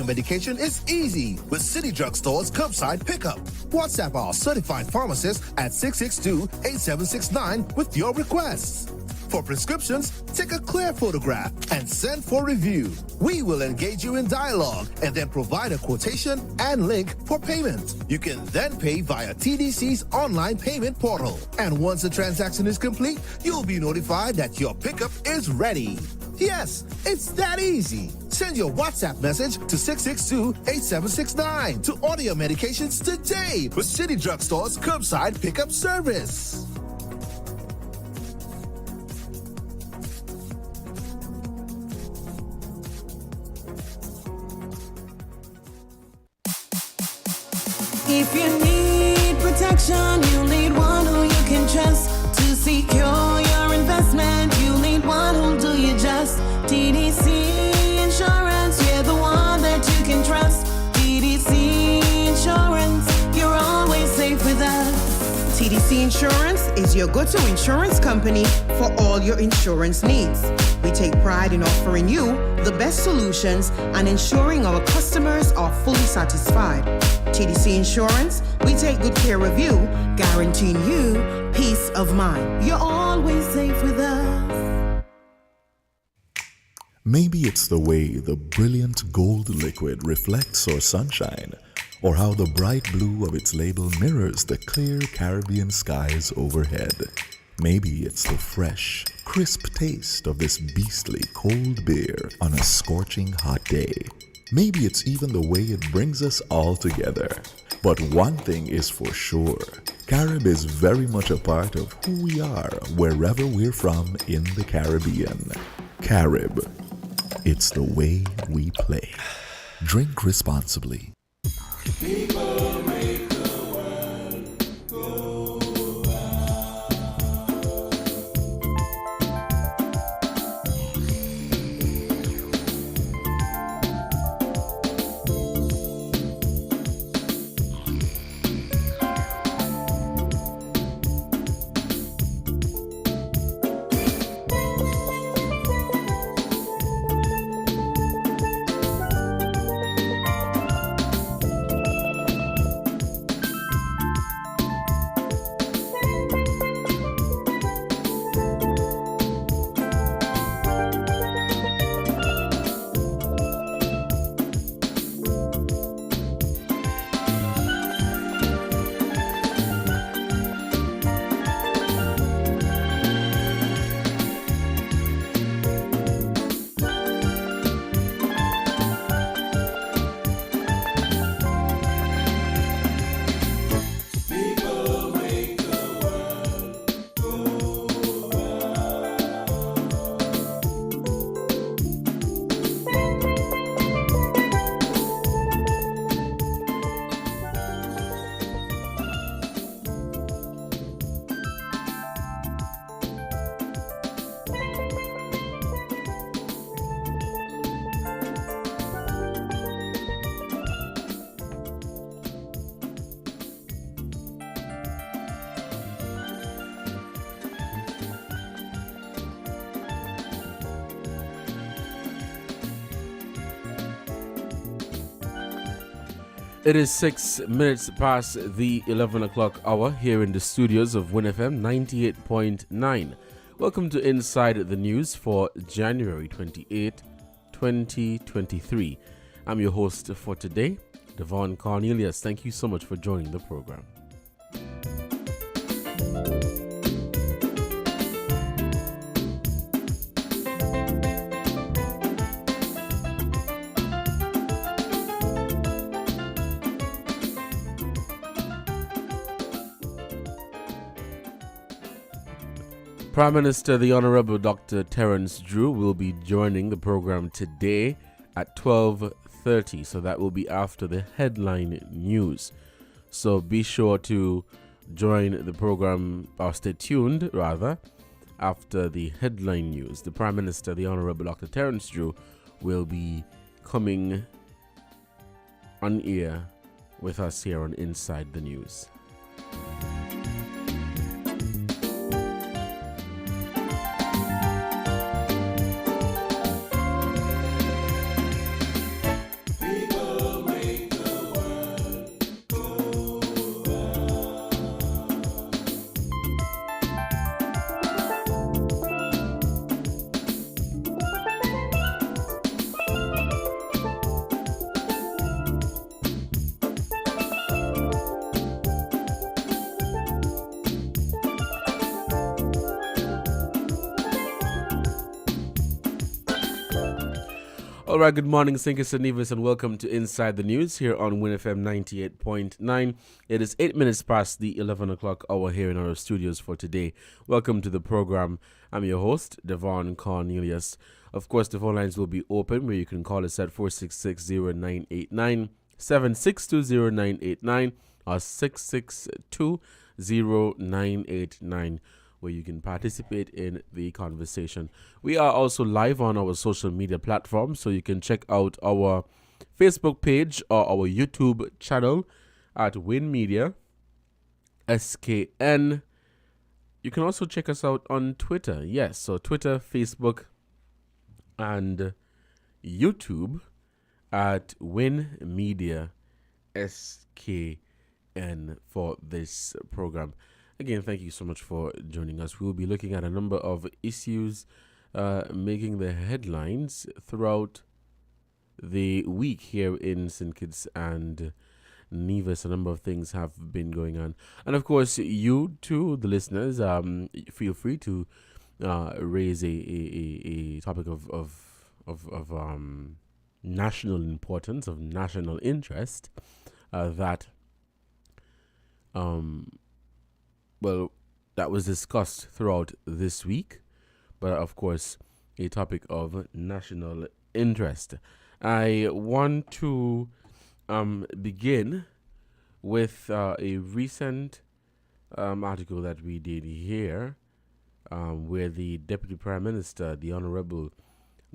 audio medication is easy with City Drug Store's curbside pickup. WhatsApp our certified pharmacist at 662-8769 with your requests. For prescriptions, take a clear photograph and send for review. We will engage you in dialogue and then provide a quotation and link for payment. You can then pay via TDC's online payment portal. And once the transaction is complete, you'll be notified that your pickup is ready. Yes, it's that easy. Send your WhatsApp message to 662-8769 to order your medications today with City Drug Store's curbside pickup service. If you need protection, you need one who you can trust. To secure your investment, you need one who'll do you just. TDC Insurance, you're the one that you can trust. TDC Insurance, you're always safe with us. TDC Insurance is your go-to insurance company for all your insurance needs. We take pride in offering you the best solutions and ensuring our customers are fully satisfied. TDC Insurance, we take good care of you, guaranteeing you peace of mind. You're always safe with us. Maybe it's the way the brilliant gold liquid reflects our sunshine, or how the bright blue of its label mirrors the clear Caribbean skies overhead. Maybe it's the fresh, crisp taste of this beastly cold beer on a scorching hot day. Maybe it's even the way it brings us all together. But one thing is for sure, Carib is very much a part of who we are wherever we're from in the Caribbean. Carib, it's the way we play. Drink responsibly. People make the world go It is 6 minutes past the 11 o'clock hour here in the studios of WinFM 98.9. Welcome to Inside the News for January 28, 2023. I'm your host for today, Devon Cornelius. Thank you so much for joining the program. Prime Minister, the Honorable Dr. Terence Drew, will be joining the program today at 12:30. So that will be after the headline news. So be sure to join the program, or stay tuned rather, after the headline news. The Prime Minister, the Honorable Dr. Terence Drew, will be coming on air with us here on Inside the News. People All right, good morning, Sinkers and Nevis, and welcome to Inside the News here on WinFM 98.9. It is 8 minutes past the 11 o'clock hour here in our studios for today. Welcome to the program. I'm your host, Devon Cornelius. Of course, the phone lines will be open where you can call us at 466-0989, 7620989, or 6620989, where you can participate in the conversation. We are also live on our social media platforms, so you can check out our Facebook page or our YouTube channel at Win Media SKN. You can also check us out on Twitter. Yes, so Twitter, Facebook, and YouTube at Win Media SKN for this program. Again, thank you so much for joining us. We will be looking at a number of issues making the headlines throughout the week here in St. Kitts and Nevis. A number of things have been going on. And of course, you too, the listeners, feel free to raise a topic of national importance, of national interest that was discussed throughout this week, but of course, a topic of national interest. I want to begin with a recent article that we did here, where the Deputy Prime Minister, the Honorable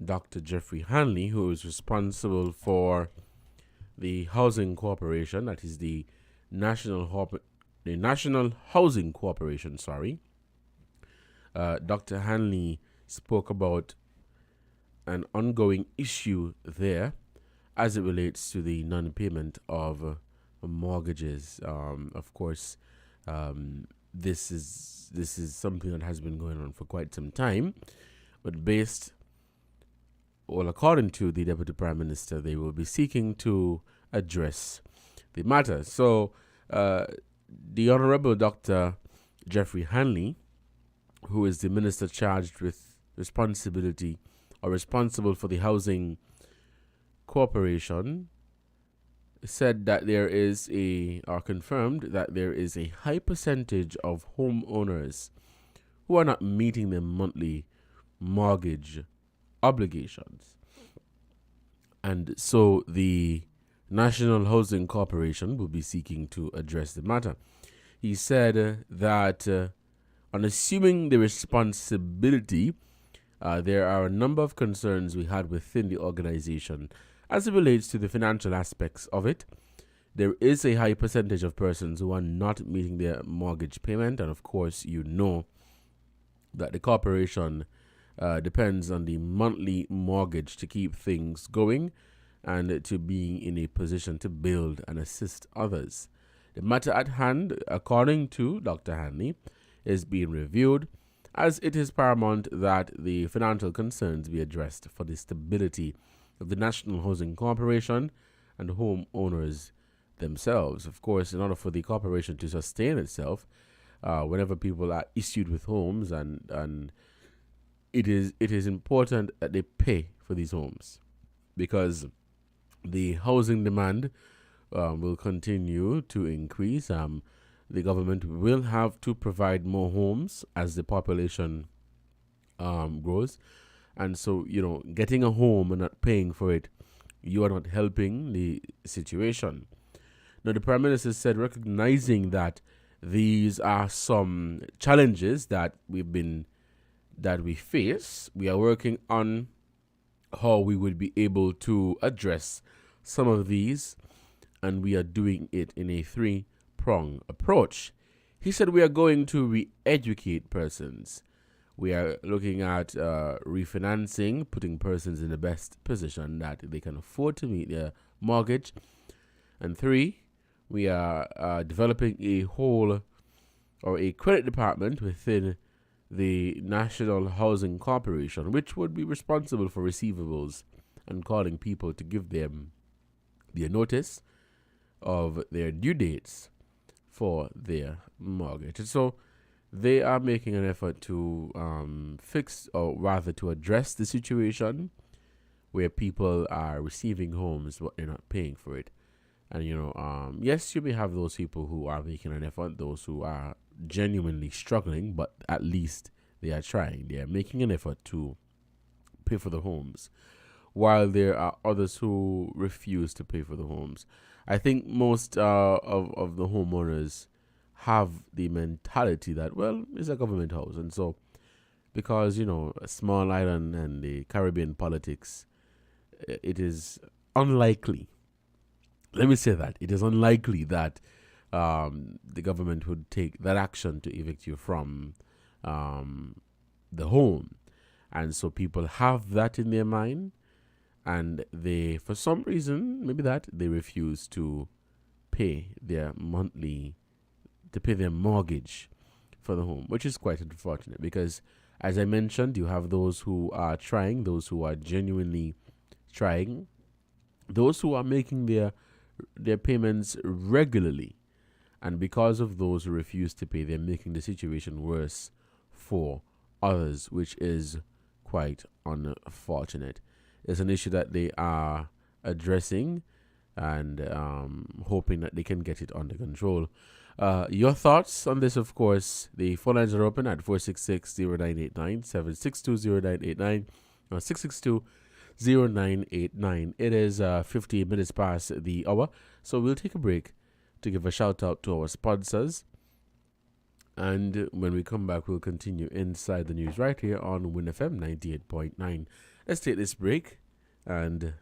Dr. Jeffrey Hanley, who is responsible for the Housing Corporation, that is the National Housing Corporation, Dr. Hanley spoke about an ongoing issue there as it relates to the non-payment of mortgages. Of course, this is something that has been going on for quite some time, but according to the Deputy Prime Minister, they will be seeking to address the matter. So, the Honorable Dr. Jeffrey Hanley, who is the minister charged with responsible for the Housing Corporation, said that confirmed that there is a high percentage of homeowners who are not meeting their monthly mortgage obligations. And so the National Housing Corporation will be seeking to address the matter. He said that on assuming the responsibility, there are a number of concerns we had within the organization as it relates to the financial aspects of it. There is a high percentage of persons who are not meeting their mortgage payment, and of course you know that the corporation depends on the monthly mortgage to keep things going and to being in a position to build and assist others. The matter at hand, according to Dr. Hanley, is being reviewed, as it is paramount that the financial concerns be addressed for the stability of the National Housing Corporation and homeowners themselves. Of course, in order for the corporation to sustain itself, whenever people are issued with homes, and it is important that they pay for these homes, because the housing demand will continue to increase. The government will have to provide more homes as the population grows. And so, getting a home and not paying for it, you are not helping the situation. Now, the Prime Minister said, recognizing that these are some challenges that we face, we are working on how we would be able to address some of these, and we are doing it in a three-pronged approach. He said we are going to re-educate persons. We are looking at refinancing, putting persons in the best position that they can afford to meet their mortgage. And 3, we are developing a credit department within the National Housing Corporation, which would be responsible for receivables and calling people to give them their notice of their due dates for their mortgage. So they are making an effort to fix, or rather to address the situation where people are receiving homes but they're not paying for it. And yes, you may have those people who are making an effort, those who are genuinely struggling, but at least they are trying. They are making an effort to pay for the homes, while there are others who refuse to pay for the homes. I think most of the homeowners have the mentality that, well, it's a government house. And so, because, a small island and the Caribbean politics, it is unlikely. Let me say that. It is unlikely that the government would take that action to evict you from the home. And so people have that in their mind, and they, for some reason, maybe that, they refuse to pay their mortgage for the home, which is quite unfortunate because, as I mentioned, you have those who are trying, those who are genuinely trying, those who are making their payments regularly, and because of those who refuse to pay, they're making the situation worse for others, which is quite unfortunate. It's an issue that they are addressing and hoping that they can get it under control. Your thoughts on this, of course, the phone lines are open at 466-0989, 762-0989, or 662-0989. It is 15 minutes past the hour, so we'll take a break to give a shout out to our sponsors. And when we come back, we'll continue inside the news right here on Win FM 98.9. Let's take this break, and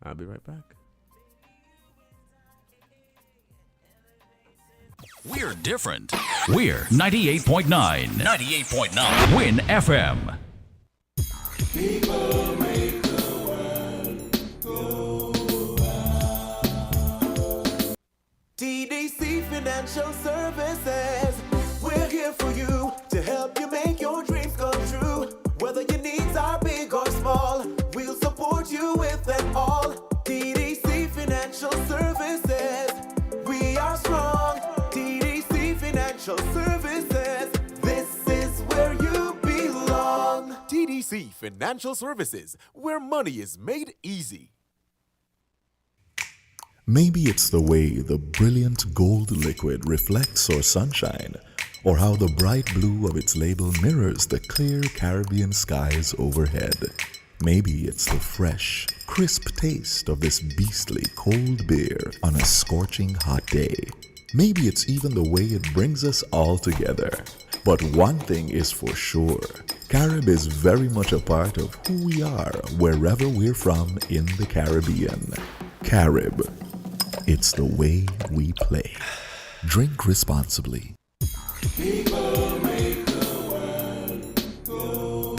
I'll be right back. We're different. We're 98.9. 98.9. Win FM. People make the world go round. TDC Financial Services. We're here for you to help you make your dreams come true. Whether your needs are big or small, we'll support you with them all. TDC Financial Services. We are strong. TDC Financial Services. This is where you belong. TDC Financial Services, where money is made easy. Maybe it's the way the brilliant gold liquid reflects our sunshine, or how the bright blue of its label mirrors the clear Caribbean skies overhead. Maybe it's the fresh, crisp taste of this beastly cold beer on a scorching hot day. Maybe it's even the way it brings us all together. But one thing is for sure, Carib is very much a part of who we are wherever we're from in the Caribbean. Carib, it's the way we play. Drink responsibly. People make the world go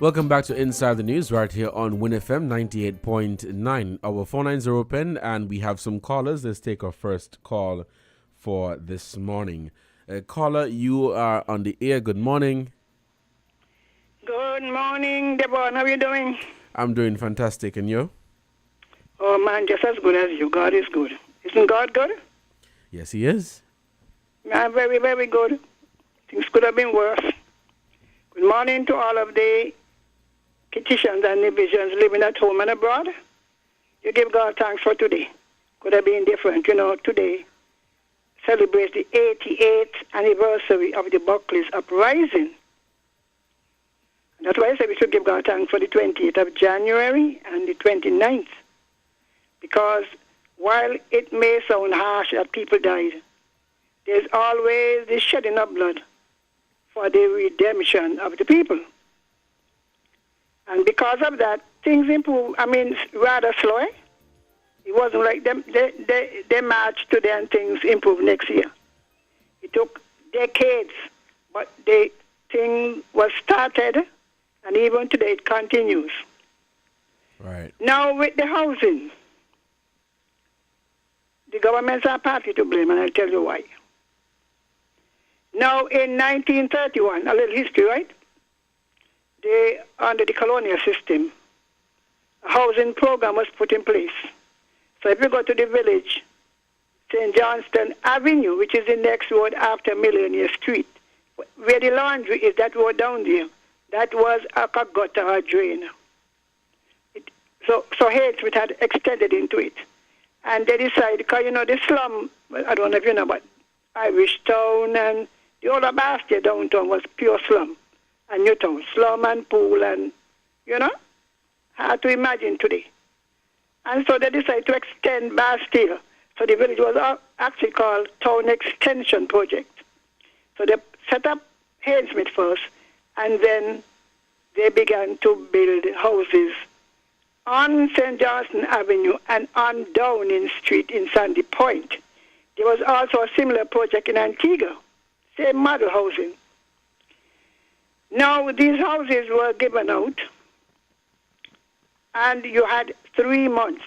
Welcome back to Inside the News right here on Win FM 98.9. Our phone lines are open and we have some callers. Let's take our first call for this morning. Caller, you are on the air. Good morning. Good morning, Devon. How are you doing? I'm doing fantastic. And you? Oh, man, just as good as you. God is good. Isn't God good? Yes, he is. Man, very, very good. Things could have been worse. Good morning to all of the Kitchens and divisions living at home and abroad. You give God thanks for today. Could have been different. You know, today celebrates the 88th anniversary of the Buckley's uprising. And that's why I said we should give God thanks for the 28th of January and the 29th. Because while it may sound harsh that people died, there's always the shedding of blood for the redemption of the people. And because of that, things improve, rather slow. It wasn't like they marched today and things improved next year. It took decades, but the thing was started, and even today it continues. Right. Now with the housing, the governments are partly to blame, and I'll tell you why. Now in 1931, a little history, right? Under the colonial system, a housing program was put in place. So if you go to the village, St. Johnston Avenue, which is the next road after Millionaire Street, where the laundry is, that road down there, that was a gutter or drain. So Hainsmith had extended into it. And they decided, because, the slum, I don't know if you know, but Irish Town and the other Bastia downtown was pure slum. And Newtown, slum and pool and, hard to imagine today. And so they decided to extend Bastille. So the village was actually called Town Extension Project. So they set up Hainsmith first, and then they began to build houses on St. Johnston Avenue and on Downing Street in Sandy Point. There was also a similar project in Antigua, same model housing. Now, these houses were given out, and you had 3 months,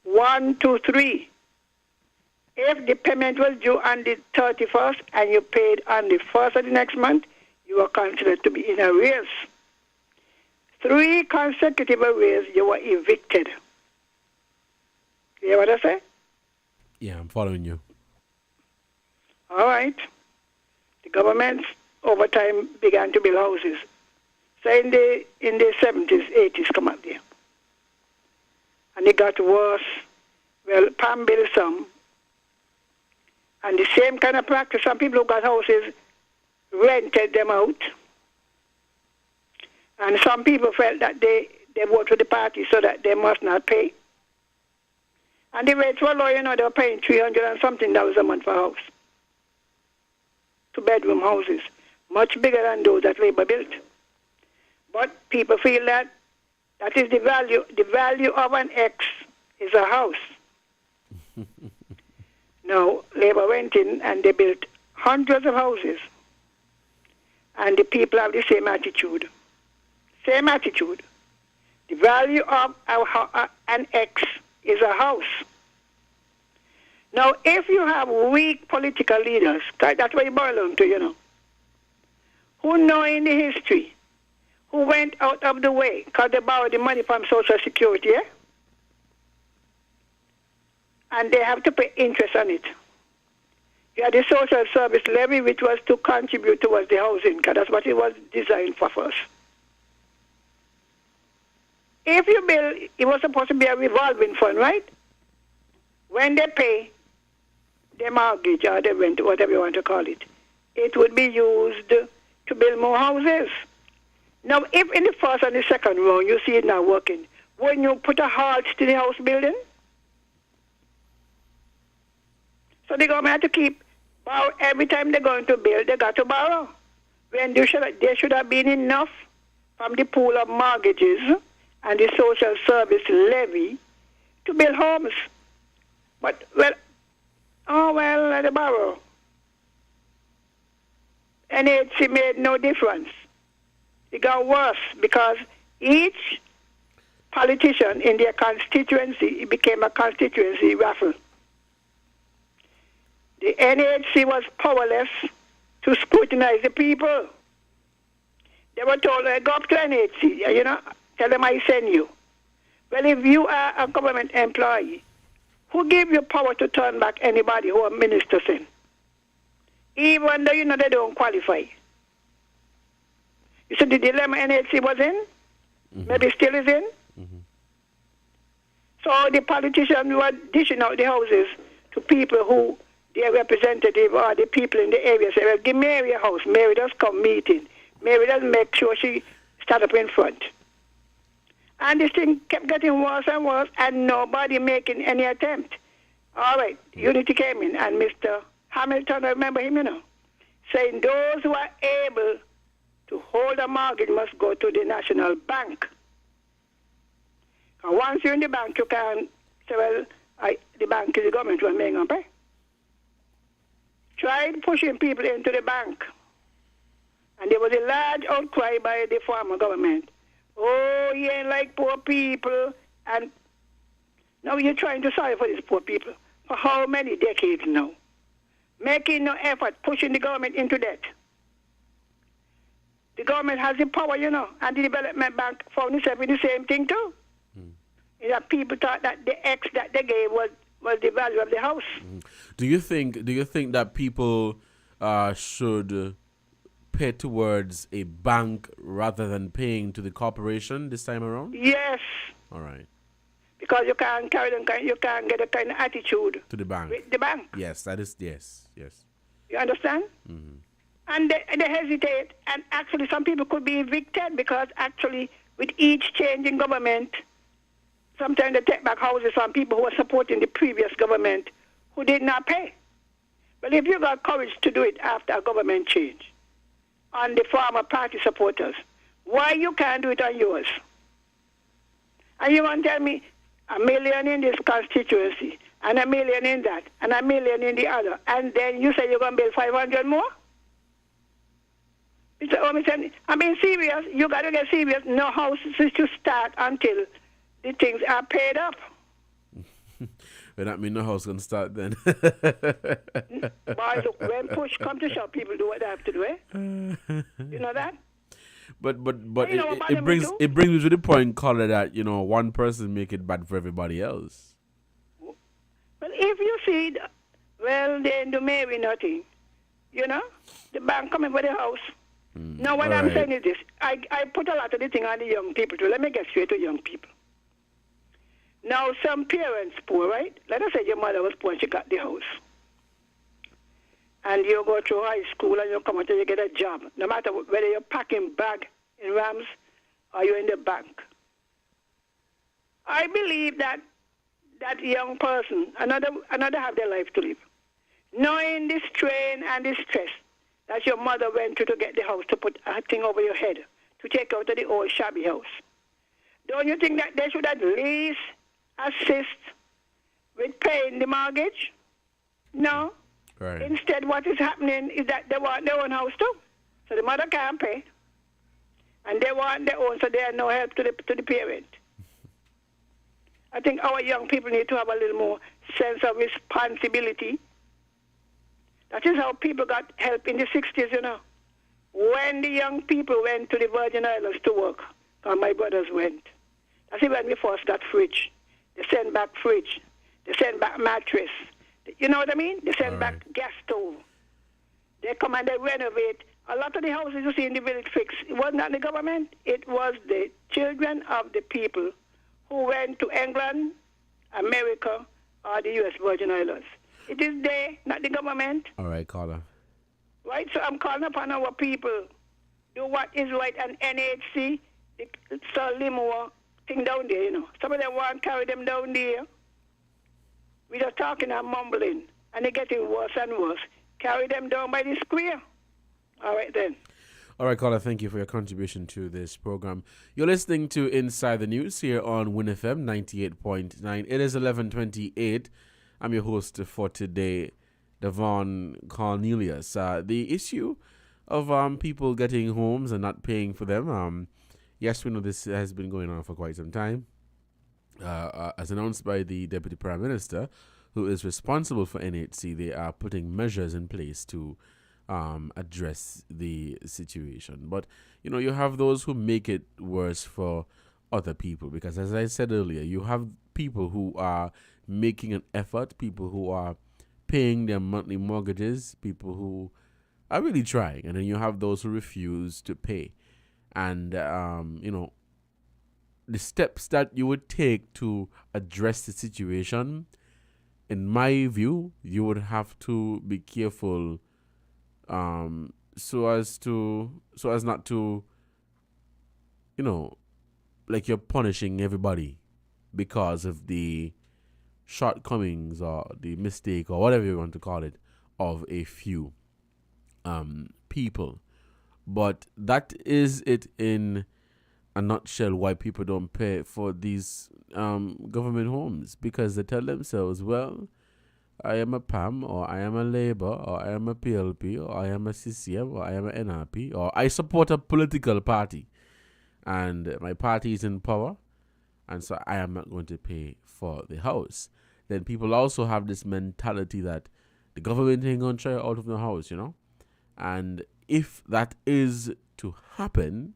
1, 2, 3. If the payment was due on the 31st and you paid on the 1st of the next month, you were considered to be in arrears. 3 consecutive arrears, you were evicted. You hear what I say? Yeah, I'm following you. All right. The government over time began to build houses. So in the 70s, 80s, come up there. And it got worse. Well, Pam built some. And the same kind of practice, some people who got houses rented them out. And some people felt that they voted for the party so that they must not pay. And the rates were low, they were paying $300 and something a month for a house. 2-bedroom houses, much bigger than those that Labour built. But people feel that is the value. The value of an X is a house. Now, Labour went in and they built hundreds of houses. And the people have the same attitude. Same attitude. The value of an X is a house. Now, if you have weak political leaders, that's what you boil down to, who know in the history, who went out of the way because they borrowed the money from Social Security, and they have to pay interest on it. You had the Social Service Levy, which was to contribute towards the housing, because that's what it was designed for first. If you build, it was supposed to be a revolving fund, right? When they pay the mortgage or the rent, whatever you want to call it, it would be used to build more houses. Now, if in the first and the second round you see it now working, when you put a halt to the house building, so the government have to borrow every time they're going to build, they got to borrow. When there should have been enough from the pool of mortgages and the social service levy to build homes. But, let the borrow. NHC made no difference. It got worse because each politician in their constituency, it became a constituency raffle. The NHC was powerless to scrutinize the people. They were told, go up to NHC, tell them I send you. Well, if you are a government employee, who gave you power to turn back anybody who a minister sent? Even though they don't qualify. You see the dilemma NHC was in? Maybe still is in? So the politicians were dishing out the houses to people who their representative or the people in the area say, well, give Mary a house. Mary does come meeting. Mary does make sure she stand up in front. And this thing kept getting worse and worse, and nobody making any attempt. All right, Unity came in, and Mr. Hamilton, I remember him, saying those who are able to hold a mortgage must go to the National Bank. And once you're in the bank, you can say, well, the bank is the government who are making them pay. Tried pushing people into the bank. And there was a large outcry by the former government. Oh, you ain't like poor people. And now you're trying to solve for these poor people. For how many decades now? Making no effort, pushing the government into debt. The government has the power, and the Development Bank found itself in the same thing too. That people thought that the X that they gave was the value of the house. Do you think that people should pay towards a bank rather than paying to the corporation this time around? Yes. All right. Because you can't carry them, you can't get a kind of attitude to the bank. With the bank. Yes, that is yes. You understand? And they hesitate, and actually some people could be evicted because actually with each change in government, sometimes they take back houses from people who were supporting the previous government who did not pay. But if you got courage to do it after a government change on the former party supporters, why you can't do it on yours? And you want to tell me $1 million in this constituency and $1 million in that and $1 million in the other, and then you say you're going to build 500 more? I'm being serious. You got to get serious. No houses to start until the things are paid up. Well, that means no house can start then. Boys, look, when push come to shove, people do what they have to do, eh? You know that? But it brings me to the point, Carla, that one person make it bad for everybody else. Well, if you see, then do maybe nothing. The bank coming for the house. Now, what I'm saying is this. I put a lot of the thing on the young people too. Let me get straight to young people. Now, some parents poor, right? Let us say your mother was poor and she got the house. And you go through high school and you come out and you get a job. No matter whether you're packing bag in Rams or you're in the bank. I believe that young person, another have their life to live. Knowing the strain and the stress that your mother went to get the house, to put a thing over your head, to take out of the old shabby house. Don't you think that they should at least assist with paying the mortgage? No. Right. Instead, what is happening is that they want their own house too. So the mother can't pay. And they want their own, so they have no help to the parent. I think our young people need to have a little more sense of responsibility. That is how people got help in the 60s, When the young people went to the Virgin Islands to work, and my brothers went. That's when we first got fridge. They send back fridge. They send back mattress. You know what I mean? They send back gas stove. They come and they renovate. A lot of the houses you see in the village fix, it was not the government. It was the children of the people who went to England, America, or the U.S. Virgin Islands. It is they, not the government. All right, Carla. Right, so I'm calling upon our people. Do what is right, and NHC, the limo thing down there, Some of them want to carry them down there. We're just talking and mumbling, and they're getting worse and worse. Carry them down by the square. All right, then. All right, Carla, thank you for your contribution to this program. You're listening to Inside the News here on Win FM 98.9. It is 11:28. I'm your host for today, Devon Cornelius. The issue people getting homes and not paying for them. Yes, we know this has been going on for quite some time. As announced by the Deputy Prime Minister, who is responsible for NHC, they are putting measures in place to address the situation. But, you have those who make it worse for other people, because as I said earlier, you have people who are making an effort, people who are paying their monthly mortgages, people who are really trying, and then you have those who refuse to pay. And, the steps that you would take to address the situation, in my view, you would have to be careful so as not to, like you're punishing everybody because of the shortcomings or the mistake or whatever you want to call it of a few people. But that is it in a nutshell why people don't pay for these government homes, because they tell themselves, well, I am a PAM, or I am a Labour, or I am a PLP, or I am a CCM, or I am a NRP, or I support a political party and my party is in power, and so I am not going to pay for the house. Then people also have this mentality that the government ain't going to try out of the house, And if that is to happen,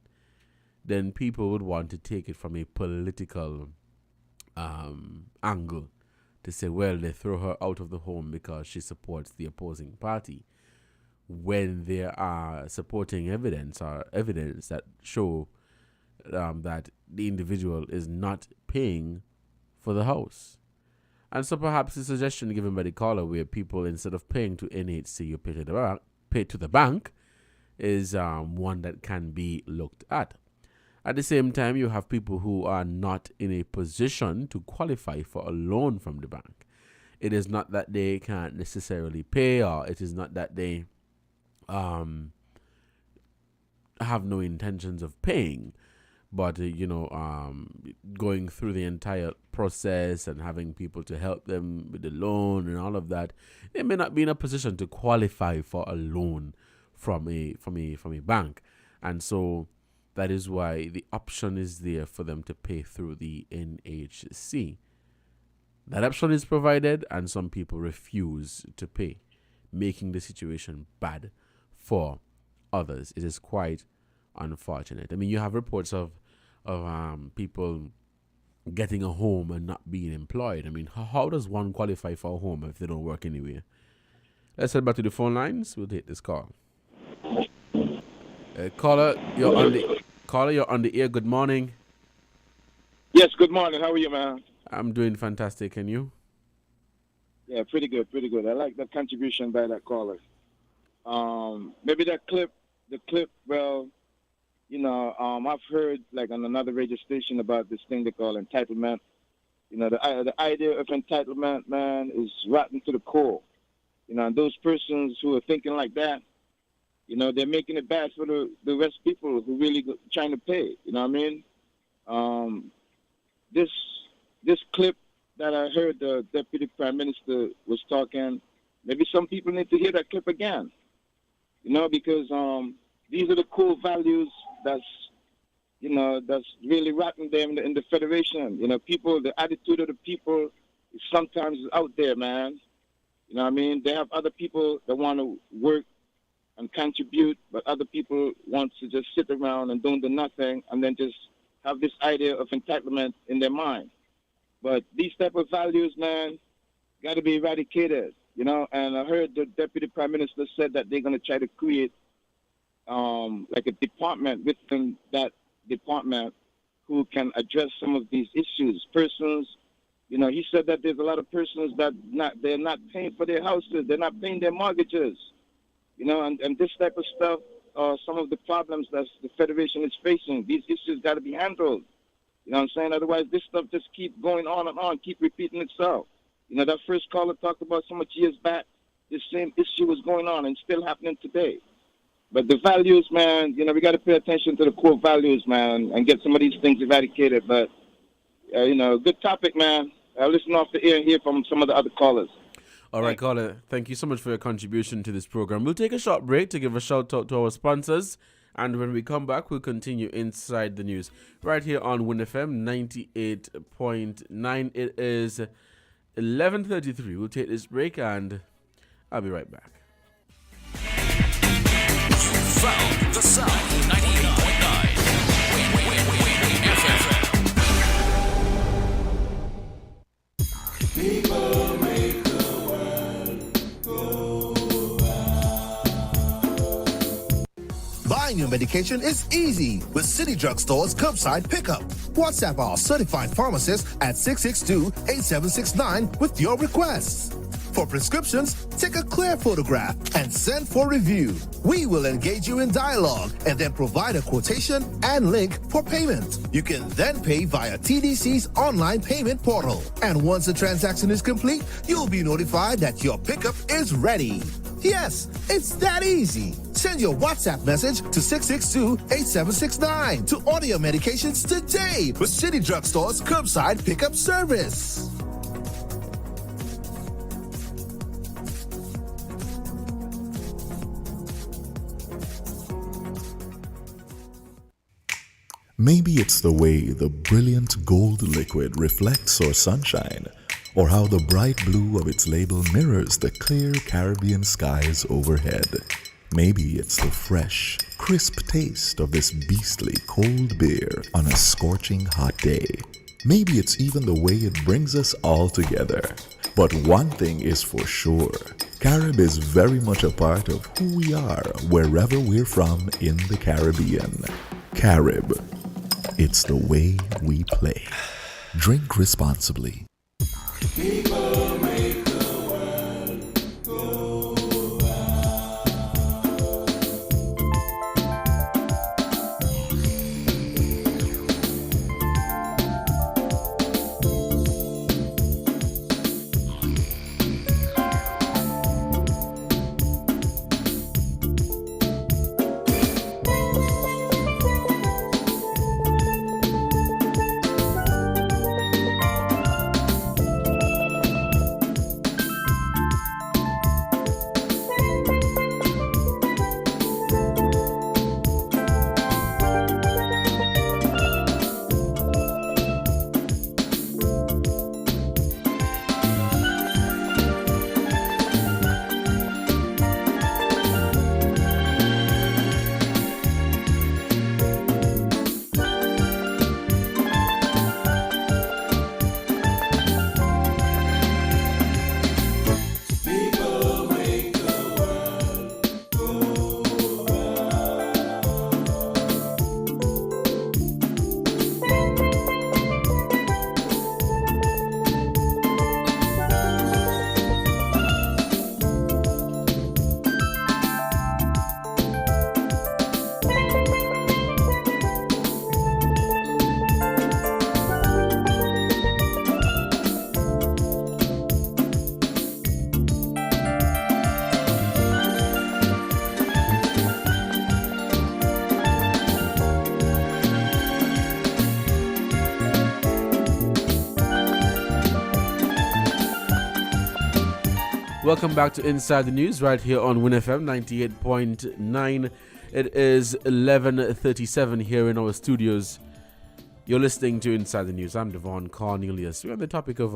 then people would want to take it from a political angle to say, well, they throw her out of the home because she supports the opposing party, when there are supporting evidence that show that the individual is not paying for the house. And so perhaps the suggestion given by the caller, where people, instead of paying to NHC, you pay to the bank, is one that can be looked at. At the same time, you have people who are not in a position to qualify for a loan from the bank. It is not that they can't necessarily pay, or it is not that they have no intentions of paying, but going through the entire process and having people to help them with the loan and all of that, they may not be in a position to qualify for a loan from a bank. And so that is why the option is there for them to pay through the NHC. That option is provided, and some people refuse to pay, making the situation bad for others. It is quite unfortunate. I mean, you have reports of people getting a home and not being employed. I mean, how does one qualify for a home if they don't work anywhere? Let's head back to the phone lines. We'll take this call. Caller, you're on the air. Good morning. Yes, good morning. How are you, man? I'm doing fantastic. And you? Yeah, pretty good. I like that contribution by that caller. Maybe the clip, well, I've heard like on another radio station about this thing they call entitlement. The idea of entitlement, man, is rotten to the core. And those persons who are thinking like that, they're making it bad for the rest of people who really trying to pay. You know what I mean? This clip that I heard the Deputy Prime Minister was talking, maybe some people need to hear that clip again. Because these are the core values that's really rotten them in the Federation. People, the attitude of the people is sometimes out there, man. You know what I mean? They have other people that want to work and contribute, but other people want to just sit around and don't do nothing and then just have this idea of entitlement in their mind. But these type of values, man, got to be eradicated, And I heard the Deputy Prime Minister said that they're going to try to create like a department within that department who can address some of these issues. Persons, he said that there's a lot of persons that they're not paying for their houses, they're not paying their mortgages, and this type of stuff are some of the problems that the Federation is facing. These issues got to be handled. You know what I'm saying? Otherwise, this stuff just keep going on and on, keep repeating itself. That first caller talked about so much years back, this same issue was going on and still happening today. But the values, man, we got to pay attention to the core values, man, and get some of these things eradicated. But, good topic, man. I'll listen off the air and hear from some of the other callers. All right, caller. Thank you so much for your contribution to this program. We'll take a short break to give a shout out to our sponsors. And when we come back, we'll continue inside the news. Right here on Win FM 98.9. It is 11:33. We'll take this break and I'll be right back. Found the sound 98.9. Win FM. People make the world go round. Buying your medication is easy with City Drugstore's curbside pickup. WhatsApp our certified pharmacist at 662-8769 with your requests. For prescriptions, take a clear photograph and send for review. We will engage you in dialogue and then provide a quotation and link for payment. You can then pay via TDC's online payment portal. And once the transaction is complete, you'll be notified that your pickup is ready. Yes, it's that easy. Send your WhatsApp message to 662-8769 to order your medications today with City Drugstore's curbside pickup service. Maybe it's the way the brilliant gold liquid reflects our sunshine, or how the bright blue of its label mirrors the clear Caribbean skies overhead. Maybe it's the fresh, crisp taste of this beastly cold beer on a scorching hot day. Maybe it's even the way it brings us all together. But one thing is for sure, Carib is very much a part of who we are wherever we're from in the Caribbean. Carib. It's the way we play. Drink responsibly. People make the world go Welcome back to Inside the News right here on Win FM 98.9. It is 11:37 here in our studios. You're listening to Inside the News. I'm Devon Cornelius. We're on the topic of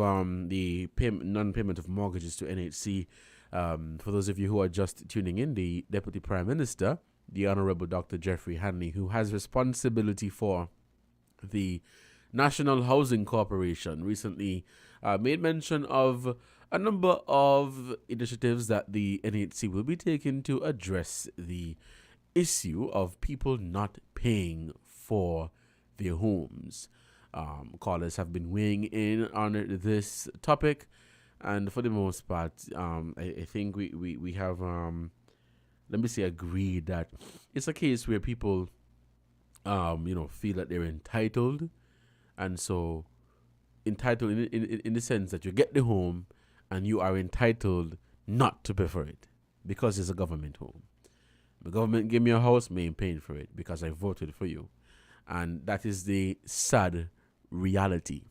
the non-payment of mortgages to NHC. For those of you who are just tuning in, the Deputy Prime Minister, the Honorable Dr. Jeffrey Hanley, who has responsibility for the National Housing Corporation, recently made mention of a number of initiatives that the NHC will be taking to address the issue of people not paying for their homes. Callers have been weighing in on this topic, and for the most part, I think we have, agreed that it's a case where people, feel that they're entitled, and so entitled in the sense that you get the home and you are entitled not to pay for it because it's a government home. The government gave me a house, me ain't paying for it because I voted for you. And that is the sad reality.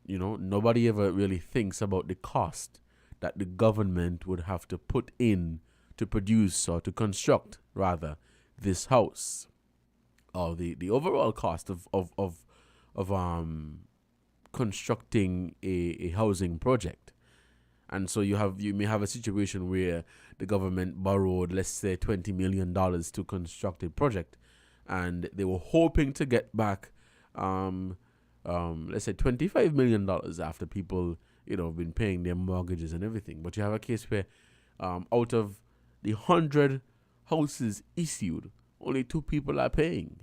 You know, nobody ever really thinks about the cost that the government would have to put in to produce or to construct rather this house, or the overall cost of constructing a housing project. And so you may have a situation where the government borrowed, let's say, $20 million to construct a project, and they were hoping to get back let's say $25 million after people have been paying their mortgages and everything. But you have a case where out of the 100 houses issued, only 2 people are paying.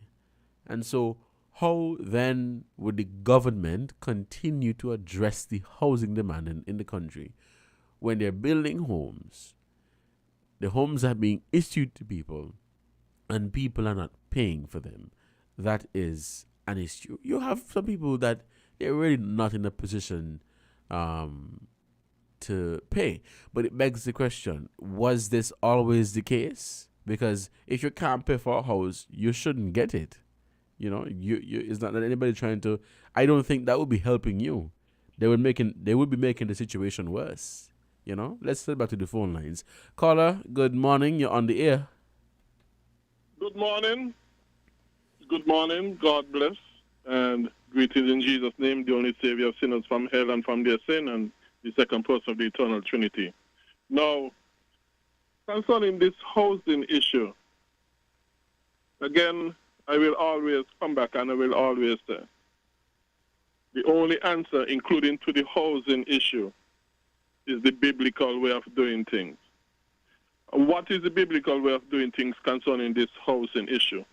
And so how then would the government continue to address the housing demand in the country when they're building homes? The homes are being issued to people and people are not paying for them. That is an issue. You have some people that they're really not in a position to pay. But it begs the question, was this always the case? Because if you can't pay for a house, you shouldn't get it. It's not that anybody trying to. I don't think that would be helping you. They would be making the situation worse. Let's get back to the phone lines. Caller, good morning. You're on the air. Good morning. Good morning. God bless. And greetings in Jesus' name, the only Savior of sinners from hell and from their sin, and the second person of the eternal Trinity. Now, concerning this housing issue, again, I will always come back and I will always say, the only answer, including to the housing issue, is the biblical way of doing things. What is the biblical way of doing things concerning this housing issue?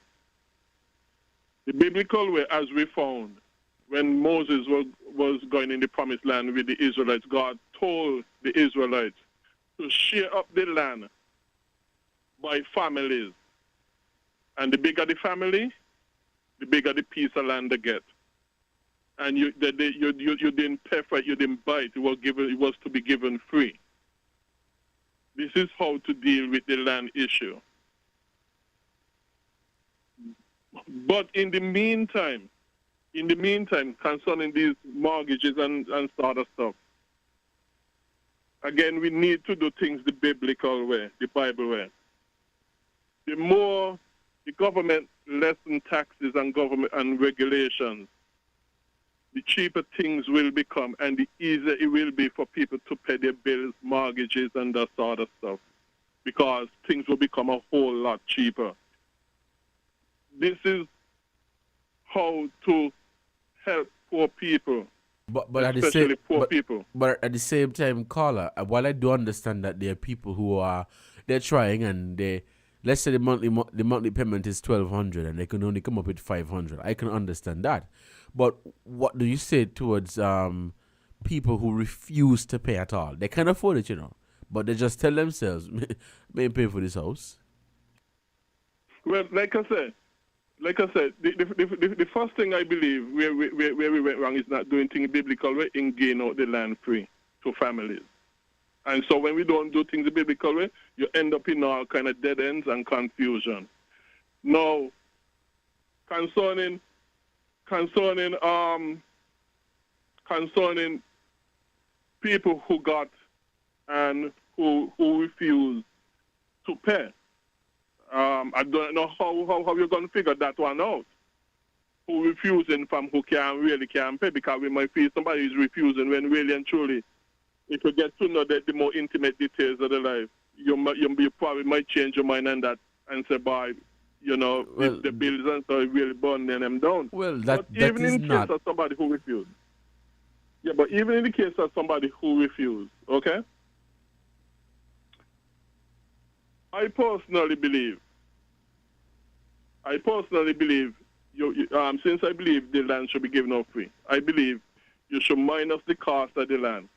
The biblical way, as we found, when Moses was going in the promised land with the Israelites, God told the Israelites to share up the land by families. And the bigger the family, the bigger the piece of land they get. And you didn't pay for it, you didn't buy it. It was to be given free. This is how to deal with the land issue. But in the meantime, concerning these mortgages and sort of stuff, again, we need to do things the biblical way, the Bible way. The more the government lessen taxes and government and regulations, the cheaper things will become and the easier it will be for people to pay their bills, mortgages, and that sort of stuff, because things will become a whole lot cheaper. This is how to help poor people, but at especially poor people. But at the same time, caller, while I do understand that there are people who they're trying and let's say the monthly payment is $1,200 and they can only come up with $500. I can understand that. But what do you say towards people who refuse to pay at all? They can afford it, but they just tell themselves, may pay for this house. Well, like I said, the first thing I believe where we went wrong is not doing things biblical way in giving out the land free to families. And so when we don't do things the biblical way, you end up in all kind of dead ends and confusion. Now, concerning people who got and who refuse to pay, I don't know how you're going to figure that one out. Who refusing from who really can't pay, because we might feel somebody is refusing when really and truly, if you get to know the more intimate details of the life, you probably might change your mind and say, boy, if the bills and so really burning them down. Well, but even in the case of somebody who refused. Yeah, but even in the case of somebody who refused, okay? I personally believe, since I believe the land should be given up free, I believe you should minus the cost of the land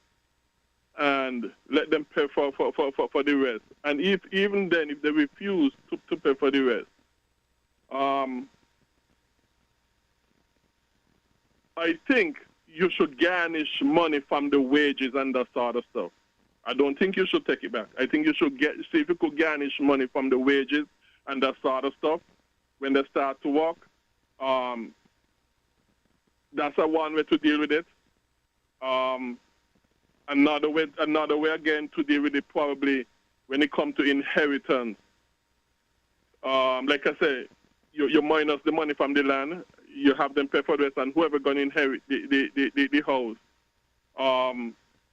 and let them pay for the rest. And even then, if they refuse to pay for the rest, I think you should garnish money from the wages and that sort of stuff. I don't think you should take it back. I think you should see if you could garnish money from the wages and that sort of stuff when they start to work. That's one way to deal with it. Another way again to deal with it probably when it comes to inheritance. Like I say, you minus the money from the land, you have them pay for the rest, and whoever going to inherit the house,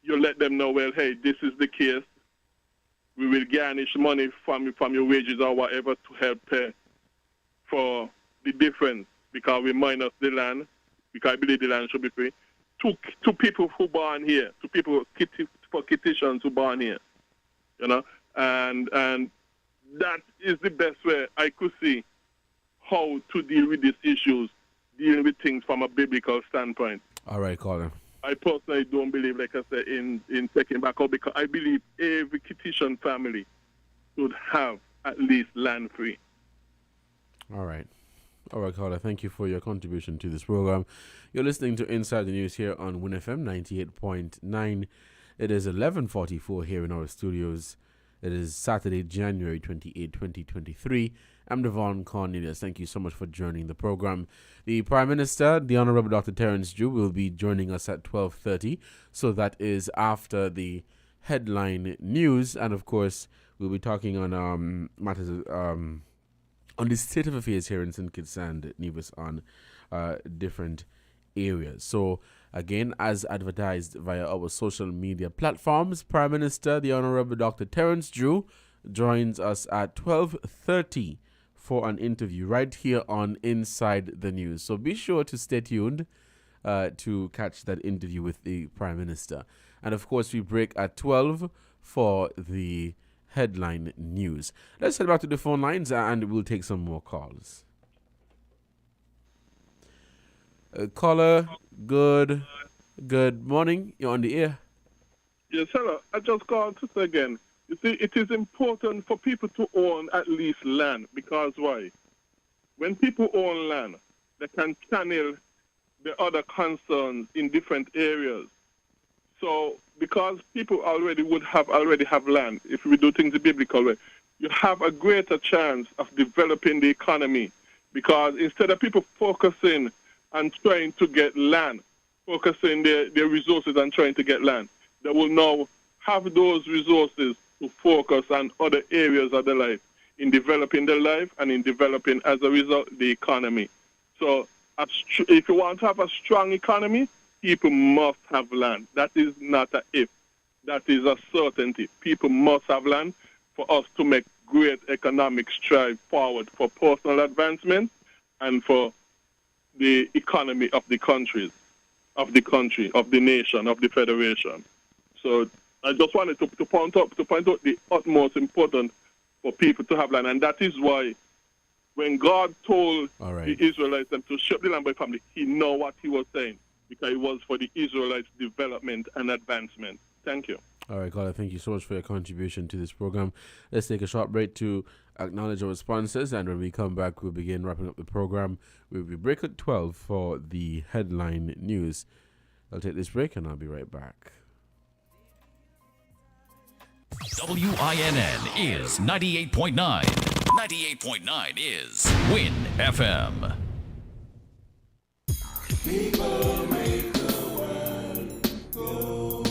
you let them know, well, hey, this is the case. We will garnish money from your wages or whatever to help pay for the difference, because we minus the land, because I believe the land should be free. To people who born here, to people for Kititians who born here, you know, and that is the best way I could see how to deal with these issues, dealing with things from a biblical standpoint. All right, caller. I personally don't believe, like I said, in taking back out, because I believe every Kititian family should have at least land free. All right. All right, caller. Thank you for your contribution to this program. You're listening to Inside the News here on WinFM 98.9. It is 11:44 here in our studios. It is Saturday, January 28, 2023. I'm Devon Cornelius. Thank you so much for joining the program. The Prime Minister, the Honorable Dr. Terence Drew, will be joining us at 12:30. So that is after the headline news. And, of course, we'll be talking on matters on the state of affairs here in St. Kitts and Nevis on different areas. So, again, as advertised via our social media platforms, Prime Minister, the Honorable Dr. Terence Drew, joins us at 12:30 for an interview right here on Inside the News. So be sure to stay tuned to catch that interview with the Prime Minister. And, of course, we break at 12 for the headline news. Let's head back to the phone lines and we'll take some more calls. Caller, good morning. You're on the air. Yes, hello. I just called to say again. You see, it is important for people to own at least land, because why? When people own land, they can channel the other concerns in different areas. So, because people already have land, if we do things the biblical way, you have a greater chance of developing the economy. Because instead of people focusing on trying to get land, focusing their resources on trying to get land, they will now have those resources to focus on other areas of their life, in developing their life and in developing, as a result, the economy. So if you want to have a strong economy, people must have land. That is not a if. That is a certainty. People must have land for us to make great economic stride forward for personal advancement and for the economy of the countries, of the nation, of the federation. So I just wanted to point out the utmost important for people to have land. And that is why when God told the Israelites them to ship the land by family, he knew what he was saying, because it was for the Israelites' development and advancement. Thank you. All right, caller, thank you so much for your contribution to this program. Let's take a short break to acknowledge our sponsors, and when we come back, we'll begin wrapping up the program. We'll be break at 12 for the headline news. I'll take this break, and I'll be right back. WINN is 98.9. 98.9 is Win FM. People make the world go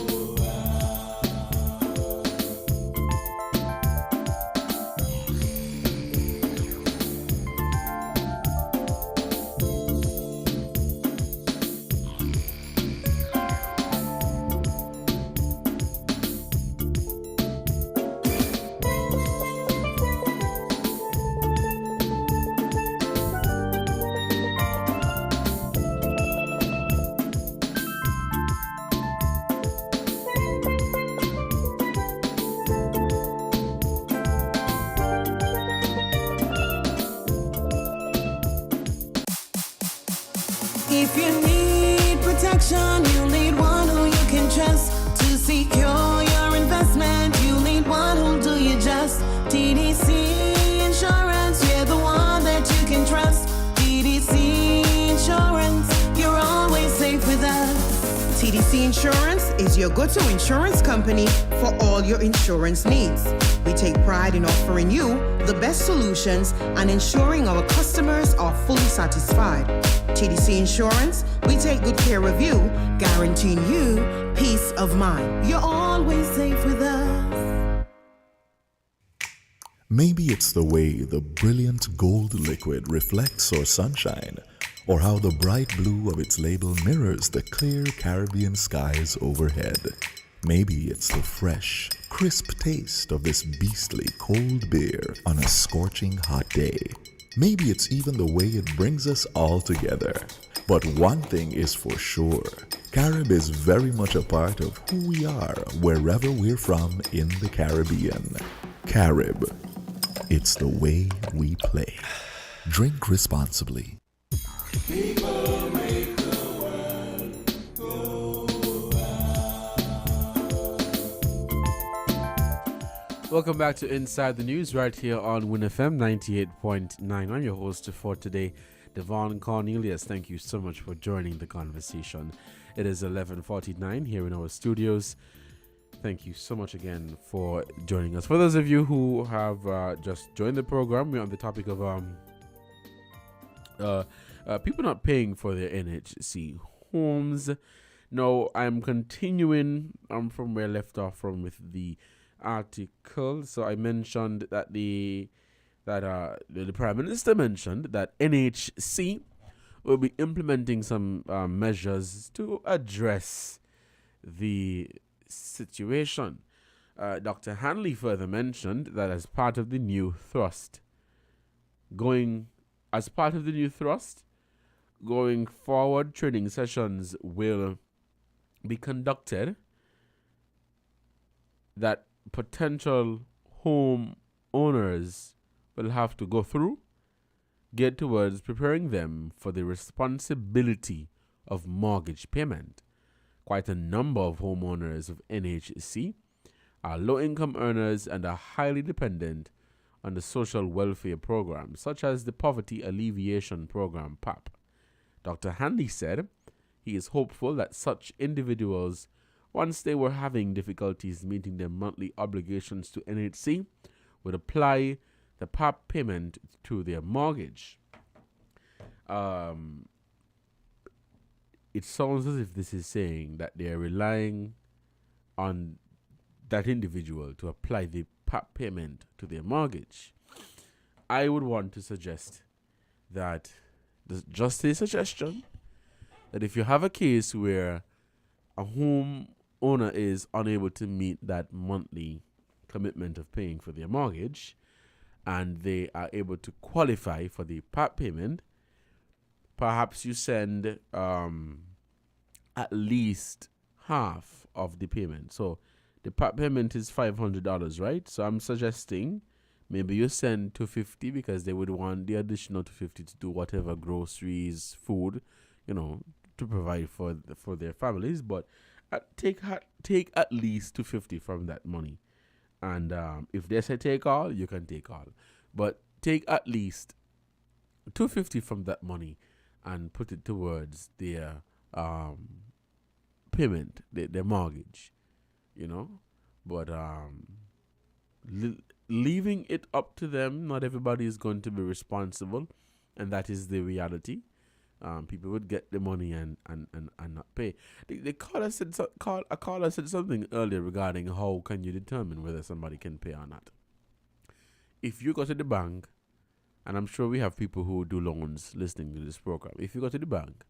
If you need protection, you need one who you can trust to secure your investment. You need one who'll do you just. TDC Insurance, you're the one that you can trust. TDC Insurance, you're always safe with us. TDC Insurance is your go-to insurance company for all your insurance needs. We take pride in offering you the best solutions and ensuring our customers are fully satisfied. TDC Insurance, we take good care of you, guarantee guaranteeing you peace of mind. You're always safe with us. Maybe it's the way the brilliant gold liquid reflects our sunshine, or how the bright blue of its label mirrors the clear Caribbean skies overhead. Maybe it's the fresh, crisp taste of this beastly cold beer on a scorching hot day. Maybe it's even the way it brings us all together. But one thing is for sure, Carib is very much a part of who we are wherever we're from in the Caribbean. Carib, it's the way we play. Drink responsibly. People make the world go round. Welcome back to Inside the News right here on Win FM 98.9. I'm your host for today, Devon Cornelius. Thank you so much for joining the conversation. It is 11:49 here in our studios. Thank you so much again for joining us. For those of you who have just joined the program, we're on the topic of people not paying for their NHC homes. Now, I'm continuing from where I left off from with the article. So I mentioned that the Prime Minister mentioned that NHC will be implementing some measures to address the situation. Dr. Hanley further mentioned that as part of the new thrust, going forward, training sessions will be conducted that potential home owners will have to go through, geared towards preparing them for the responsibility of mortgage payment. Quite a number of homeowners of NHC are low-income earners and are highly dependent on the social welfare programs, such as the Poverty Alleviation Program, PAP. Dr. Hanley said he is hopeful that such individuals, once they were having difficulties meeting their monthly obligations to NHC, would apply the PAP payment to their mortgage. It sounds as if this is saying that they are relying on that individual to apply the PAP payment to their mortgage. I would want to suggest that, just a suggestion, that if you have a case where a home owner is unable to meet that monthly commitment of paying for their mortgage, and they are able to qualify for the PAP payment, perhaps you send at least half of the payment. So the PAP payment is $500, right? So I'm suggesting maybe you send $250 because they would want the additional $250 to do whatever groceries, food, to provide for their families. But take at least $250 from that money. And if they say take all, you can take all. But take at least $250 from that money and put it towards their payment, their mortgage, But leaving it up to them, not everybody is going to be responsible, and that is the reality. People would get the money and not pay. A caller said something earlier regarding how can you determine whether somebody can pay or not. If you go to the bank, and I'm sure we have people who do loans listening to this program. If you go to the bank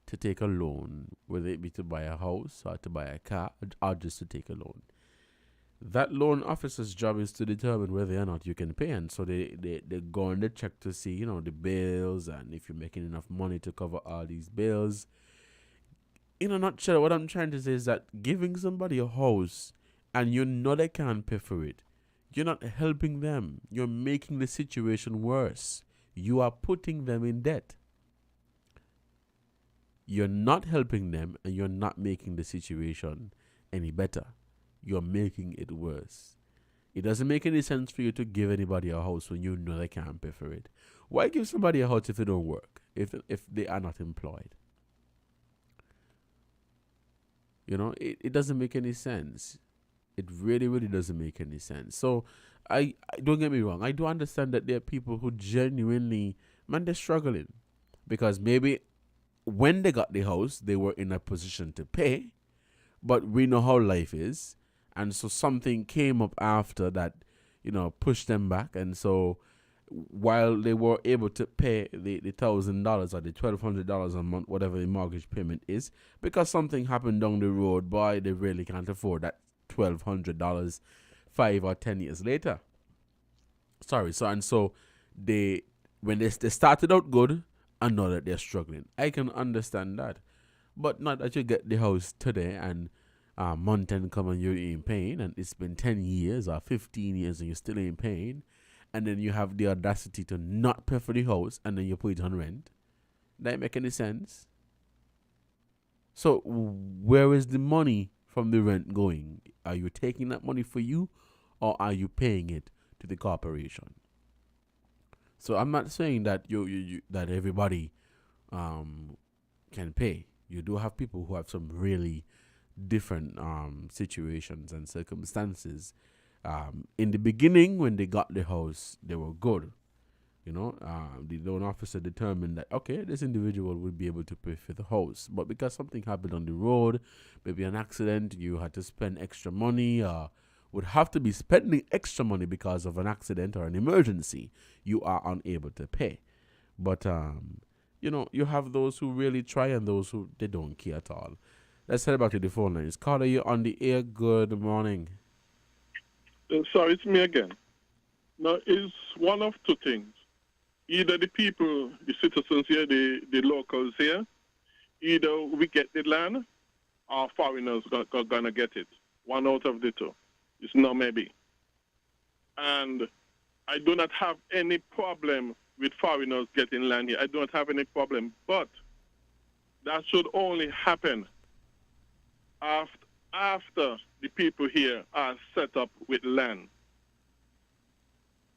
to take a loan, whether it be to buy a house or to buy a car or just to take a loan, that loan officer's job is to determine whether or not you can pay. And so they go and they check to see, the bills, and if you're making enough money to cover all these bills. In a nutshell, what I'm trying to say is that giving somebody a house and you know they can't pay for it, you're not helping them. You're making the situation worse. You are putting them in debt. You're not helping them, and you're not making the situation any better. You're making it worse. It doesn't make any sense for you to give anybody a house when you know they can't pay for it. Why give somebody a house if they don't work, if they are not employed? It doesn't make any sense. It really, really doesn't make any sense. So, I don't get me wrong. I do understand that there are people who genuinely, they're struggling. Because maybe when they got the house, they were in a position to pay, but we know how life is. And so something came up after that, pushed them back. And so while they were able to pay the $1,000 or the $1,200 a month, whatever the mortgage payment is, because something happened down the road, boy, they really can't afford that $1,200 5 or 10 years later. So when they started out good, I know that they're struggling. I can understand that. But not that you get the house today and month end come and you're in pain, and it's been 10 years or 15 years and you're still in pain, and then you have the audacity to not pay for the house and then you put it on rent. That make any sense? So where is the money from the rent going? Are you taking that money for you, or are you paying it to the corporation? So I'm not saying that you that everybody can pay. You do have people who have some really different situations and circumstances. In the beginning, when they got the house, they were good. The loan officer determined that, okay, this individual would be able to pay for the house. But because something happened on the road, maybe an accident, you had to spend extra money, would have to be spending extra money because of an accident or an emergency, you are unable to pay. But, you have those who really try and those who they don't care at all. Let's head back to the phone lines. Caller, you're on the air. Good morning. Sorry, it's me again. Now, it's one of two things. Either the people, the citizens here, the locals here, either we get the land or foreigners are going to get it. One out of the two. It's not maybe. And I do not have any problem with foreigners getting land here. I do not have any problem. But that should only happen after the people here are set up with land.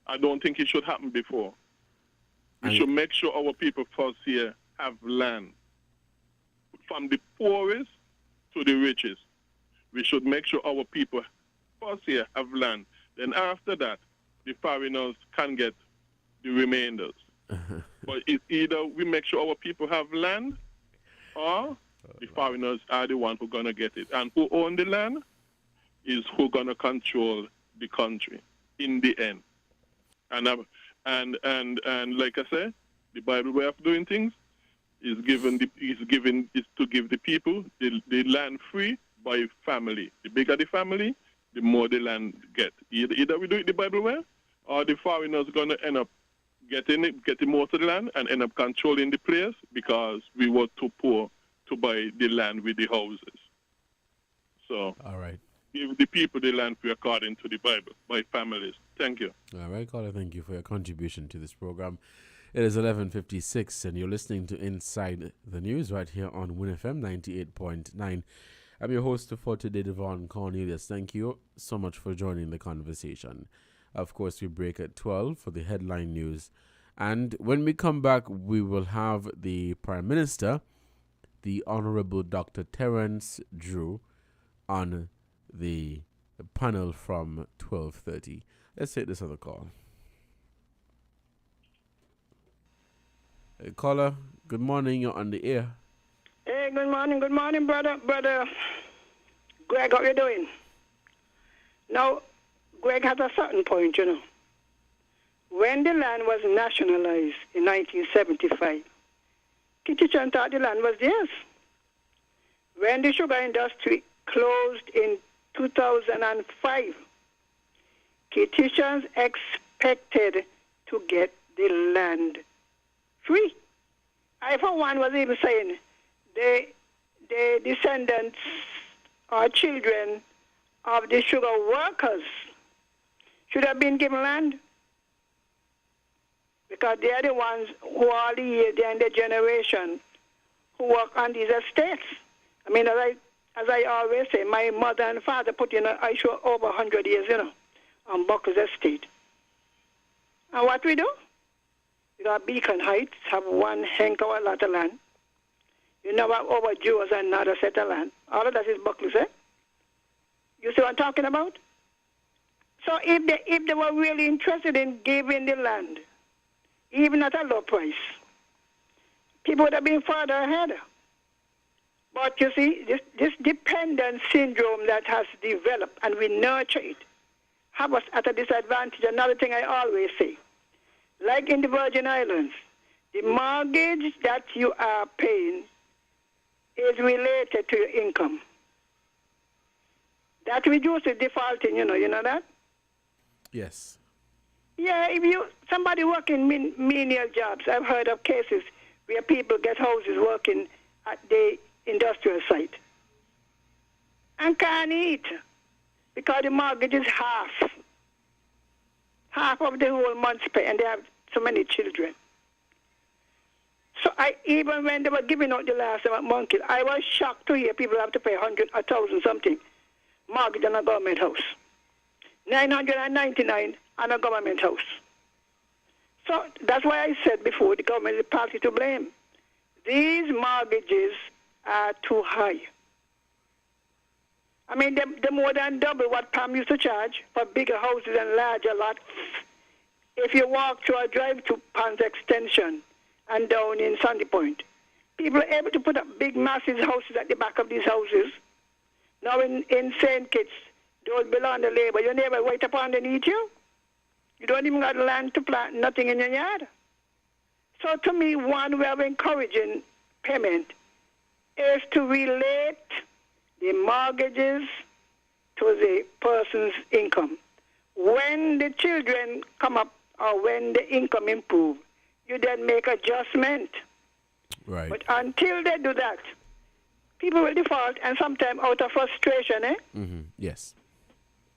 I don't think it should happen before. We should make sure our people first here have land. From the poorest to the richest. We should make sure our people first here have land. Then after that, the foreigners can get the remainders. But it's either we make sure our people have land, or the foreigners are the ones who are going to get it. And who own the land is who going to control the country in the end. And like I said, the Bible way of doing things is to give the people the land free by family. The bigger the family, the more the land get. Either we do it the Bible way, or the foreigners are going to end up getting most of the land and end up controlling the place because we were too poor to buy the land with the houses. So, all right. Give the people the land free according to the Bible by families. Thank you. All right, caller, thank you for your contribution to this program. It is 11:56, and you're listening to Inside the News right here on Win FM 98.9. I'm your host for today, Devon Cornelius. Thank you so much for joining the conversation. Of course, we break at 12 for the headline news. And when we come back, we will have the Prime Minister, the Honorable Dr. Terence Drew, on the panel from 12:30. Let's take this other call. Hey, caller, good morning. You're on the air. Hey, good morning, brother Greg. How you doing? Now, Greg has a certain point, When the land was nationalized in 1975, Kitchen thought the land was theirs. When the sugar industry closed in 2005, Kitchens expected to get the land free. I, for one, was even saying the descendants or children of the sugar workers should have been given land, because they are the ones who are the generation who work on these estates. I mean, as I always say, my mother and father put in I show over 100 years, on Buckles Estate. And what we do? Because Beacon Heights have one hank of a lot of land. You know what over Jews and another set of land. All of that is Buckles, eh? You see what I'm talking about? So if they were really interested in giving the land, even at a low price, people would have been further ahead. But you see, this dependent syndrome that has developed and we nurture it have us at a disadvantage. Another thing I always say, like in the Virgin Islands, the mortgage that you are paying is related to your income. That reduces defaulting, you know that? Yes. Yeah, somebody working menial jobs, I've heard of cases where people get houses working at the industrial site and can't eat because the mortgage is half of the whole month's pay, and they have so many children. So even when they were giving out the last month, I was shocked to hear people have to pay 100, 1,000 something mortgage on a government house, 999 on a government house. So that's why I said before the government is partly to blame. These mortgages are too high. I mean, they're more than double what PAM used to charge for bigger houses and larger lots. If you walk through or drive to Pan's Extension and down in Sandy Point, people are able to put up big, massive houses at the back of these houses. Now in St. Kitts, those belong to labor. Your neighbor wait upon them and eat you. You don't even got land to plant nothing in your yard. So to me, one way of encouraging payment is to relate the mortgages to the person's income. When the children come up or when the income improve, you then make adjustment. Right. But until they do that, people will default, and sometimes out of frustration, Mm-hmm. Yes.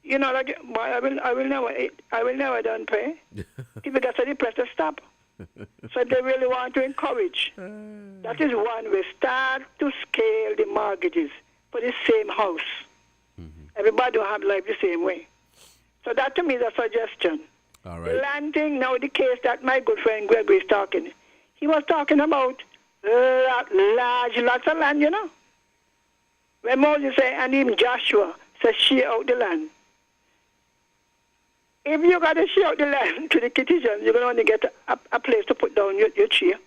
You know, like, I will never done pay. People get so depressed to stop. So they really want to encourage. That is one way. Start to scale the mortgages for the same house. Mm-hmm. Everybody will have life the same way. So that to me is a suggestion. All right. The land thing, now the case that my good friend Gregory is talking, he was talking about large lots of land, you know. When Moses said, and even Joshua said, share out the land. If you got to share out the land to the Kittitians, you're going to only get a place to put down your chair.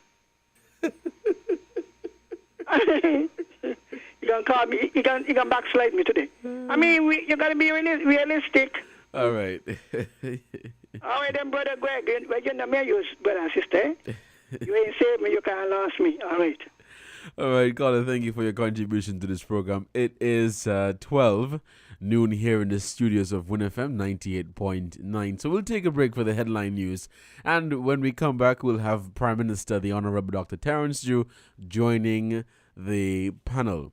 You can call me, you can backslide me today. I mean, you got to be realistic. All right. All right, then, Brother Greg, you know me, you brother and sister. You ain't saved me, you can't lose me. All right. All right, Colin, thank you for your contribution to this program. It is 12 noon here in the studios of WinFM 98.9. So we'll take a break for the headline news. And when we come back, we'll have Prime Minister, the Honorable Dr. Terence Drew, joining the panel.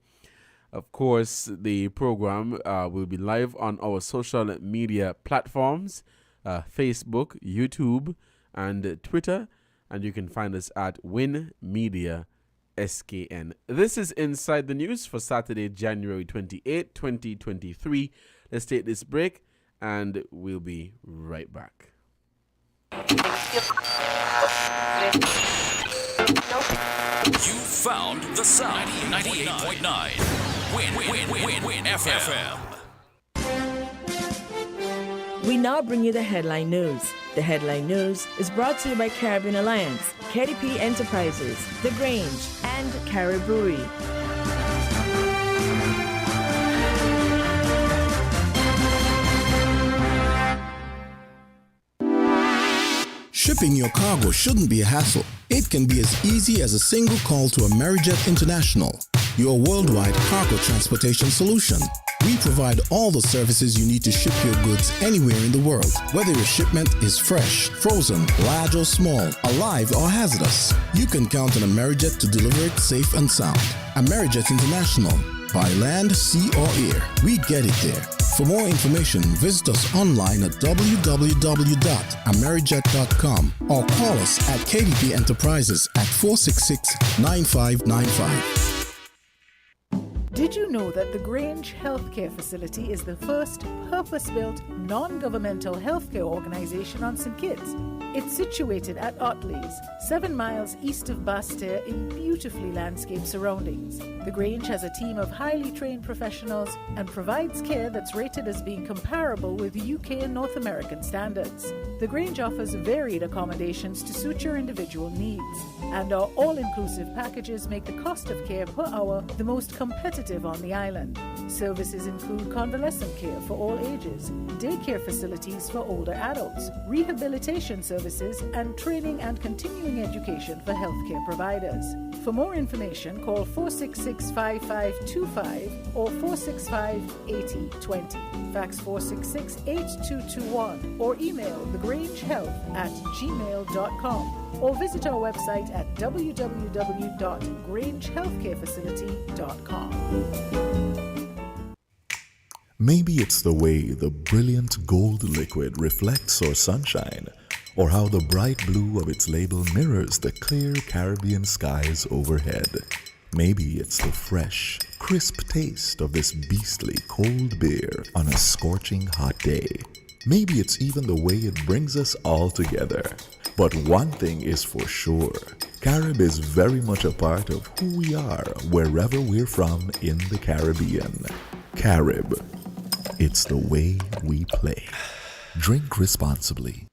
Of course, the program will be live on our social media platforms, Facebook, YouTube, and Twitter. And you can find us at Win Media SKN. This is Inside the News for Saturday, January 28, 2023. Let's take this break and we'll be right back. You found the sound. 98.9. Win FM. We now bring you the headline news. The headline news is brought to you by Caribbean Alliance, KDP Enterprises, The Grange, and Carib Brewery. Shipping your cargo shouldn't be a hassle. It can be as easy as a single call to Amerijet International, your worldwide cargo transportation solution. We provide all the services you need to ship your goods anywhere in the world, whether your shipment is fresh, frozen, large or small, alive or hazardous. You can count on Amerijet to deliver it safe and sound. Amerijet International, by land, sea or air, we get it there. For more information, visit us online at www.amerijet.com or call us at KDP Enterprises at 466-9595. Did you know that the Grange Healthcare Facility is the first purpose-built, non-governmental healthcare organization on St. Kitts? It's situated at Otley's, 7 miles east of Bastia in beautifully landscaped surroundings. The Grange has a team of highly trained professionals and provides care that's rated as being comparable with UK and North American standards. The Grange offers varied accommodations to suit your individual needs, and our all-inclusive packages make the cost of care per hour the most competitive on the island. Services include convalescent care for all ages, daycare facilities for older adults, rehabilitation services, and training and continuing education for healthcare providers. For more information, call 466-5525 or 465-8020. Fax 466-8221 or email thegrangehealth@gmail.com or visit our website at www.grangehealthcarefacility.com. Maybe it's the way the brilliant gold liquid reflects our sunshine, or how the bright blue of its label mirrors the clear Caribbean skies overhead. Maybe it's the fresh, crisp taste of this beastly cold beer on a scorching hot day. Maybe it's even the way it brings us all together. But one thing is for sure, Carib is very much a part of who we are wherever we're from in the Caribbean. Carib, it's the way we play. Drink responsibly.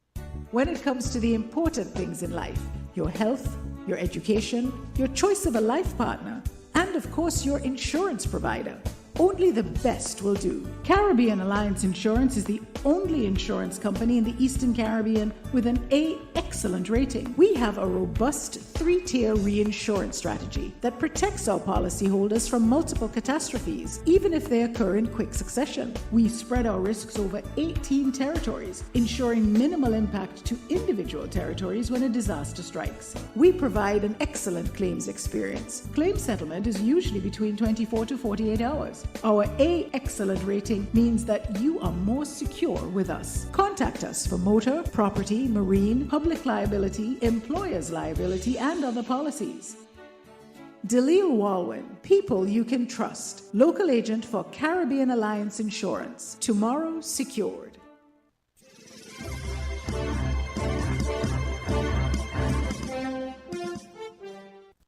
When it comes to the important things in life, your health, your education, your choice of a life partner, and of course your insurance provider, only the best will do. Caribbean Alliance Insurance is the only insurance company in the Eastern Caribbean with an A excellent rating. We have a robust 3-tier reinsurance strategy that protects our policyholders from multiple catastrophes, even if they occur in quick succession. We spread our risks over 18 territories, ensuring minimal impact to individual territories when a disaster strikes. We provide an excellent claims experience. Claim settlement is usually between 24 to 48 hours. Our A excellent rating means that you are more secure with us. Contact us for motor, property, marine, public liability, employer's liability, and other policies. Dalil Walwyn, people you can trust. Local agent for Caribbean Alliance Insurance. Tomorrow secured.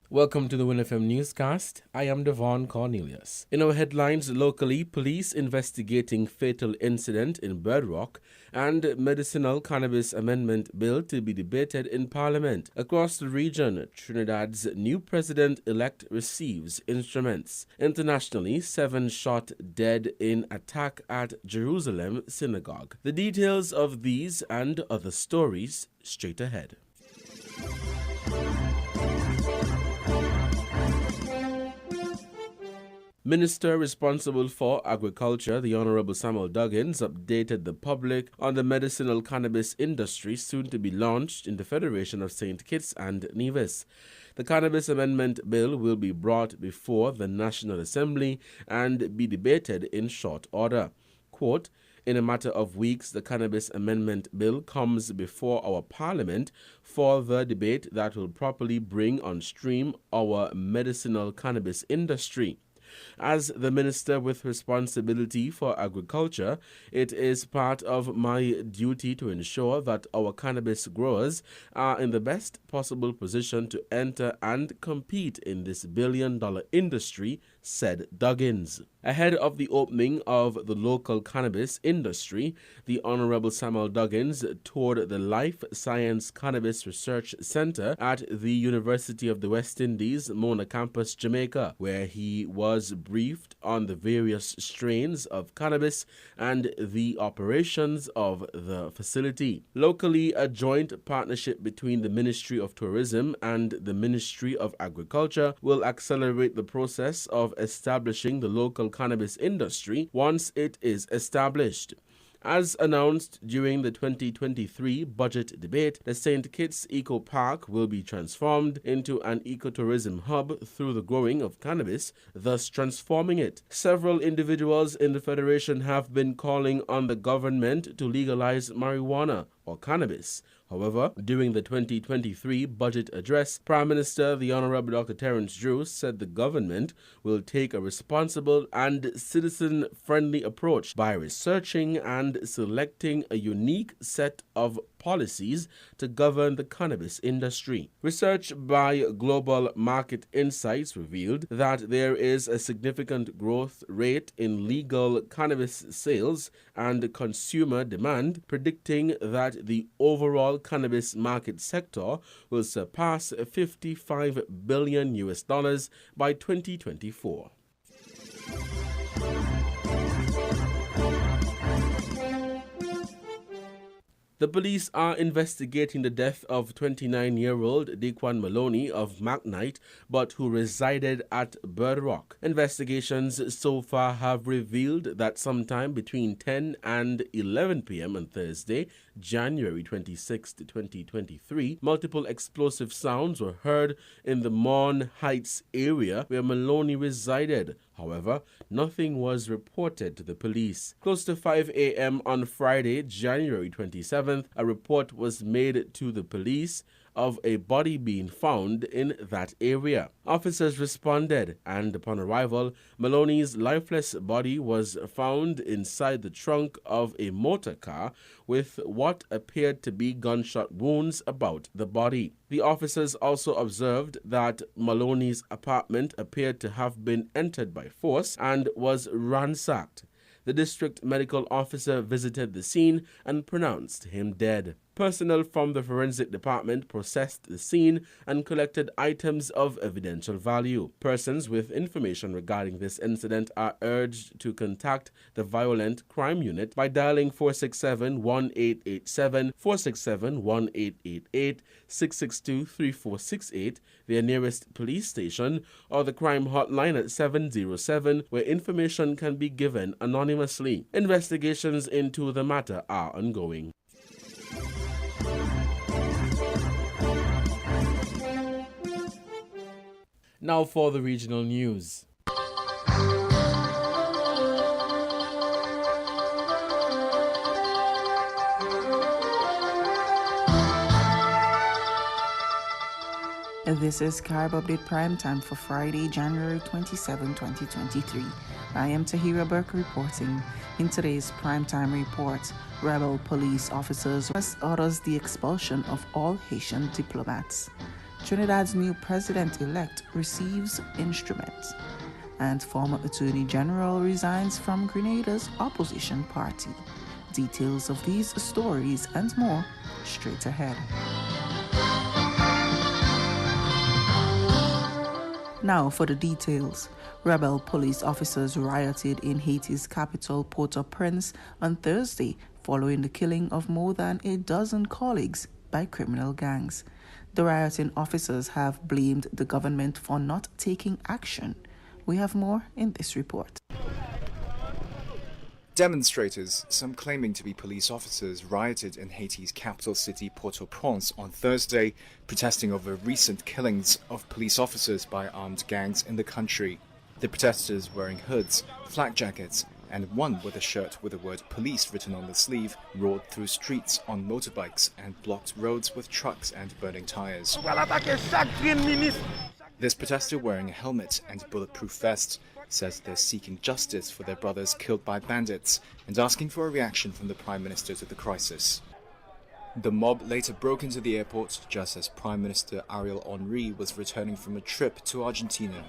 Welcome to the WinFM newscast. I am Devon Cornelius. In our headlines locally, police investigating fatal incident in Bird Rock and medicinal cannabis amendment bill to be debated in Parliament. Across the region, Trinidad's new president-elect receives instruments. Internationally, 7 shot dead in attack at Jerusalem synagogue. The details of these and other stories straight ahead. Minister responsible for Agriculture, the Honorable Samuel Duggins, updated the public on the medicinal cannabis industry soon to be launched in the Federation of St. Kitts and Nevis. The Cannabis Amendment Bill will be brought before the National Assembly and be debated in short order. Quote, in a matter of weeks, the Cannabis Amendment Bill comes before our Parliament for the debate that will properly bring on stream our medicinal cannabis industry. As the Minister with responsibility for agriculture, it is part of my duty to ensure that our cannabis growers are in the best possible position to enter and compete in this billion-dollar industry, said Duggins. Ahead of the opening of the local cannabis industry, the Honorable Samuel Duggins toured the Life Science Cannabis Research Center at the University of the West Indies, Mona Campus, Jamaica, where he was briefed on the various strains of cannabis and the operations of the facility. Locally, a joint partnership between the Ministry of Tourism and the Ministry of Agriculture will accelerate the process of establishing the local cannabis industry once it is established. As announced during the 2023 budget debate, the St. Kitts Eco Park will be transformed into an ecotourism hub through the growing of cannabis, thus transforming it. Several individuals in the Federation have been calling on the government to legalize marijuana or cannabis However, during the 2023 budget address, Prime Minister the Honorable Dr. Terence Drew said the government will take a responsible and citizen-friendly approach by researching and selecting a unique set of policies to govern the cannabis industry. Research by Global Market Insights revealed that there is a significant growth rate in legal cannabis sales and consumer demand, predicting that the overall cannabis market sector will surpass $55 billion by 2024. The police are investigating the death of 29-year-old Daquan Maloney of McKnight, but who resided at Bird Rock. Investigations so far have revealed that sometime between 10 and 11 p.m. on Thursday, January 26, 2023, multiple explosive sounds were heard in the Morn Heights area where Maloney resided. However, nothing was reported to the police. Close to 5 a.m. on Friday, January 27th, a report was made to the police of a body being found in that area. Officers responded, and upon arrival, Maloney's lifeless body was found inside the trunk of a motor car with what appeared to be gunshot wounds about the body. The officers also observed that Maloney's apartment appeared to have been entered by force and was ransacked. The district medical officer visited the scene and pronounced him dead. Personnel from the forensic department processed the scene and collected items of evidential value. Persons with information regarding this incident are urged to contact the Violent Crime Unit by dialing 467-1887, 467-1888, 662-3468, their nearest police station, or the crime hotline at 707, where information can be given anonymously. Investigations into the matter are ongoing. Now for the regional news. This is Carib Update Prime Time for Friday, January 27, 2023. I am Tahira Burke reporting. In today's Primetime report, rebel police officers orders the expulsion of all Haitian diplomats. Trinidad's new president-elect receives instruments, and former Attorney General resigns from Grenada's opposition party. Details of these stories and more straight ahead. Now for the details. Rebel police officers rioted in Haiti's capital, Port-au-Prince, on Thursday following the killing of more than a dozen colleagues by criminal gangs. The rioting officers have blamed the government for not taking action. We have more in this report. Demonstrators, some claiming to be police officers, rioted in Haiti's capital city Port-au-Prince on Thursday, protesting over recent killings of police officers by armed gangs in the country. The protesters wearing hoods, flak jackets, and one with a shirt with the word police written on the sleeve roared through streets on motorbikes and blocked roads with trucks and burning tires. This protester wearing a helmet and bulletproof vest says they're seeking justice for their brothers killed by bandits and asking for a reaction from the Prime Minister to the crisis. The mob later broke into the airport just as Prime Minister Ariel Henry was returning from a trip to Argentina.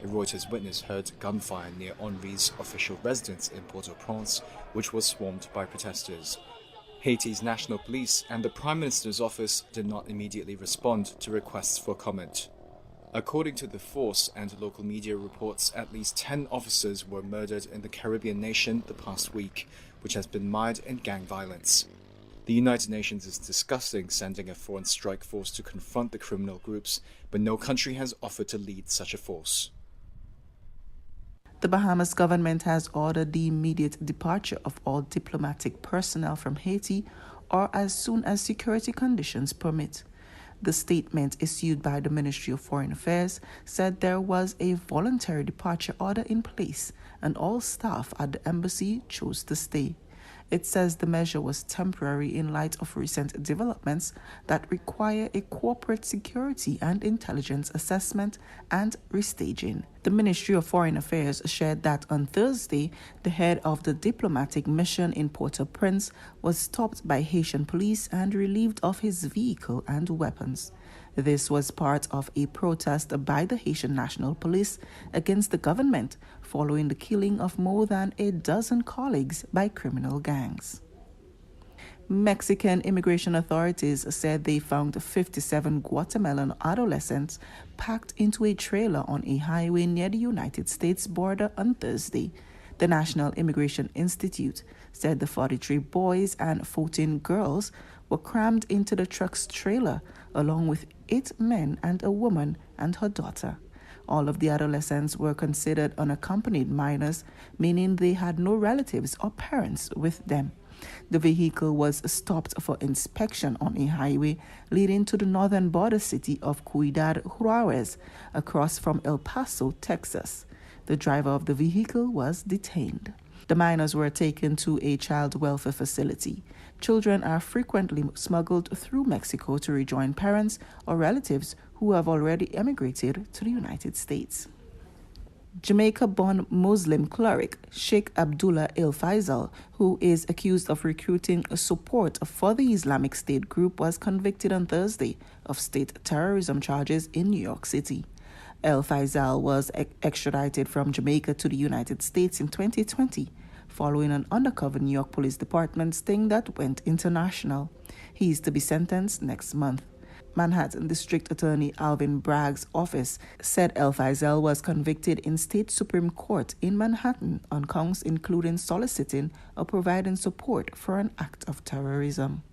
A Reuters witness heard gunfire near Henry's official residence in Port-au-Prince, which was swarmed by protesters. Haiti's National Police and the Prime Minister's office did not immediately respond to requests for comment. According to the force and local media reports, at least 10 officers were murdered in the Caribbean nation the past week, which has been mired in gang violence. The United Nations is discussing sending a foreign strike force to confront the criminal groups, but no country has offered to lead such a force. The Bahamas government has ordered the immediate departure of all diplomatic personnel from Haiti, or as soon as security conditions permit. The statement issued by the Ministry of Foreign Affairs said there was a voluntary departure order in place and all staff at the embassy chose to stay. It says the measure was temporary in light of recent developments that require a corporate security and intelligence assessment and restaging. The Ministry of Foreign Affairs shared that on Thursday, the head of the diplomatic mission in Port-au-Prince was stopped by Haitian police and relieved of his vehicle and weapons. This was part of a protest by the Haitian National Police against the government following the killing of more than a dozen colleagues by criminal gangs. Mexican immigration authorities said they found 57 Guatemalan adolescents packed into a trailer on a highway near the United States border on Thursday. The National Immigration Institute said the 43 boys and 14 girls were crammed into the truck's trailer, along with 8 men and a woman and her daughter. All of the adolescents were considered unaccompanied minors, meaning they had no relatives or parents with them. The vehicle was stopped for inspection on a highway leading to the northern border city of Ciudad Juarez, across from El Paso, Texas. The driver of the vehicle was detained. The minors were taken to a child welfare facility. Children are frequently smuggled through Mexico to rejoin parents or relatives who have already emigrated to the United States. Jamaica-born Muslim cleric Sheikh Abdullah El Faisal, who is accused of recruiting support for the Islamic State group, was convicted on Thursday of state terrorism charges in New York City. El Faisal was extradited from Jamaica to the United States in 2020, following an undercover New York Police Department sting that went international. He is to be sentenced next month. Manhattan District Attorney Alvin Bragg's office said El Faisal was convicted in State Supreme Court in Manhattan on counts including soliciting or providing support for an act of terrorism.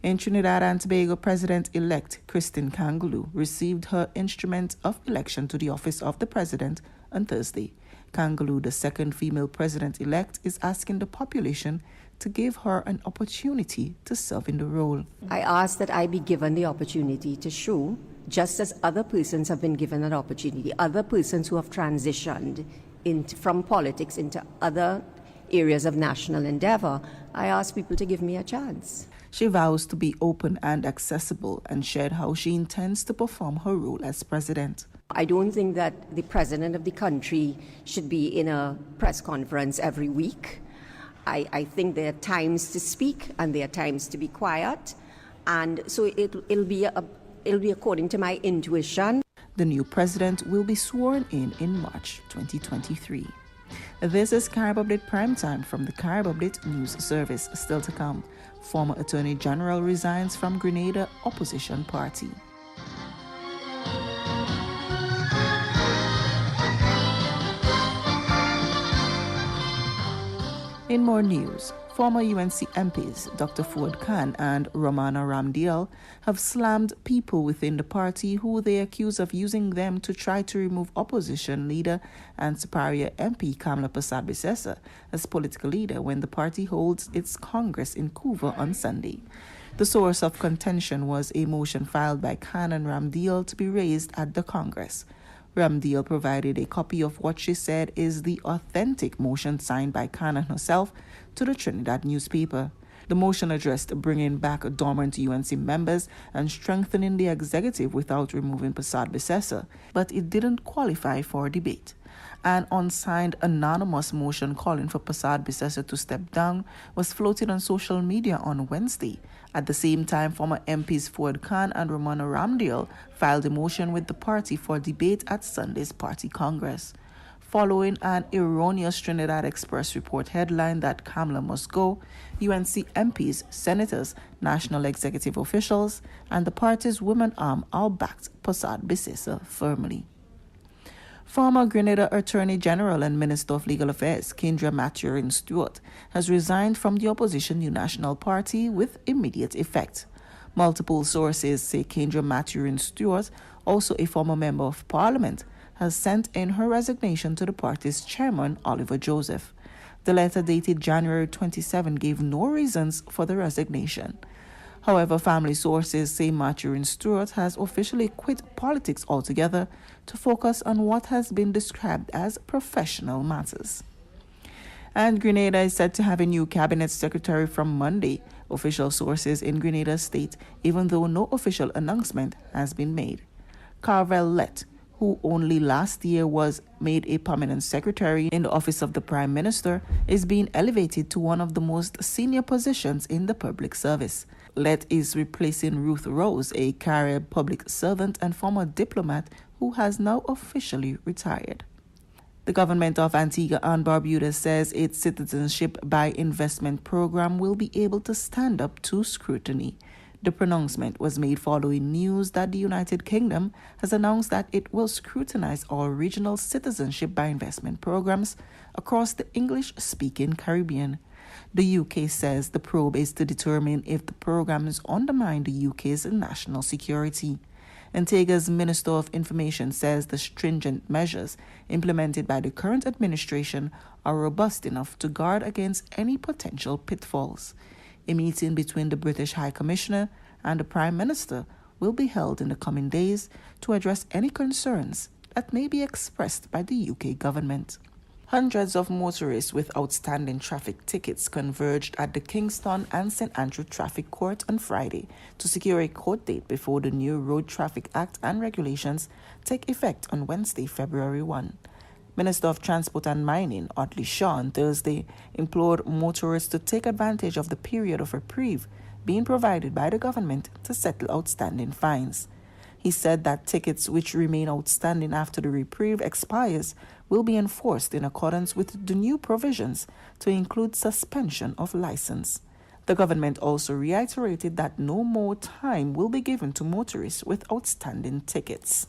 In Trinidad and Tobago, President-elect Christine Kangaloo received her instrument of election to the office of the president on Thursday. Kangaloo, the second female president-elect, is asking the population to give her an opportunity to serve in the role. I ask that I be given the opportunity to show, just as other persons have been given an opportunity, other persons who have transitioned from politics into other areas of national endeavor, I ask people to give me a chance. She vows to be open and accessible and shared how she intends to perform her role as president. I don't think that the president of the country should be in a press conference every week. I think there are times to speak and there are times to be quiet, and so it'll be according to my intuition. The new president will be sworn in March 2023. This is Carib Update Primetime from the Carib Update News Service. Still to come, former Attorney General resigns from Grenada opposition party. In more news, former UNC MPs Dr. Fuad Khan and Romana Ramdial have slammed people within the party who they accuse of using them to try to remove opposition leader and Superior MP Kamla Persad-Bissessar as political leader when the party holds its Congress in Couva on Sunday. The source of contention was a motion filed by Khan and Ramdial to be raised at the Congress. Ramdial provided a copy of what she said is the authentic motion signed by Khan and herself to the Trinidad newspaper. The motion addressed bringing back dormant UNC members and strengthening the executive without removing Persad-Bissessar, but it didn't qualify for debate. An unsigned anonymous motion calling for Persad-Bissessar to step down was floated on social media on Wednesday. At the same time, former MPs Fuad Khan and Romana Ramdial filed a motion with the party for debate at Sunday's party congress. Following an erroneous Trinidad Express report headline that Kamla must go, UNC MPs, senators, national executive officials, and the party's women arm all backed Persad-Bissessar firmly. Former Grenada Attorney General and Minister of Legal Affairs, Kendra Maturin Stewart, has resigned from the opposition New National Party with immediate effect. Multiple sources say Kendra Maturin Stewart, also a former member of Parliament, has sent in her resignation to the party's chairman, Oliver Joseph. The letter dated January 27 gave no reasons for the resignation. However, family sources say Maturin Stewart has officially quit politics altogether to focus on what has been described as professional matters. And Grenada is set to have a new cabinet secretary from Monday, official sources in Grenada state, even though no official announcement has been made. Carvel Lett, who only last year was made a permanent secretary in the office of the Prime Minister, is being elevated to one of the most senior positions in the public service. Lett is replacing Ruth Rose, a Carib public servant and former diplomat who has now officially retired. The government of Antigua and Barbuda says its citizenship by investment program will be able to stand up to scrutiny. The pronouncement was made following news that the United Kingdom has announced that it will scrutinize all regional citizenship by investment programs across the English-speaking Caribbean. The UK says the probe is to determine if the programs undermine the UK's national security. Antigua's Minister of Information says the stringent measures implemented by the current administration are robust enough to guard against any potential pitfalls. A meeting between the British High Commissioner and the Prime Minister will be held in the coming days to address any concerns that may be expressed by the UK government. Hundreds of motorists with outstanding traffic tickets converged at the Kingston and St. Andrew Traffic Court on Friday to secure a court date before the new Road Traffic Act and regulations take effect on Wednesday, February 1. Minister of Transport and Mining, Otley Shaw, on Thursday implored motorists to take advantage of the period of reprieve being provided by the government to settle outstanding fines. He said that tickets which remain outstanding after the reprieve expires will be enforced in accordance with the new provisions to include suspension of license. The government also reiterated that no more time will be given to motorists with outstanding tickets.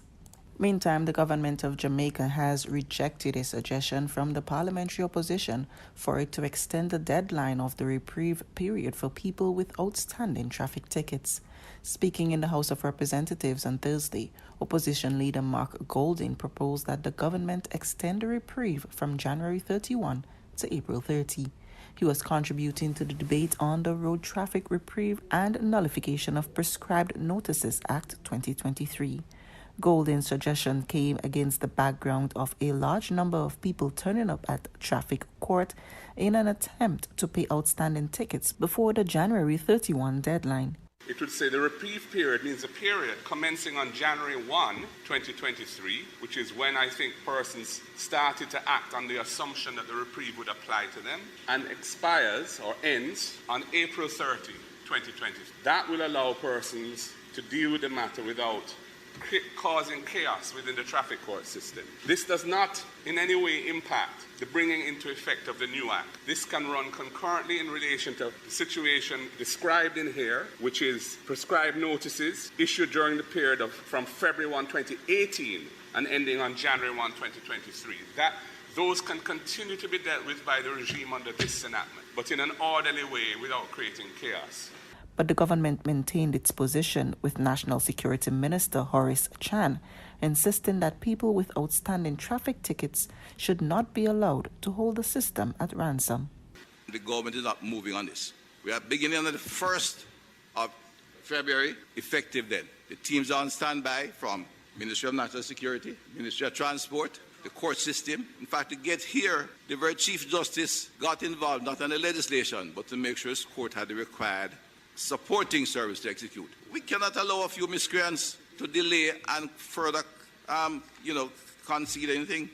Meantime, the government of Jamaica has rejected a suggestion from the parliamentary opposition for it to extend the deadline of the reprieve period for people with outstanding traffic tickets. Speaking in the House of Representatives on Thursday, opposition leader Mark Golding proposed that the government extend the reprieve from January 31 to April 30. He was contributing to the debate on the Road Traffic Reprieve and Nullification of Prescribed Notices Act 2023. Golding's suggestion came against the background of a large number of people turning up at traffic court in an attempt to pay outstanding tickets before the January 31 deadline. It would say the reprieve period means a period commencing on January 1, 2023, which is when I think persons started to act on the assumption that the reprieve would apply to them, and expires or ends on April 30, 2020. That will allow persons to deal with the matter without causing chaos within the traffic court system. This does not in any way impact the bringing into effect of the new act. This can run concurrently in relation to the situation described in here, which is prescribed notices issued during the period from February 1, 2018 and ending on January 1, 2023. Those can continue to be dealt with by the regime under this enactment, but in an orderly way without creating chaos. But the government maintained its position, with National Security Minister Horace Chan insisting that people with outstanding traffic tickets should not be allowed to hold the system at ransom. The government is not moving on this. We are beginning on the 1st of February, effective then. The teams are on standby from Ministry of National Security, Ministry of Transport, the court system. In fact, to get here, the very Chief Justice got involved not in the legislation, but to make sure his court had the required supporting service to execute. We cannot allow a few miscreants to delay and further, concede anything.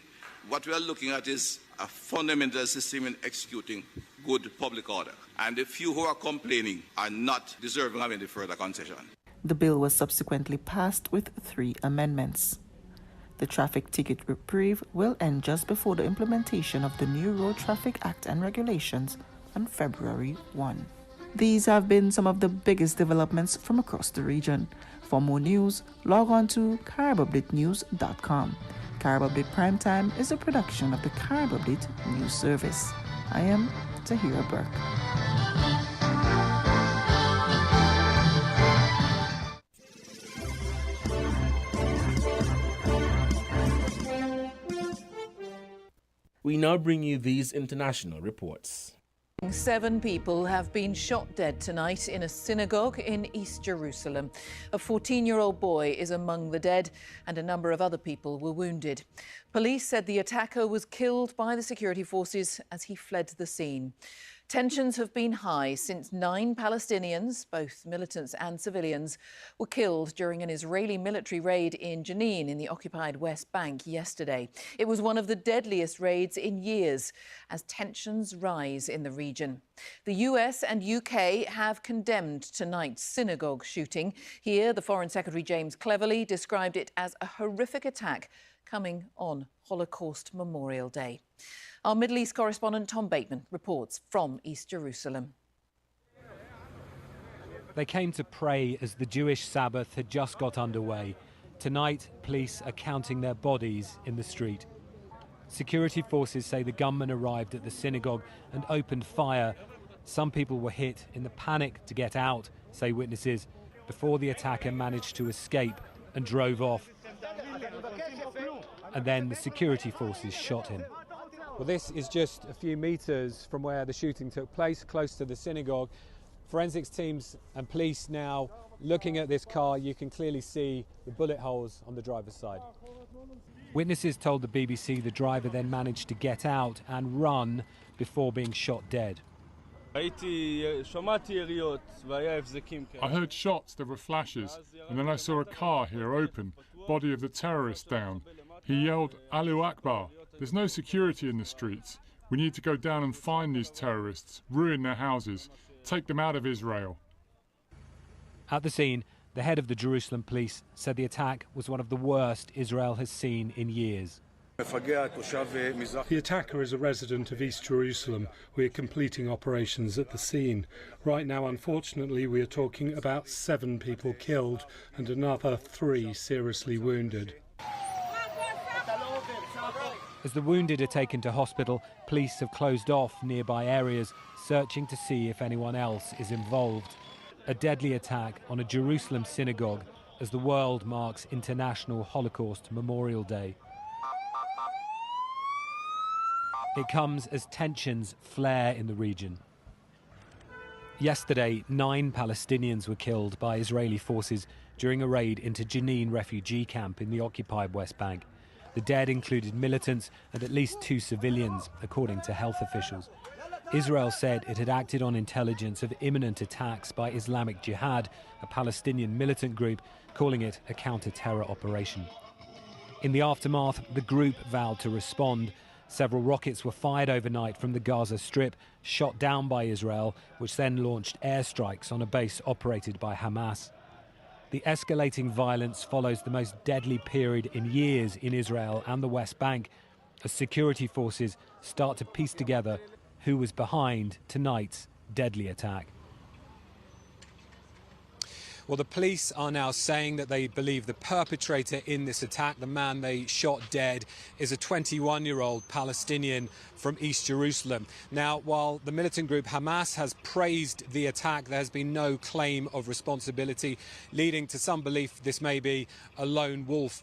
What we are looking at is a fundamental system in executing good public order. And the few who are complaining are not deserving of any further concession. The bill was subsequently passed with 3 amendments. The traffic ticket reprieve will end just before the implementation of the new Road Traffic Act and regulations on February 1. These have been some of the biggest developments from across the region. For more news, log on to CaribUpdateNews.com. Carib Update Primetime is a production of the Carib Update News Service. I am Tahira Burke. We now bring you these international reports. 7 people have been shot dead tonight in a synagogue in East Jerusalem. A 14-year-old boy is among the dead and a number of other people were wounded. Police said the attacker was killed by the security forces as he fled the scene. Tensions have been high since 9 Palestinians, both militants and civilians, were killed during an Israeli military raid in Jenin in the occupied West Bank yesterday. It was one of the deadliest raids in years as tensions rise in the region. The US and UK have condemned tonight's synagogue shooting. Here, the Foreign Secretary James Cleverly described it as a horrific attack coming on Holocaust Memorial Day. Our Middle East correspondent Tom Bateman reports from East Jerusalem. They came to pray as the Jewish Sabbath had just got underway. Tonight, police are counting their bodies in the street. Security forces say the gunmen arrived at the synagogue and opened fire. Some people were hit in the panic to get out, say witnesses, before the attacker managed to escape and drove off. And then the security forces shot him. Well, this is just a few metres from where the shooting took place, close to the synagogue. Forensics teams and police now looking at this car. You can clearly see the bullet holes on the driver's side. Witnesses told the BBC the driver then managed to get out and run before being shot dead. I heard shots, there were flashes, and then I saw a car here open, body of the terrorist down. He yelled, "Allahu Akbar." There's no security in the streets. We need to go down and find these terrorists, ruin their houses, take them out of Israel. At the scene, the head of the Jerusalem police said the attack was one of the worst Israel has seen in years. The attacker is a resident of East Jerusalem. We are completing operations at the scene. Right now, unfortunately, we are talking about 7 people killed and another 3 seriously wounded. As the wounded are taken to hospital, police have closed off nearby areas, searching to see if anyone else is involved. A deadly attack on a Jerusalem synagogue as the world marks International Holocaust Memorial Day. It comes as tensions flare in the region. Yesterday, 9 Palestinians were killed by Israeli forces during a raid into Jenin refugee camp in the occupied West Bank. The dead included militants and at least 2 civilians, according to health officials. Israel said it had acted on intelligence of imminent attacks by Islamic Jihad, a Palestinian militant group, calling it a counter-terror operation. In the aftermath, the group vowed to respond. Several rockets were fired overnight from the Gaza Strip, shot down by Israel, which then launched airstrikes on a base operated by Hamas. The escalating violence follows the most deadly period in years in Israel and the West Bank as security forces start to piece together who was behind tonight's deadly attack. Well, the police are now saying that they believe the perpetrator in this attack, the man they shot dead, is a 21-year-old Palestinian from East Jerusalem. Now, while the militant group Hamas has praised the attack, there has been no claim of responsibility, leading to some belief this may be a lone wolf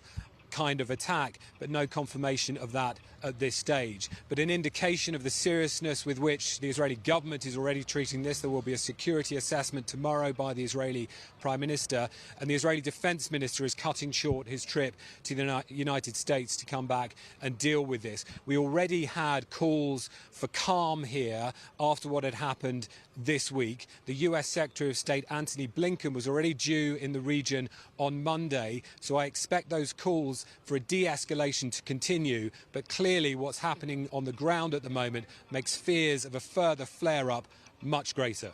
kind of attack, but no confirmation of that at this stage. But an indication of the seriousness with which the Israeli government is already treating this. There will be a security assessment tomorrow by the Israeli Prime Minister, and the Israeli Defense Minister is cutting short his trip to the United States to come back and deal with this. We already had calls for calm here after what had happened this week. The US Secretary of State Antony Blinken was already due in the region on Monday, so I expect those calls for a de-escalation to continue, but clearly what's happening on the ground at the moment makes fears of a further flare-up much greater.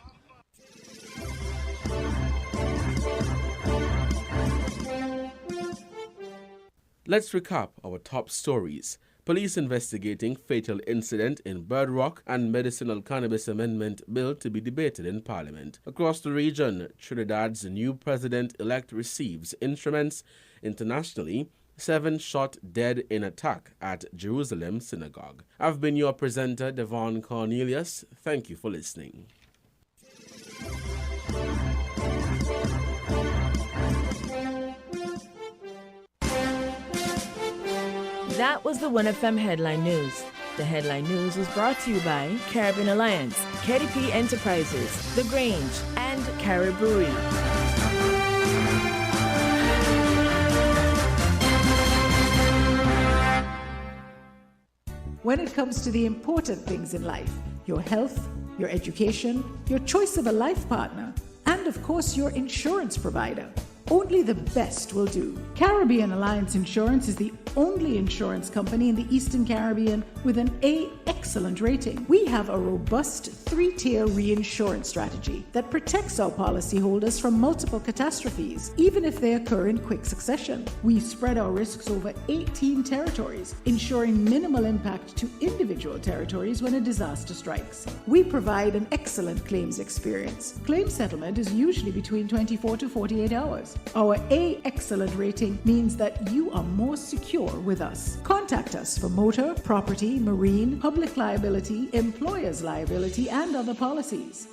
Let's recap our top stories. Police investigating fatal incident in Bird Rock and medicinal cannabis amendment bill to be debated in Parliament. Across the region, Trinidad's new president-elect receives instruments. Internationally, 7 shot dead in attack at Jerusalem synagogue. I've been your presenter, Devon Cornelius. Thank you for listening. That was the 1FM Headline News. The headline news is brought to you by Caribbean Alliance, KDP Enterprises, The Grange, and Carib Brewery. When it comes to the important things in life, your health, your education, your choice of a life partner, and of course your insurance provider, only the best will do. Caribbean Alliance Insurance is the only insurance company in the Eastern Caribbean with an A excellent rating. We have a robust 3-tier reinsurance strategy that protects our policyholders from multiple catastrophes, even if they occur in quick succession. We spread our risks over 18 territories, ensuring minimal impact to individual territories when a disaster strikes. We provide an excellent claims experience. Claim settlement is usually between 24 to 48 hours. Our A excellent rating means that you are more secure with us. Contact us for motor, property, marine, public liability, employer's liability, and other policies.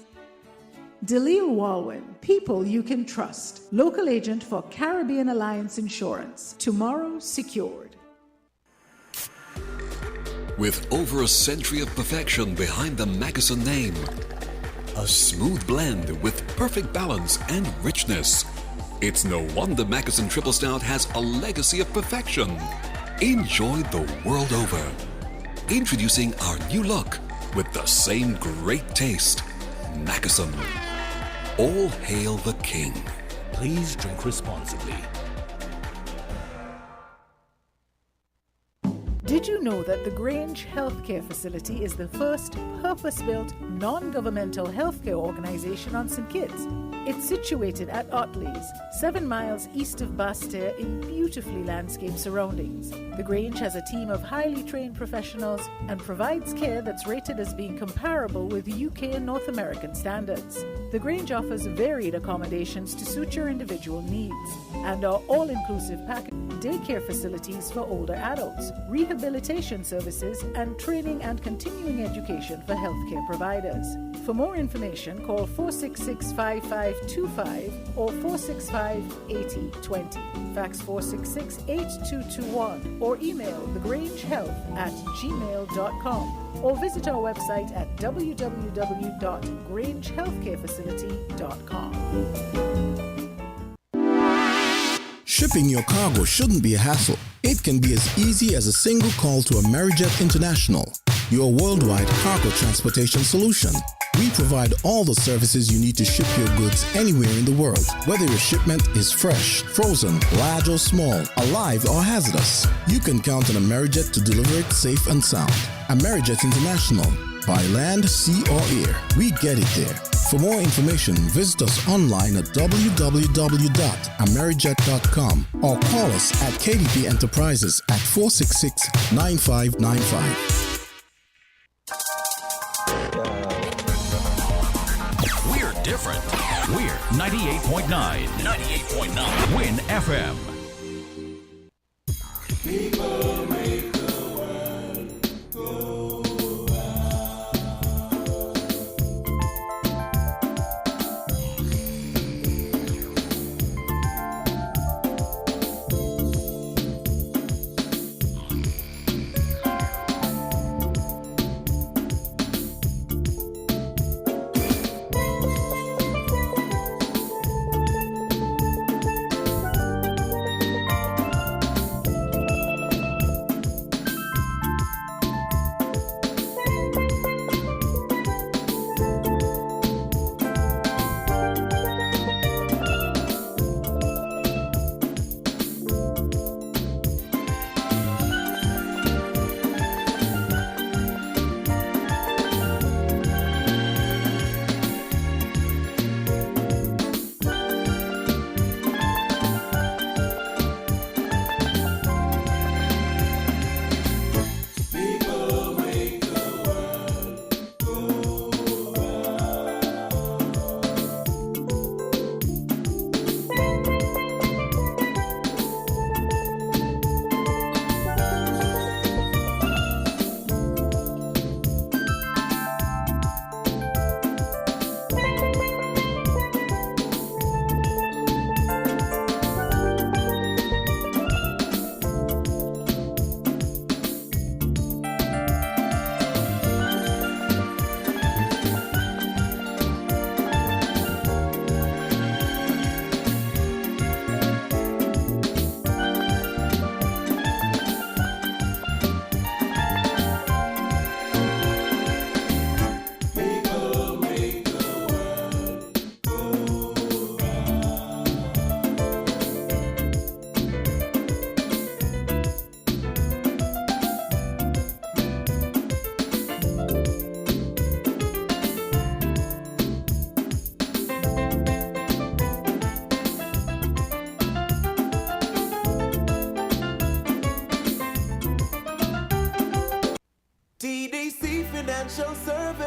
Dalil Walwyn, people you can trust. Local agent for Caribbean Alliance Insurance. Tomorrow secured. With over a century of perfection behind the Mackeson name, a smooth blend with perfect balance and richness. It's no wonder Mackeson Triple Stout has a legacy of perfection. Enjoy the world over. Introducing our new look with the same great taste. Mackeson. All hail the king. Please drink responsibly. Did you know that the Grange Healthcare Facility is the first purpose-built, non-governmental healthcare organization on St. Kitts? It's situated at Otley's, 7 miles east of Basseterre in beautifully landscaped surroundings. The Grange has a team of highly trained professionals and provides care that's rated as being comparable with UK and North American standards. The Grange offers varied accommodations to suit your individual needs and our all-inclusive package, daycare facilities for older adults, rehabilitation services, and training and continuing education for healthcare providers. For more information, call 466-5525 or 465-8020. Fax 466-8221 or email thegrangehealth@gmail.com or visit our website at www.grangehealthcarefacility.com. Shipping your cargo shouldn't be a hassle. It can be as easy as a single call to Amerijet International, your worldwide cargo transportation solution. We provide all the services you need to ship your goods anywhere in the world, whether your shipment is fresh, frozen, large or small, alive or hazardous. You can count on Amerijet to deliver it safe and sound. Amerijet International, by land, sea or air, we get it there. For more information, visit us online at www.amerijet.com or call us at KDP Enterprises at 466-9595. We're different. We're 98.9. 98.9. Win FM. People make the world go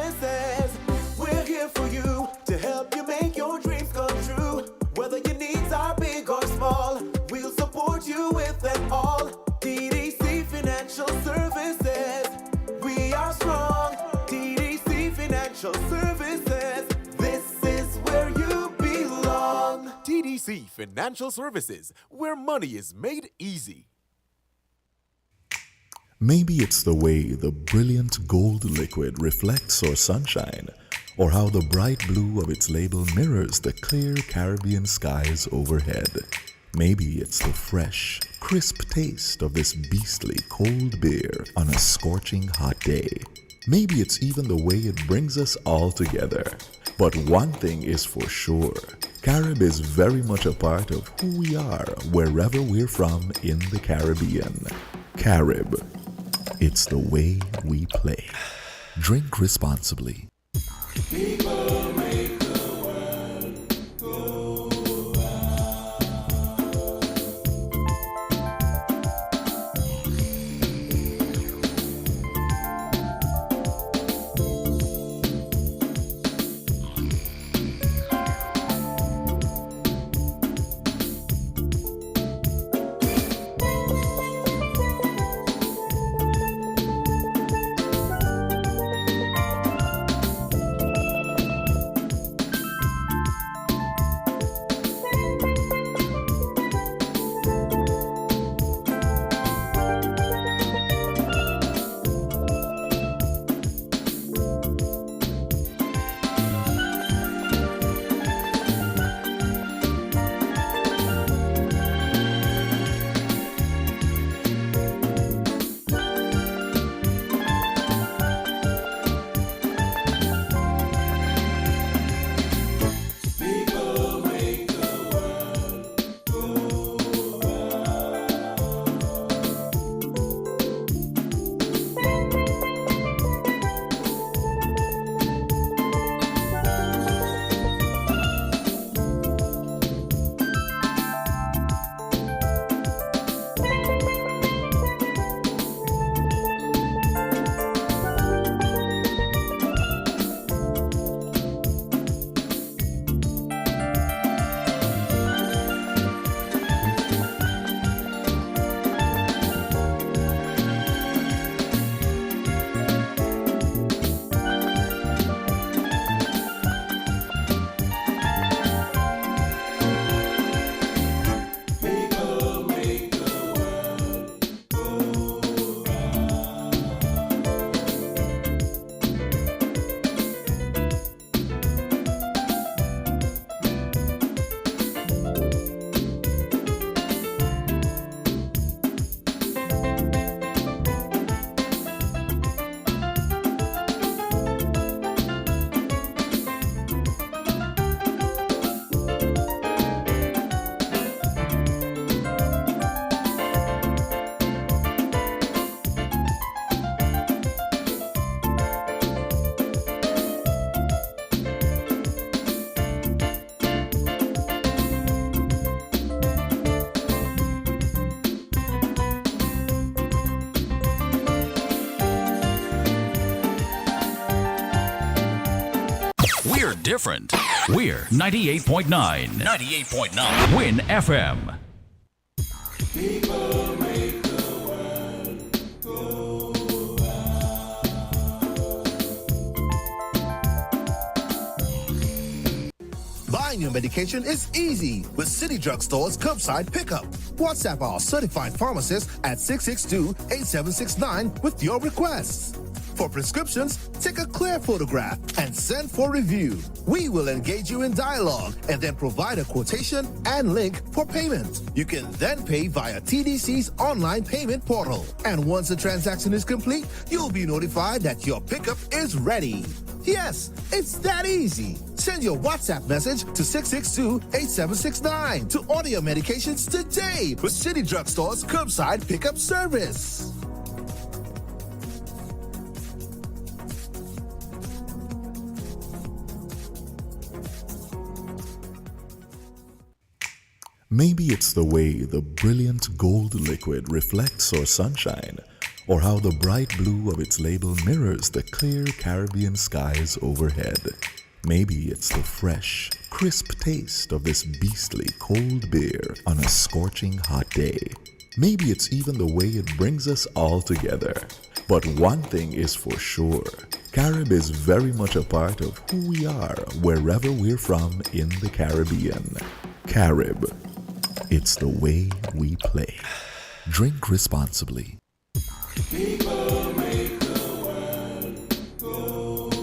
Services. We're here for you to help you make your dreams come true. Whether your needs are big or small, we'll support you with them all. TDC Financial Services. We are strong. TDC Financial Services. This is where you belong. TDC Financial Services, where money is made easy. Maybe it's the way the brilliant gold liquid reflects our sunshine, or how the bright blue of its label mirrors the clear Caribbean skies overhead. Maybe it's the fresh, crisp taste of this beastly cold beer on a scorching hot day. Maybe it's even the way it brings us all together. But one thing is for sure, Carib is very much a part of who we are wherever we're from in the Caribbean. Carib. It's the way we play. Drink responsibly. People make the world go round. We're different. We're 98.9. 98.9. Win FM. People make the world go round. Buying your medication is easy with City Drug Store's curbside pickup. WhatsApp our certified pharmacist at 662-8769 with your requests. For prescriptions, take a clear photograph and send for review. We will engage you in dialogue and then provide a quotation and link for payment. You can then pay via TDC's online payment portal. And once the transaction is complete, you'll be notified that your pickup is ready. Yes, it's that easy. Send your WhatsApp message to 662-8769 to order your medications today with City Drug Store's curbside pickup service. Maybe it's the way the brilliant gold liquid reflects our sunshine, or how the bright blue of its label mirrors the clear Caribbean skies overhead. Maybe it's the fresh, crisp taste of this beastly cold beer on a scorching hot day. Maybe it's even the way it brings us all together. But one thing is for sure, Carib is very much a part of who we are wherever we're from in the Caribbean. Carib, it's the way we play. Drink responsibly. People make the world go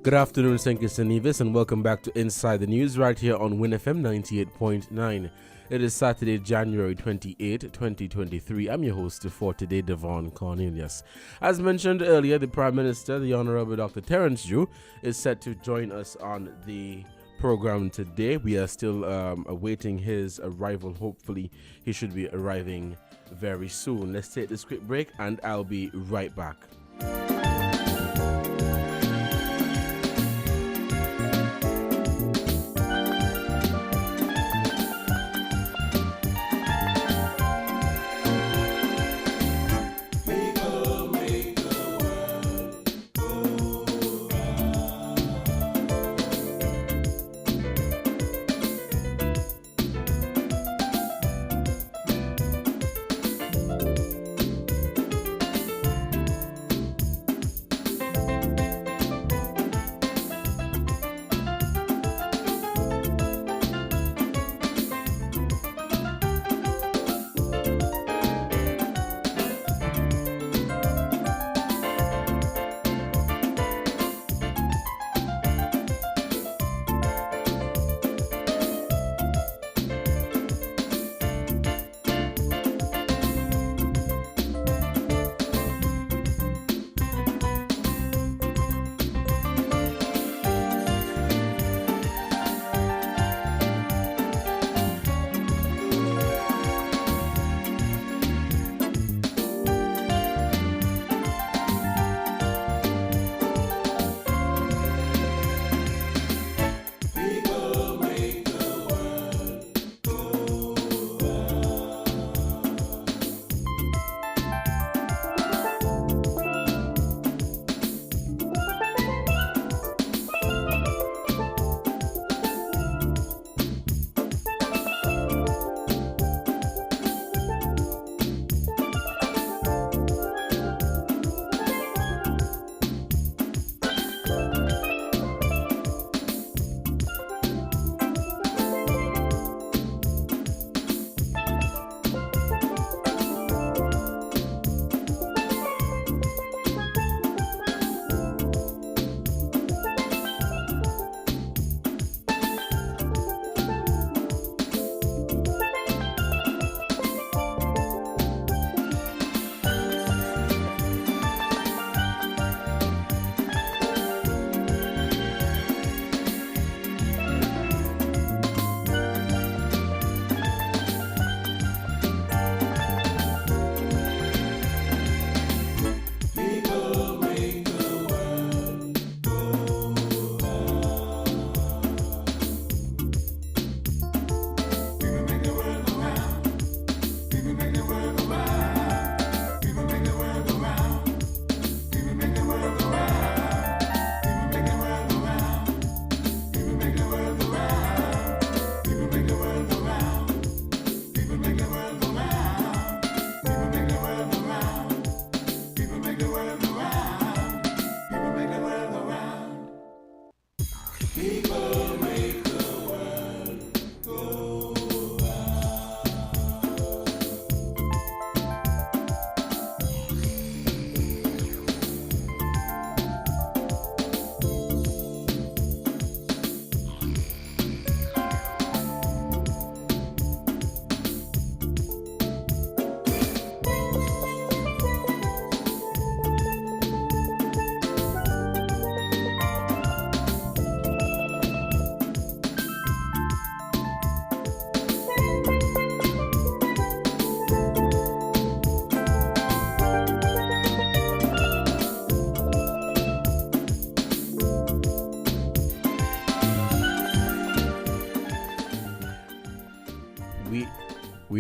Good afternoon, St. Kitts and Nevis, and welcome back to Inside the News right here on Win FM 98.9. It is Saturday, January 28, 2023. I'm your host for today, Devon Cornelius. As mentioned earlier, the Prime Minister, the Honorable Dr. Terence Drew, is set to join us on the program today. We are still awaiting his arrival. Hopefully, he should be arriving very soon. Let's take this quick break, and I'll be right back.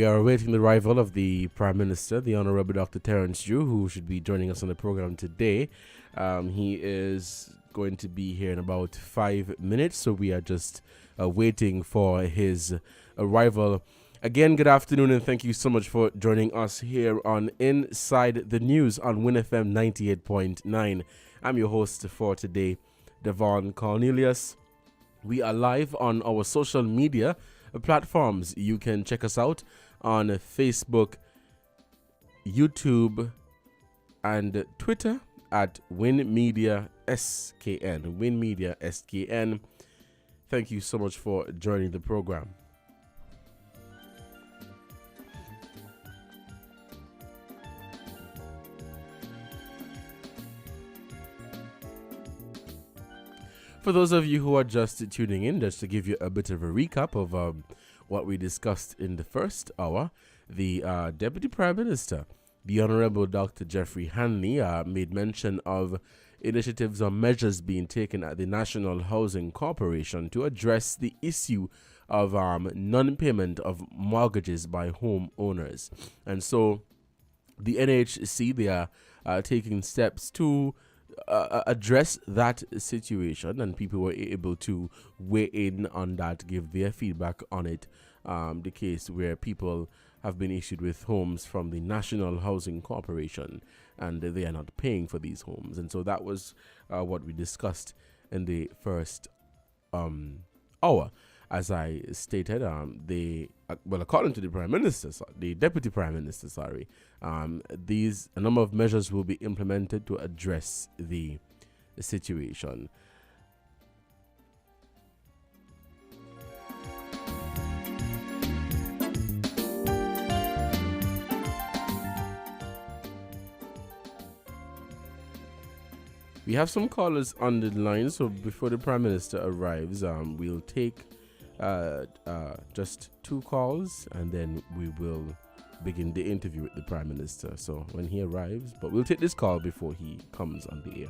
We are awaiting the arrival of the Prime Minister, the Honorable Dr. Terence Drew, who should be joining us on the program today. He is going to be here in about 5 minutes, so we are just waiting for his arrival. Again, good afternoon, and thank you so much for joining us here on Inside the News on WinFM 98.9. I'm your host for today, Devon Cornelius. We are live on our social media platforms. You can check us out on Facebook, YouTube, and Twitter at WinMedia SKN. WinMedia SKN. Thank you so much for joining the program. For those of you who are just tuning in, just to give you a bit of a recap of what we discussed in the first hour, the Deputy Prime Minister, the Honorable Dr. Jeffrey Hanley, made mention of initiatives or measures being taken at the National Housing Corporation to address the issue of non-payment of mortgages by homeowners. And so the NHC, they are taking steps to address that situation, and people were able to weigh in on that, give their feedback on it. The case where people have been issued with homes from the National Housing Corporation and they are not paying for these homes. And so that was what we discussed in the first hour. As I stated, according to the Prime Minister, the Deputy Prime Minister, a number of measures will be implemented to address the situation. We have some callers on the line, so before the Prime Minister arrives, we'll take just 2 calls, and then we will begin the interview with the Prime Minister. So when he arrives, but we'll take this call before he comes on the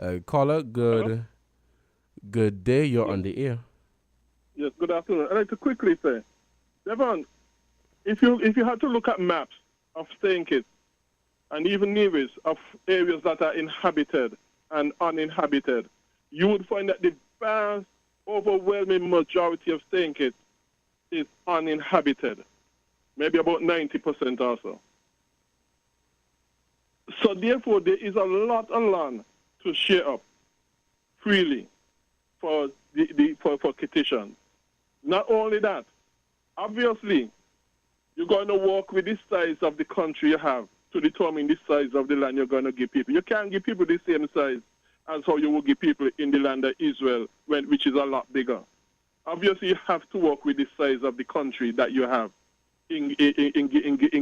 air. Caller, good day. You're on the air. Yes, good afternoon. I'd like to quickly say, Devon, if you had to look at maps of St. Kitts and even nearest of areas that are inhabited and uninhabited, you would find that the vast, overwhelming majority of St. Kitts is uninhabited, maybe about 90% or so. So therefore, there is a lot of land to share up freely for for Kittitians. Not only that, obviously, you're going to work with the size of the country you have to determine the size of the land you're going to give people. You can't give people the same size as how you will give people in the land of Israel, which is a lot bigger. Obviously, you have to work with the size of the country that you have in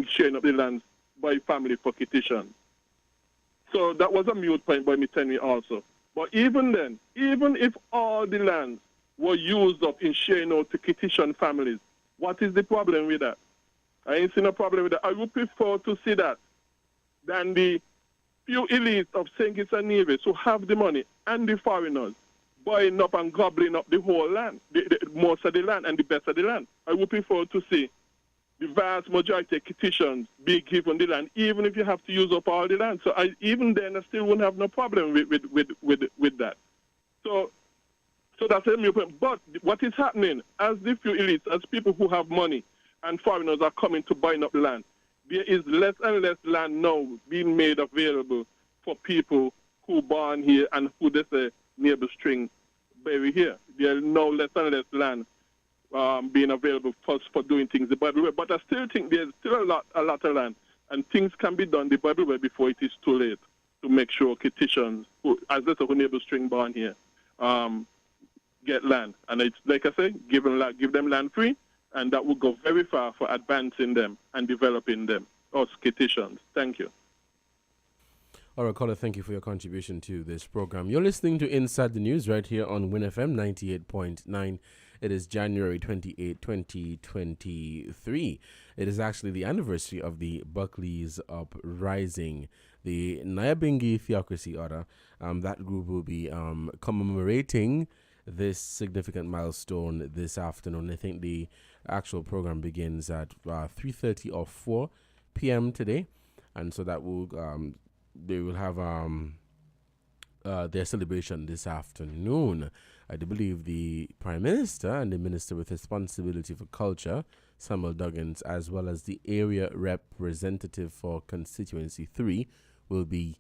sharing up the lands by family for Kittitians. So that was a mute point by me telling me also. But even then, even if all the lands were used up in sharing out to Kittitian families, what is the problem with that? I ain't seen a problem with that. I would prefer to see that than the few elites of St. Kitts and Nevis who have the money and the foreigners buying up and gobbling up the whole land, most of the land and the best of the land. I would prefer to see the vast majority of Kittitians be given the land, even if you have to use up all the land. So even then, I still wouldn't have no problem with that. So that's a new point. But what is happening, as the few elites, as people who have money and foreigners are coming to buying up the land, there is less and less land now being made available for people who born here and who they say neighbor string bury here. There is now less and less land being available for doing things the Bible way. But I still think there's still a lot of land, and things can be done the Bible way before it is too late to make sure Kittitians, who, as they say, who neighbor string born here, get land. And it's like I say, give them land free, and that will go very far for advancing them and developing them, us Kittitians. Thank you. All right, caller, thank you for your contribution to this program. You're listening to Inside the News right here on WinFM 98.9. It is January 28, 2023. It is actually the anniversary of the Buckley's Uprising. The Nyabingi Theocracy Order, that group will be commemorating this significant milestone this afternoon. I think the actual program begins at 3:30 or 4 p.m. today, and so that will they will have their celebration this afternoon. I do believe the Prime Minister and the Minister with Responsibility for Culture, Samuel Duggins, as well as the area representative for Constituency 3 will be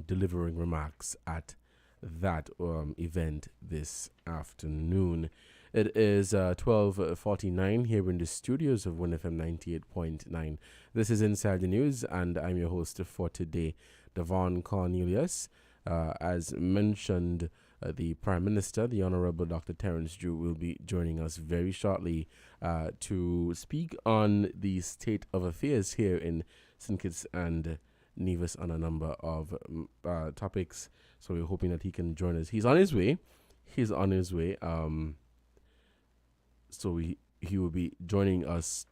delivering remarks at that event this afternoon. It is 12:49 here in the studios of 1FM 98.9. This is Inside the News, and I'm your host for today, Devon Cornelius. As mentioned, the Prime Minister, the Honorable Dr. Terence Drew, will be joining us very shortly to speak on the state of affairs here in St. Kitts and Nevis on a number of topics. So we're hoping that he can join us. He's on his way. So he will be joining us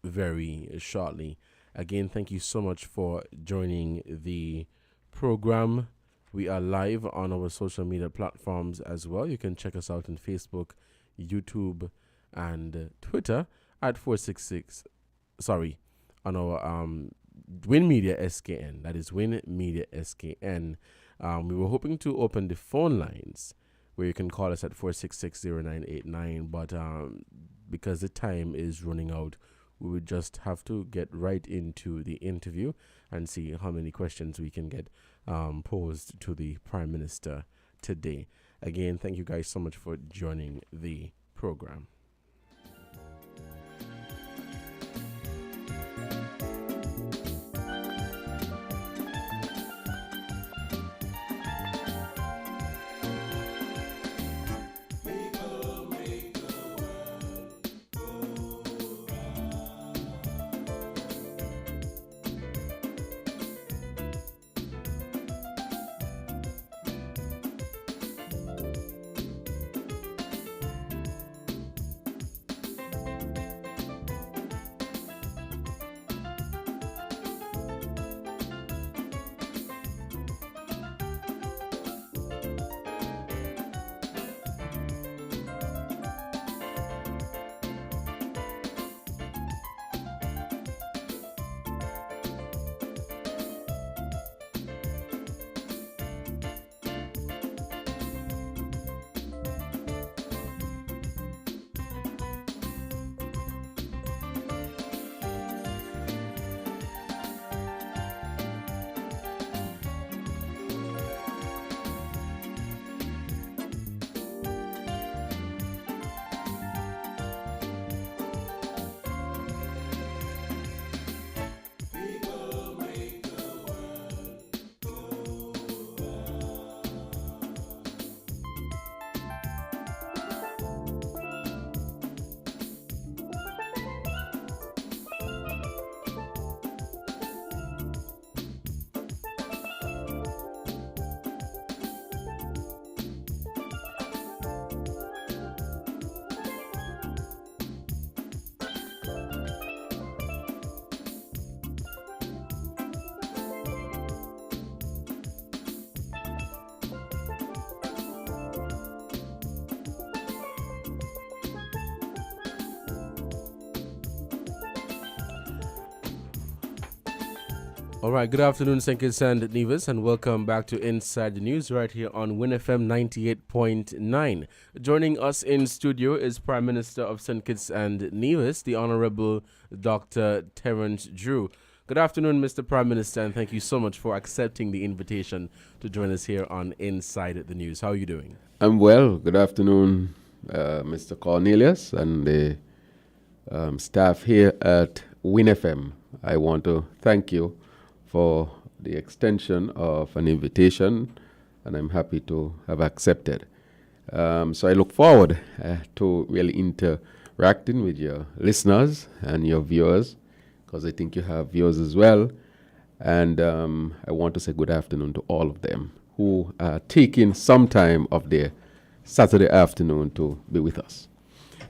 very shortly. Again, thank you so much for joining the program. We are live on our social media platforms as well. You can check us out on Facebook, YouTube, and Twitter at 466. On our Win Media SKN. That is Win Media SKN. We were hoping to open the phone lines where you can call us at 466-0989, but because the time is running out, we would just have to get right into the interview and see how many questions we can get posed to the Prime Minister today. Again, thank you guys so much for joining the program. All right, good afternoon, St. Kitts and Nevis, and welcome back to Inside the News right here on WinFM 98.9. Joining us in studio is Prime Minister of St. Kitts and Nevis, the Honorable Dr. Terence Drew. Good afternoon, Mr. Prime Minister, and thank you so much for accepting the invitation to join us here on Inside the News. How are you doing? I'm well. Good afternoon, Mr. Cornelius and the staff here at WinFM. I want to thank you for the extension of an invitation, and I'm happy to have accepted. So I look forward to really interacting with your listeners and your viewers, because I think you have viewers as well. And I want to say good afternoon to all of them who are taking some time of their Saturday afternoon to be with us.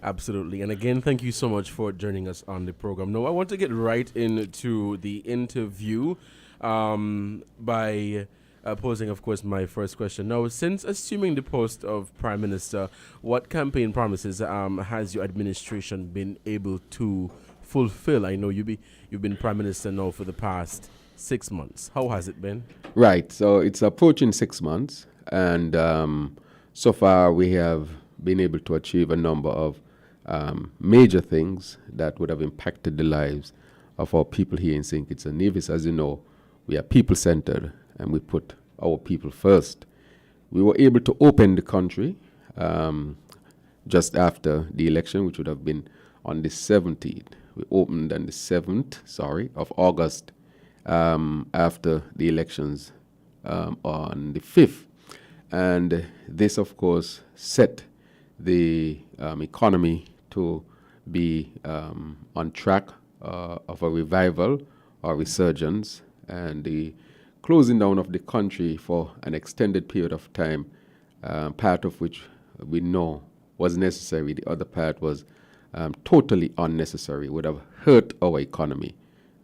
Absolutely. And again, thank you so much for joining us on the program. Now, I want to get right into the interview by posing, of course, my first question. Now, since assuming the post of Prime Minister, what campaign promises has your administration been able to fulfill? I know you've been Prime Minister now for the past 6 months. How has it been? Right. So it's approaching 6 months, and so far we have been able to achieve a number of major things that would have impacted the lives of our people here in St. Kitts and Nevis. As you know, we are people-centered, and we put our people first. We were able to open the country just after the election, which would have been on the 17th. We opened on the 7th, of August, after the elections on the 5th. And this, of course, set the economy to be on track of a revival or resurgence, and the closing down of the country for an extended period of time, part of which we know was necessary. The other part was totally unnecessary, would have hurt our economy.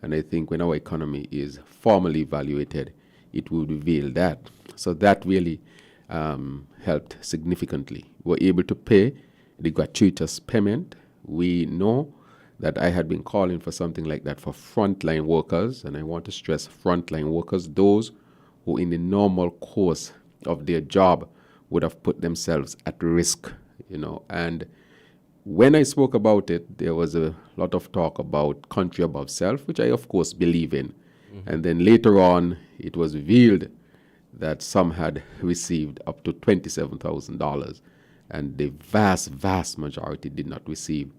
And I think when our economy is formally evaluated, it will reveal that. So that really helped significantly. We were able to pay the gratuitous payment. We know that I had been calling for something like that for frontline workers, and I want to stress frontline workers, those who in the normal course of their job would have put themselves at risk, And when I spoke about it, there was a lot of talk about country above self, which I of course believe in. Mm-hmm. And then later on, it was revealed that some had received up to $27,000, and the vast, vast majority did not receive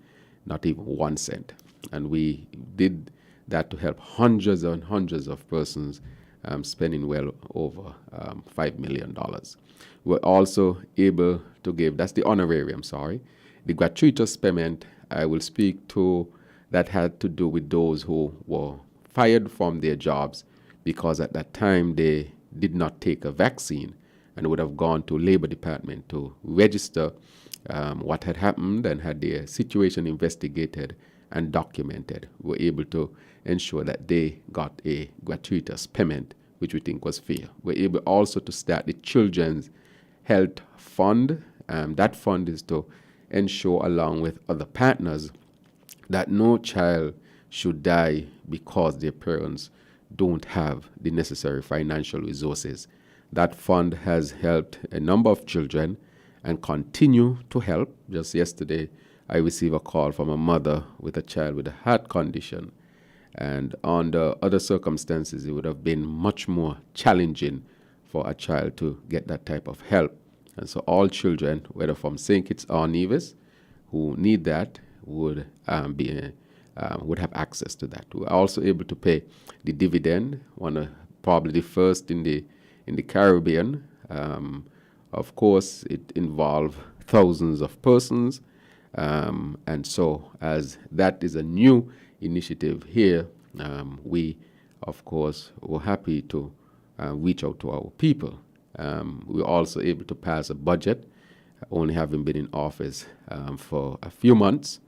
not even 1 cent. And we did that to help hundreds and hundreds of persons spending well over $5 million. We're also able to give, that's the honorarium, the gratuitous payment. I will speak to, that had to do with those who were fired from their jobs because at that time they did not take a vaccine and would have gone to Labor Department to register what had happened and had their situation investigated and documented. We were able to ensure that they got a gratuitous payment, which we think was fair. We're able also to start the Children's Health Fund. That fund is to ensure, along with other partners, that no child should die because their parents don't have the necessary financial resources. That fund has helped a number of children and continue to help. Just yesterday, I received a call from a mother with a child with a heart condition. And under other circumstances, it would have been much more challenging for a child to get that type of help. And so all children, whether from St. Kitts or Nevis, who need that would have access to that. We're also able to pay the dividend, probably the first in the Caribbean. Of course, it involved thousands of persons, and so as that is a new initiative here, we, of course, were happy to reach out to our people. We were also able to pass a budget, only having been in office for a few months,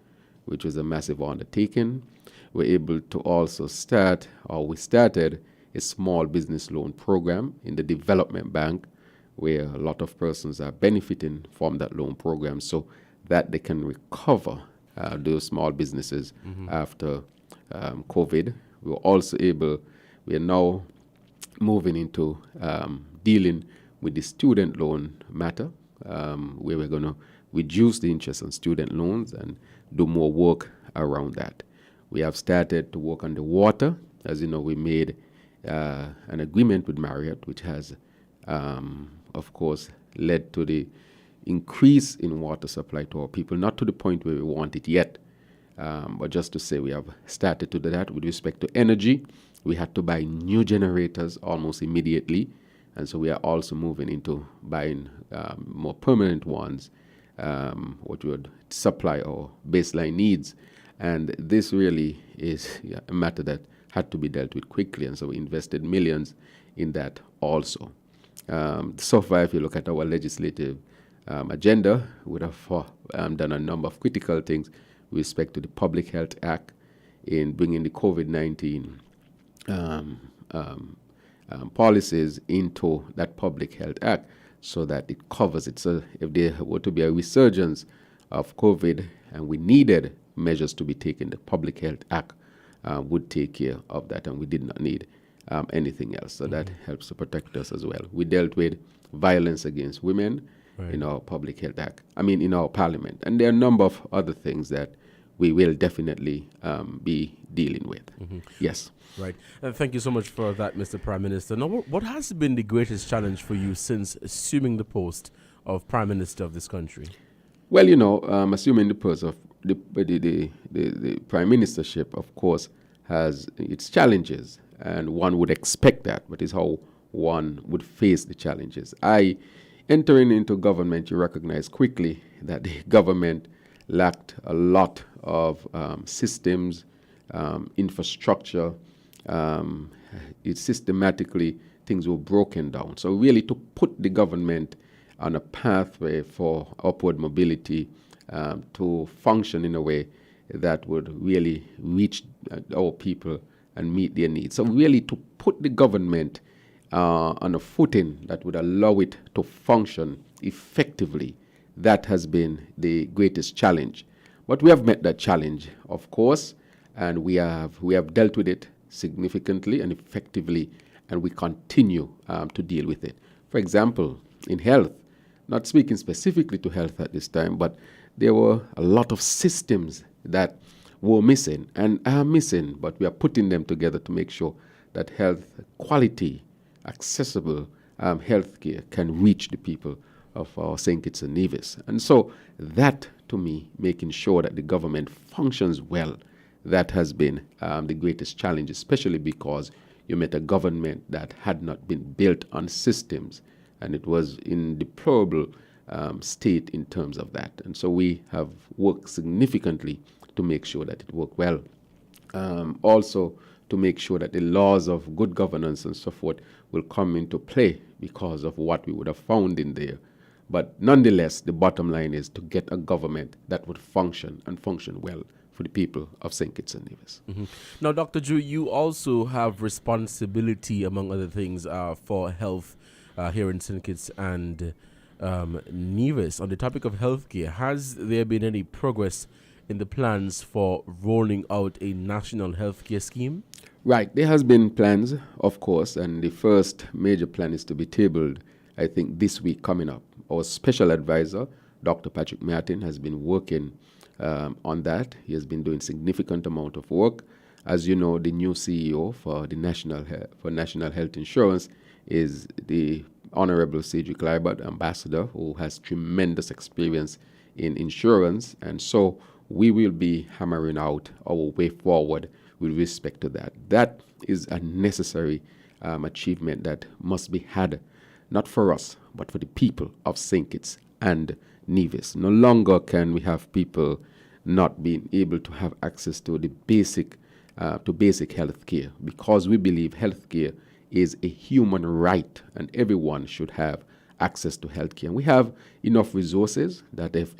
which was a massive undertaking. We're able to also we started a small business loan program in the development bank, where a lot of persons are benefiting from that loan program so that they can recover those small businesses after COVID. We are now moving into dealing with the student loan matter, where we're going to reduce the interest on student loans and do more work around that. We have started to work on the water. As you know, we made an agreement with Marriott, which has, of course, led to the increase in water supply to our people, not to the point where we want it yet, but just to say we have started to do that. With respect to energy, we had to buy new generators almost immediately, and so we are also moving into buying more permanent ones, which would supply our baseline needs. And this really is a matter that had to be dealt with quickly, and so we invested millions in that also. So far, if you look at our legislative agenda, we would have done a number of critical things with respect to the Public Health Act in bringing the COVID-19 policies into that Public Health Act so that it covers it. So if there were to be a resurgence of COVID and we needed measures to be taken, the Public Health Act would take care of that, and we did not need anything else. So that helps to protect us as well. We dealt with violence against women in our Public Health Act, in our Parliament. And there are a number of other things that we will definitely be dealing with. Yes. Right. Thank you so much for that, Mr. Prime Minister. Now, what has been the greatest challenge for you since assuming the post of Prime Minister of this country? Well, assuming the post of the Prime Ministership, of course, has its challenges, and one would expect that, but it's how one would face the challenges. Entering into government, you recognize quickly that the government lacked a lot of systems, infrastructure. It's systematically, things were broken down. So really to put the government on a pathway for upward mobility, to function in a way that would really reach our people and meet their needs. So really to put the government on a footing that would allow it to function effectively, that has been the greatest challenge. But we have met that challenge, of course, and we have dealt with it significantly and effectively, and we continue to deal with it. For example, in health, not speaking specifically to health at this time, but there were a lot of systems that were missing and are missing, but we are putting them together to make sure that health quality, accessible healthcare can reach the people of our St. Kitts and Nevis. And so that, to me, making sure that the government functions well, that has been the greatest challenge, especially because you met a government that had not been built on systems, and it was in deplorable state in terms of that. And so we have worked significantly to make sure that it worked well. Also, to make sure that the laws of good governance and so forth will come into play because of what we would have found in there. But nonetheless, the bottom line is to get a government that would function and function well for the people of St. Kitts and Nevis. Now, Dr. Drew, you also have responsibility, among other things, for health here in St. Kitts and Nevis. On the topic of healthcare, has there been any progress in the plans for rolling out a national healthcare scheme? Right. There has been plans, of course, and the first major plan is to be tabled, I think, this week coming up. Our special advisor, Dr. Patrick Martin, has been working on that. He has been doing significant amount of work. As you know, the new CEO for the National Health Insurance is the Honorable Cedric Liebert, ambassador, who has tremendous experience in insurance, and so we will be hammering out our way forward with respect to that. That is a necessary achievement that must be had, not for us, but for the people of St. Kitts and Nevis. No longer can we have people not being able to have access to the basic health care, because we believe health care is a human right and everyone should have access to health care. And we have enough resources that if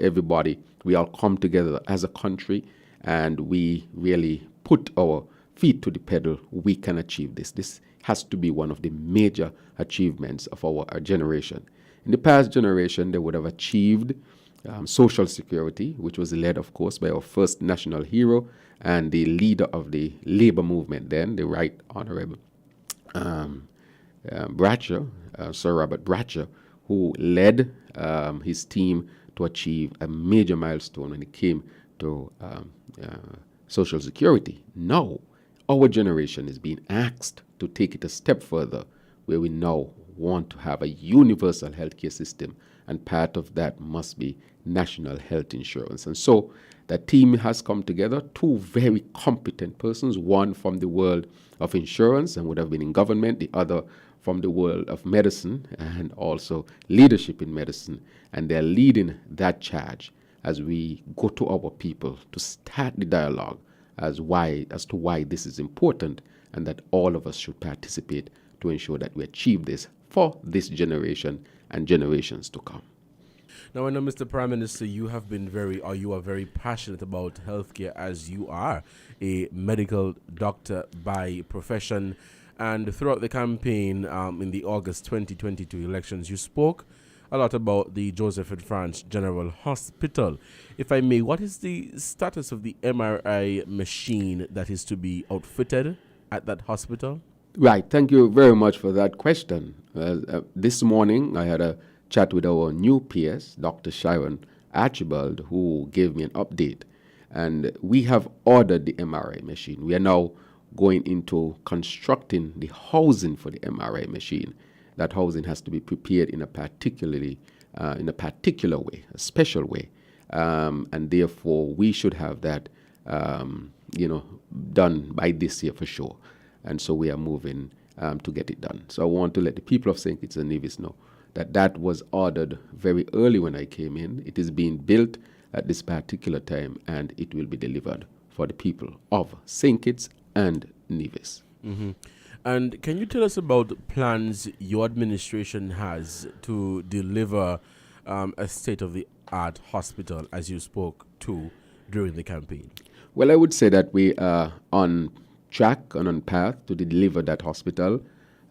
we all come together as a country and we really put our feet to the pedal, we can achieve this. This has to be one of the major achievements of our generation. In the past generation, they would have achieved Social Security, which was led, of course, by our first national hero and the leader of the labor movement then, the Right Honorable Bratcher, Sir Robert Bratcher, who led his team to achieve a major milestone when it came to Social Security. Now, our generation is being asked to take it a step further, where we now want to have a universal healthcare system, and part of that must be national health insurance. And so the team has come together, two very competent persons, one from the world of insurance and would have been in government, the other from the world of medicine and also leadership in medicine. And they're leading that charge as we go to our people to start the dialogue as to why this is important, and that all of us should participate to ensure that we achieve this for this generation and generations to come. Now, I know, Mr. Prime Minister, you are very passionate about healthcare, as you are a medical doctor by profession. And throughout the campaign in the August 2022 elections, you spoke a lot about the Joseph and France General Hospital. If I may, what is the status of the MRI machine that is to be outfitted at that hospital? Right. Thank you very much for that question. This morning, I had a chat with our new PS, Dr. Sharon Archibald, who gave me an update. And we have ordered the MRI machine. We are now going into constructing the housing for the MRI machine. That housing has to be prepared in a particular way, a special way. And therefore, we should have that, done by this year for sure. And so we are moving to get it done. So I want to let the people of St. Kitts and Nevis know that was ordered very early when I came in. It is being built at this particular time, and it will be delivered for the people of St. Kitts and Nevis. Mm-hmm. And can you tell us about plans your administration has to deliver a state-of-the-art hospital, as you spoke to during the campaign? Well, I would say that we are on track and on path to deliver that hospital.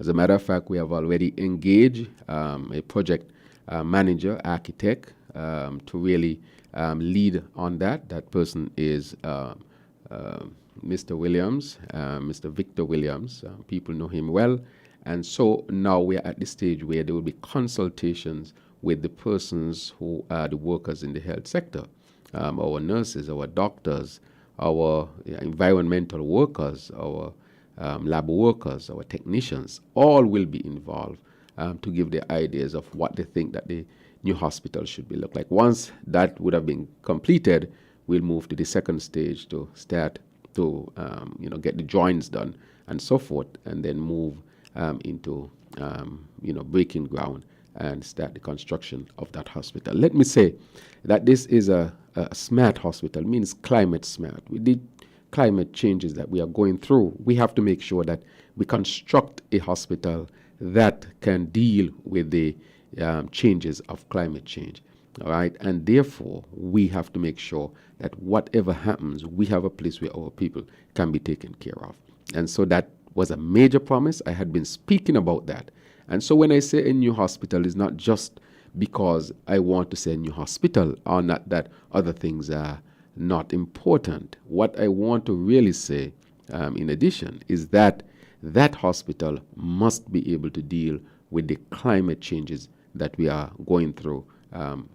As a matter of fact, we have already engaged a project manager, architect, to really lead on that. That person is Mr. Williams, Mr. Victor Williams. People know him well. And so now we are at the stage where there will be consultations with the persons who are the workers in the health sector, our nurses, our doctors, our environmental workers, our lab workers, our technicians. All will be involved to give their ideas of what they think that the new hospital should be look like. Once that would have been completed, we'll move to the second stage to start to get the joints done and so forth, and then move into breaking ground and start the construction of that hospital. Let me say that this is a smart hospital, means climate smart. With the climate changes that we are going through, we have to make sure that we construct a hospital that can deal with the changes of climate change. All right, and therefore we have to make sure that whatever happens, we have a place where our people can be taken care of. And so that was a major promise. I had been speaking about that. And so when I say a new hospital, it's not just because I want to say a new hospital, or not that other things are not important. What I want to really say, in addition, is that that hospital must be able to deal with the climate changes that we are going through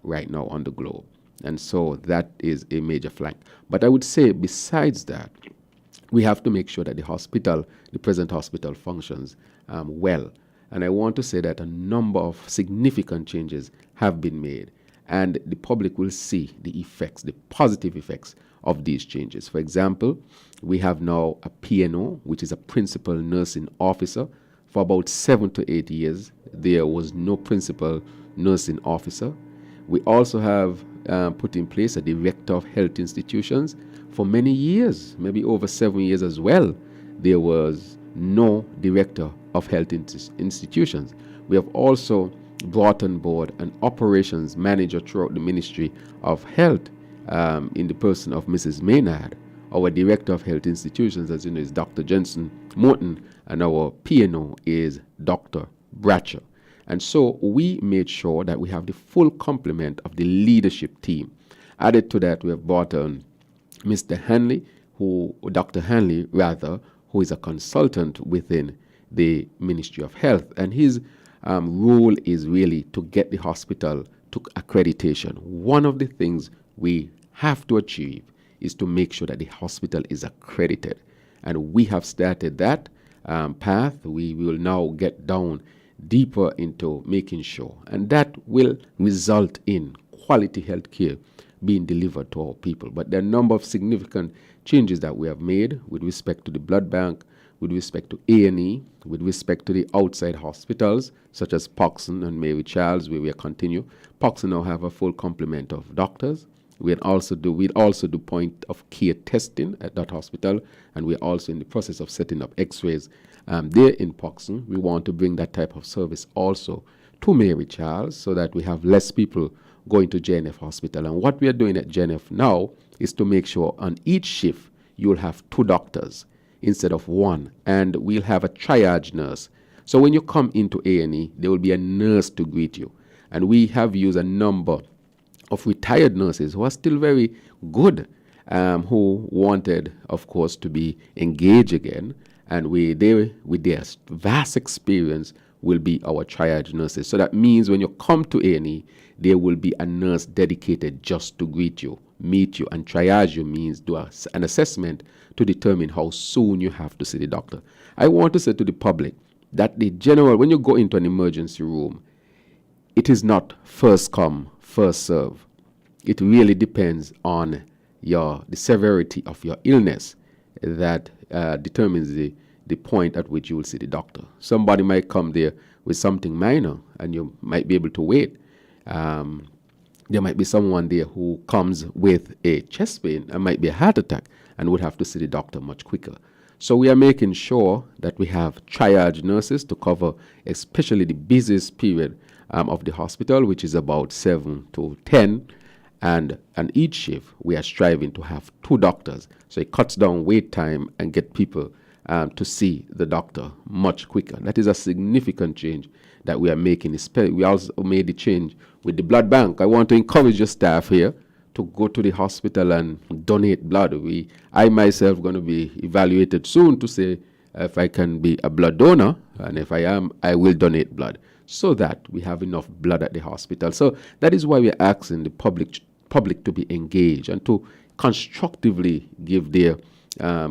right now on the globe. And so that is a major flank. But I would say besides that, we have to make sure that the present hospital functions well. And I want to say that a number of significant changes have been made, and the public will see the effects, the positive effects of these changes. For example, we have now a PNO, which is a principal nursing officer. For about 7 to 8 years, there was no principal nursing officer. We also have put in place a director of health institutions. For many years, maybe over 7 years as well, there was no director of health institutions. We have also brought on board an operations manager throughout the Ministry of Health in the person of Mrs. Maynard. Our director of health institutions, as you know, is Dr. Jensen Morton, and our PNO is Dr. Bratcher. And so we made sure that we have the full complement of the leadership team. Added to that, we have brought on Dr. Hanley, who is a consultant within the Ministry of Health. And his role is really to get the hospital to accreditation. One of the things we have to achieve is to make sure that the hospital is accredited. And we have started that path. We will now get down deeper into making sure, and that will result in quality health care being delivered to our people. But there are a number of significant changes that we have made with respect to the blood bank, with respect to A&E, with respect to the outside hospitals, such as Poxon and Mary Charles, where we continue. Poxon now have a full complement of doctors. We'll also do point of care testing at that hospital, and we're also in the process of setting up x-rays there in Poxon. We want to bring that type of service also to Mary Charles so that we have less people going to JNF Hospital. And what we are doing at JNF now is to make sure on each shift you'll have 2 doctors instead of one. And we'll have a triage nurse. So when you come into A&E, there will be a nurse to greet you. And we have used a number of retired nurses who are still very good, who wanted, of course, to be engaged again. And with their vast experience, will be our triage nurses. So that means when you come to A&E, there will be a nurse dedicated just to greet you, meet you, and triage you means do an assessment to determine how soon you have to see the doctor. I want to say to the public that when you go into an emergency room, it is not first come, first serve. It really depends on the severity of your illness that determines the point at which you will see the doctor. Somebody might come there with something minor and you might be able to wait. There might be someone there who comes with a chest pain and might be a heart attack and would have to see the doctor much quicker. So we are making sure that we have triage nurses to cover especially the busiest period of the hospital, which is about 7 to 10. And each shift, we are striving to have 2 doctors. So it cuts down wait time and get people to see the doctor much quicker. That is a significant change that we are making. We also made the change with the blood bank. I want to encourage your staff here to go to the hospital and donate blood. I myself going to be evaluated soon to say if I can be a blood donor, and if I am, I will donate blood so that we have enough blood at the hospital. So that is why we are asking the public to be engaged and to constructively give their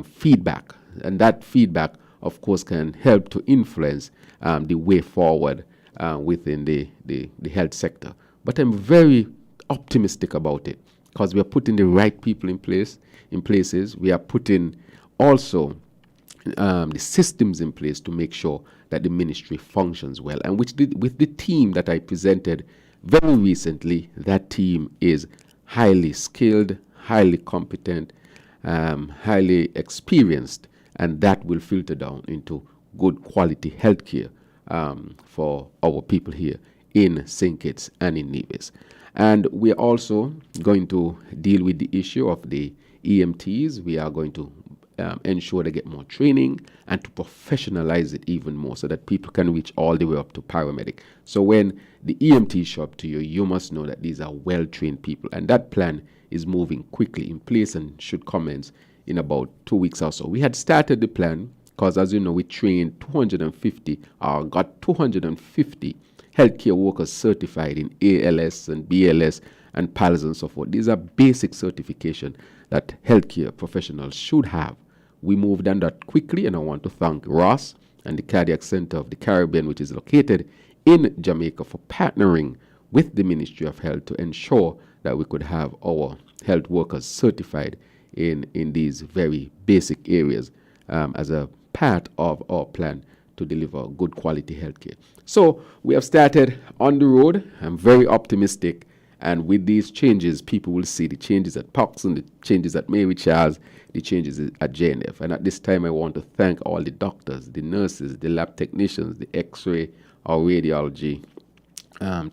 feedback. And that feedback, of course, can help to influence the way forward within the health sector. But I'm very optimistic about it because we are putting the right people in places. We are putting also the systems in place to make sure that the ministry functions well. And with the team that I presented very recently, that team is highly skilled, highly competent, highly experienced, and that will filter down into good quality healthcare for our people here in St. Kitts and in Nevis. And we are also going to deal with the issue of the EMTs. We are going to ensure they get more training and to professionalize it even more so that people can reach all the way up to paramedic. So when the EMT show up to you, you must know that these are well-trained people. And that plan is moving quickly in place and should commence in about 2 weeks or so. We had started the plan because, as you know, we trained 250 healthcare workers certified in ALS and BLS and PALS and so forth. These are basic certification that healthcare professionals should have. We moved on that quickly, and I want to thank Ross and the Cardiac Center of the Caribbean, which is located in Jamaica, for partnering with the Ministry of Health to ensure that we could have our health workers certified in these very basic areas as a part of our plan to deliver good quality healthcare. So we have started on the road. I'm very optimistic. And with these changes, people will see the changes at Poxon, the changes at Mary Charles, the changes at JNF. And at this time, I want to thank all the doctors, the nurses, the lab technicians, the X-ray or radiology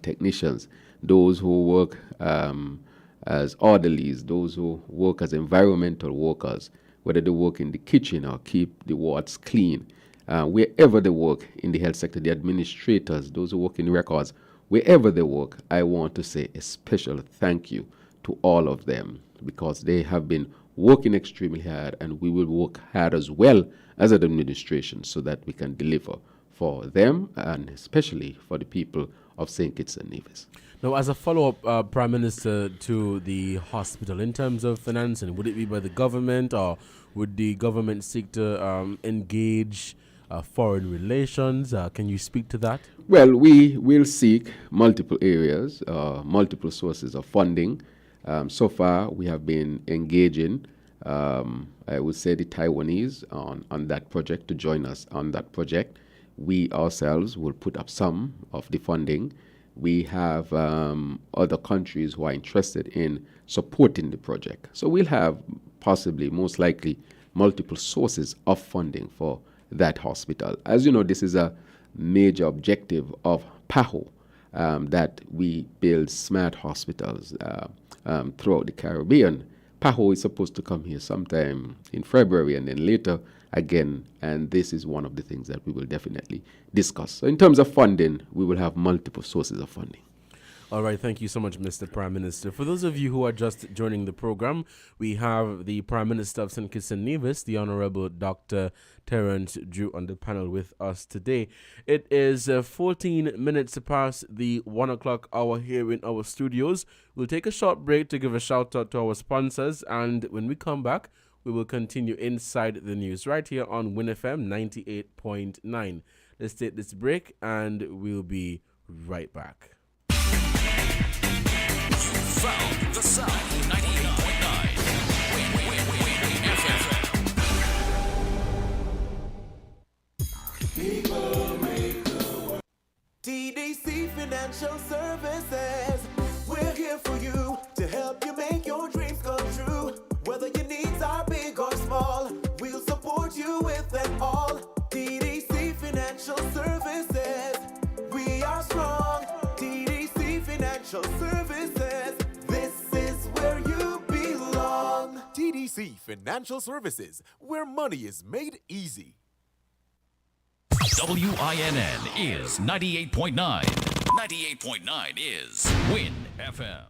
technicians, those who work as orderlies, those who work as environmental workers, whether they work in the kitchen or keep the wards clean, wherever they work in the health sector, the administrators, those who work in records, wherever they work, I want to say a special thank you to all of them because they have been working extremely hard, and we will work hard as well as an administration so that we can deliver for them and especially for the people of St. Kitts and Nevis. Now, as a follow-up, Prime Minister, to the hospital, in terms of financing, would it be by the government, or would the government seek to engage foreign relations? Can you speak to that? Well, we will seek multiple areas, multiple sources of funding. So far, we have been engaging, I would say, the Taiwanese on that project to join us on that project. We ourselves will put up some of the funding. We have other countries who are interested in supporting the project. So we'll have possibly, most likely, multiple sources of funding for that hospital. As you know, this is a major objective of PAHO, that we build smart hospitals throughout the Caribbean. PAHO is supposed to come here sometime in February, and then later again. And this is one of the things that we will definitely discuss. So in terms of funding, we will have multiple sources of funding. All right, thank you so much, Mr. Prime Minister. For those of you who are just joining the program, we have the Prime Minister of St. Kitts and Nevis, the Honorable Dr. Terence Drew, on the panel with us today. It is 14 minutes past the 1 o'clock hour here in our studios. We'll take a short break to give a shout out to our sponsors, and when we come back, we will continue Inside the News right here on Win FM 98.9. Let's take this break, and we'll be right back. Found the sound 98.9 Win FM. TDC Financial Services. We're here for you to help you make your dreams come true. Whether your needs are big or small, we'll support you with them all. TDC Financial Services. We are strong. TDC Financial Services. TDC Financial Services, where money is made easy. WINN is 98.9. 98.9 is Win FM.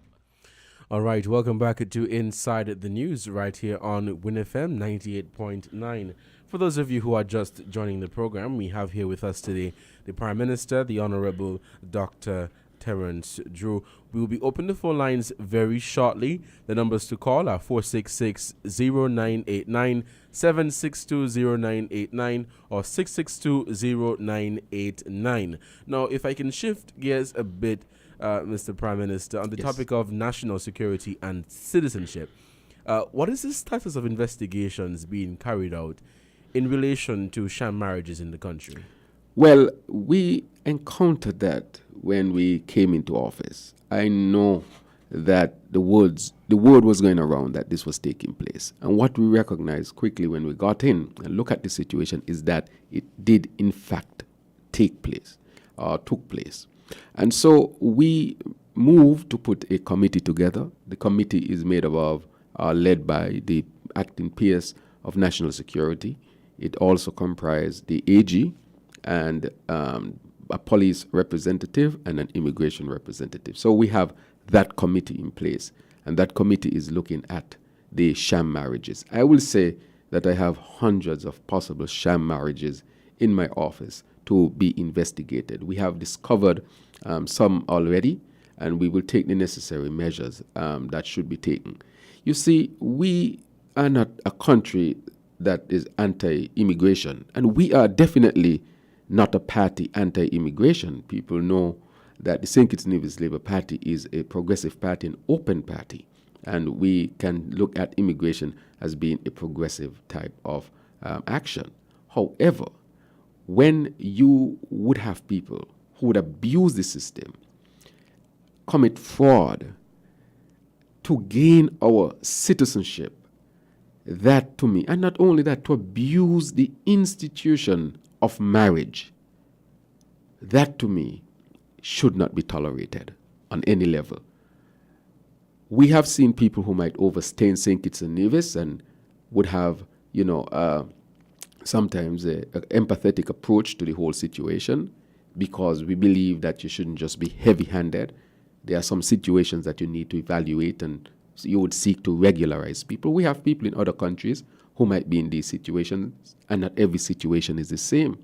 All right, welcome back to Inside the News right here on Win FM 98.9. For those of you who are just joining the program, we have here with us today the Prime Minister, the Honorable Dr. Terence Drew. We will be opening the phone lines very shortly. The numbers to call are 466-0989, 762-0989, or 662-0989. Now, if I can shift gears a bit, Mr. Prime Minister, on the topic of national security and citizenship, what is the status of investigations being carried out in relation to sham marriages in the country? Well, we encountered that when we came into office. I know that the word was going around that this was taking place. And what we recognized quickly when we got in and look at the situation is that it did in fact took place. And so we moved to put a committee together. The committee is made up of, led by the acting PS of National Security. It also comprised the AG and a police representative and an immigration representative. So we have that committee in place, and that committee is looking at the sham marriages. I will say that I have hundreds of possible sham marriages in my office to be investigated. We have discovered some already, and we will take the necessary measures that should be taken. You see, we are not a country that is anti-immigration, and we are definitely not a party anti-immigration. People know that the St. Kitts and Nevis Labour Party is a progressive party, an open party, and we can look at immigration as being a progressive type of action. However, when you would have people who would abuse the system, commit fraud to gain our citizenship, that to me, and not only that, to abuse the institution of marriage, that to me should not be tolerated on any level. We have seen people who might overstay in St. Kitts and Nevis and would have, sometimes an empathetic approach to the whole situation, because we believe that you shouldn't just be heavy-handed. There are some situations that you need to evaluate, and so you would seek to regularize people. We have people in other countries who might be in these situations, and not every situation is the same.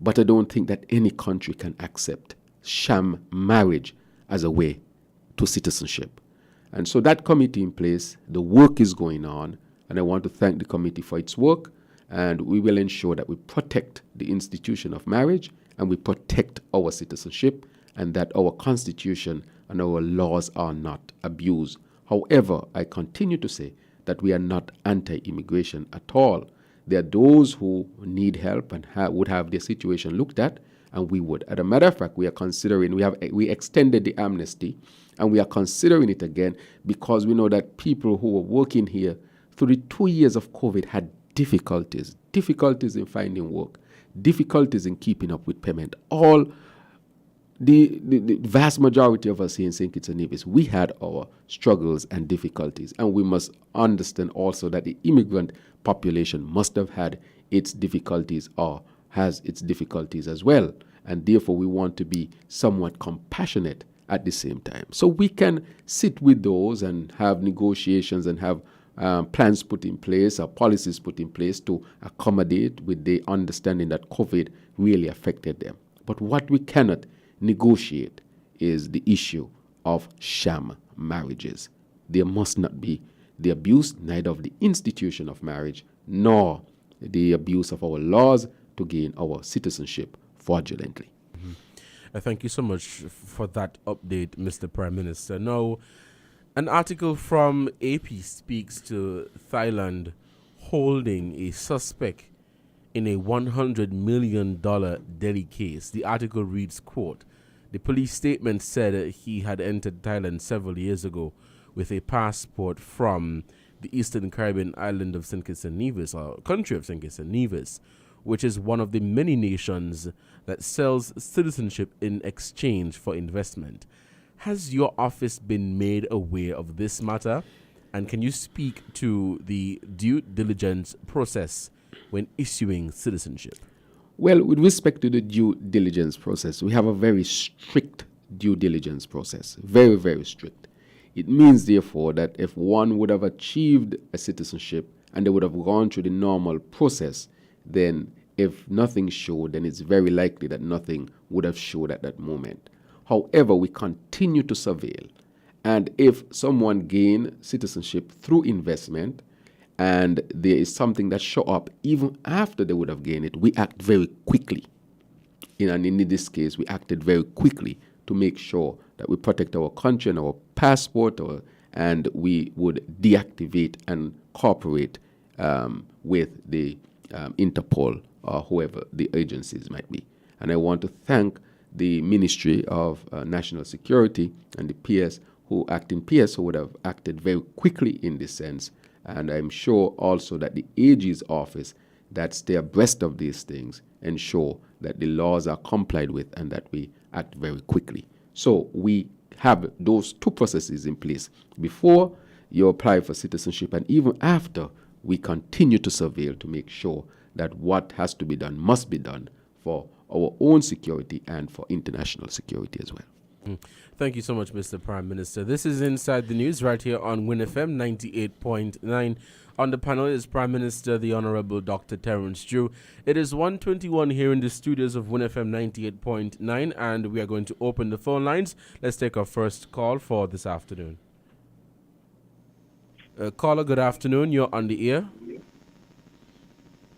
But I don't think that any country can accept sham marriage as a way to citizenship. And so that committee in place, the work is going on, and I want to thank the committee for its work, and we will ensure that we protect the institution of marriage and we protect our citizenship, and that our constitution and our laws are not abused. However, I continue to say that we are not anti-immigration at all. There are those who need help and would have their situation looked at, and we would. As a matter of fact, we are considering, we extended the amnesty, and we are considering it again because we know that people who were working here through the 2 years of COVID had difficulties in finding work, difficulties in keeping up with payment. All the vast majority of us here in St. Kitts and Nevis, we had our struggles and difficulties. And we must understand also that the immigrant population must have had its difficulties or has its difficulties as well. And therefore, we want to be somewhat compassionate at the same time. So we can sit with those and have negotiations and have plans put in place or policies put in place to accommodate with the understanding that COVID really affected them. But what we cannot negotiate is the issue of sham marriages. There must not be the abuse neither of the institution of marriage nor the abuse of our laws to gain our citizenship fraudulently. Thank you so much for that update, Mr. Prime Minister. Now, an article from AP speaks to Thailand holding a suspect in a $100 million Delhi case. The article reads, quote, "The police statement said he had entered Thailand several years ago with a passport from the Eastern Caribbean island of St. Kitts and Nevis, or country of St. Kitts and Nevis, which is one of the many nations that sells citizenship in exchange for investment. Has your office been made aware of this matter? And can you speak to the due diligence process when issuing citizenship?" Well, with respect to the due diligence process, we have a very strict due diligence process, very, very strict. It means, therefore, that if one would have achieved a citizenship and they would have gone through the normal process, then if nothing showed, then it's very likely that nothing would have showed at that moment. However, we continue to surveil. And if someone gain citizenship through investment and there is something that show up even after they would have gained it, we act very quickly. And in this case, we acted very quickly to make sure that we protect our country and our passport, and we would deactivate and cooperate with the Interpol or whoever the agencies might be. And I want to thank the Ministry of National Security and the PS who would have acted very quickly in this sense. And I'm sure also that the AG's office that stay abreast of these things ensure that the laws are complied with and that we act very quickly. So we have those two processes in place. Before you apply for citizenship and even after, we continue to surveil to make sure that what has to be done must be done for our own security and for international security as well. Thank you so much, Mr. Prime Minister. This is Inside the News right here on Win FM 98.9. On the panel is Prime Minister, the Honorable Dr. Terence Drew. It is 1:21 here in the studios of Win FM 98.9, and we are going to open the phone lines. Let's take our first call for this afternoon. Caller, good afternoon. You're on the air.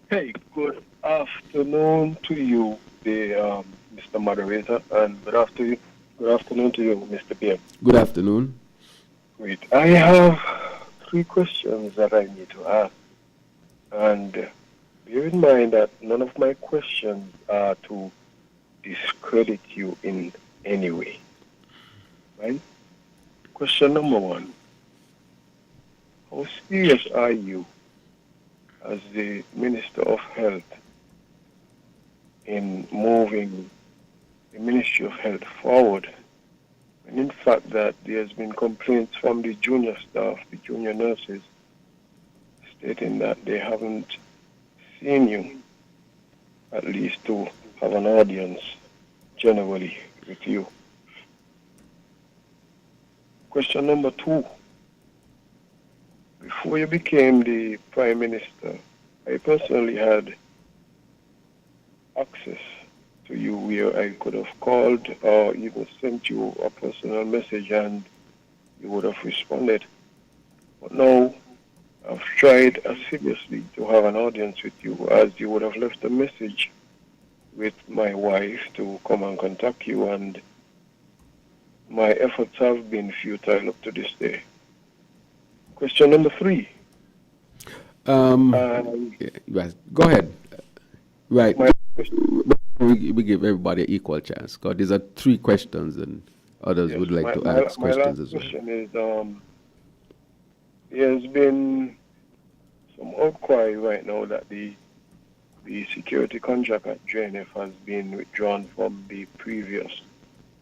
Hey, good afternoon to you, Mr. Moderator, and good afternoon to you, Mr. PM. Good afternoon. Great. I have 3 questions that I need to ask. And bear in mind that none of my questions are to discredit you in any way. Right? Question number 1. How serious are you as the Minister of Health in moving the Ministry of Health forward? And in fact that there has been complaints from the junior staff, the junior nurses, stating that they haven't seen you, at least to have an audience generally with you. Question number 2. Before you became the Prime Minister, I personally had access to you where I could have called or even sent you a personal message and you would have responded. But now I've tried assiduously to have an audience with you, as you would have left a message with my wife to come and contact you, and my efforts have been futile up to this day. Question number 3. Right. Go ahead. Right. We give everybody an equal chance, because these are 3 questions and others would like to ask questions as well. My last question is, there's been some outcry right now that the security contract at JNF has been withdrawn from the previous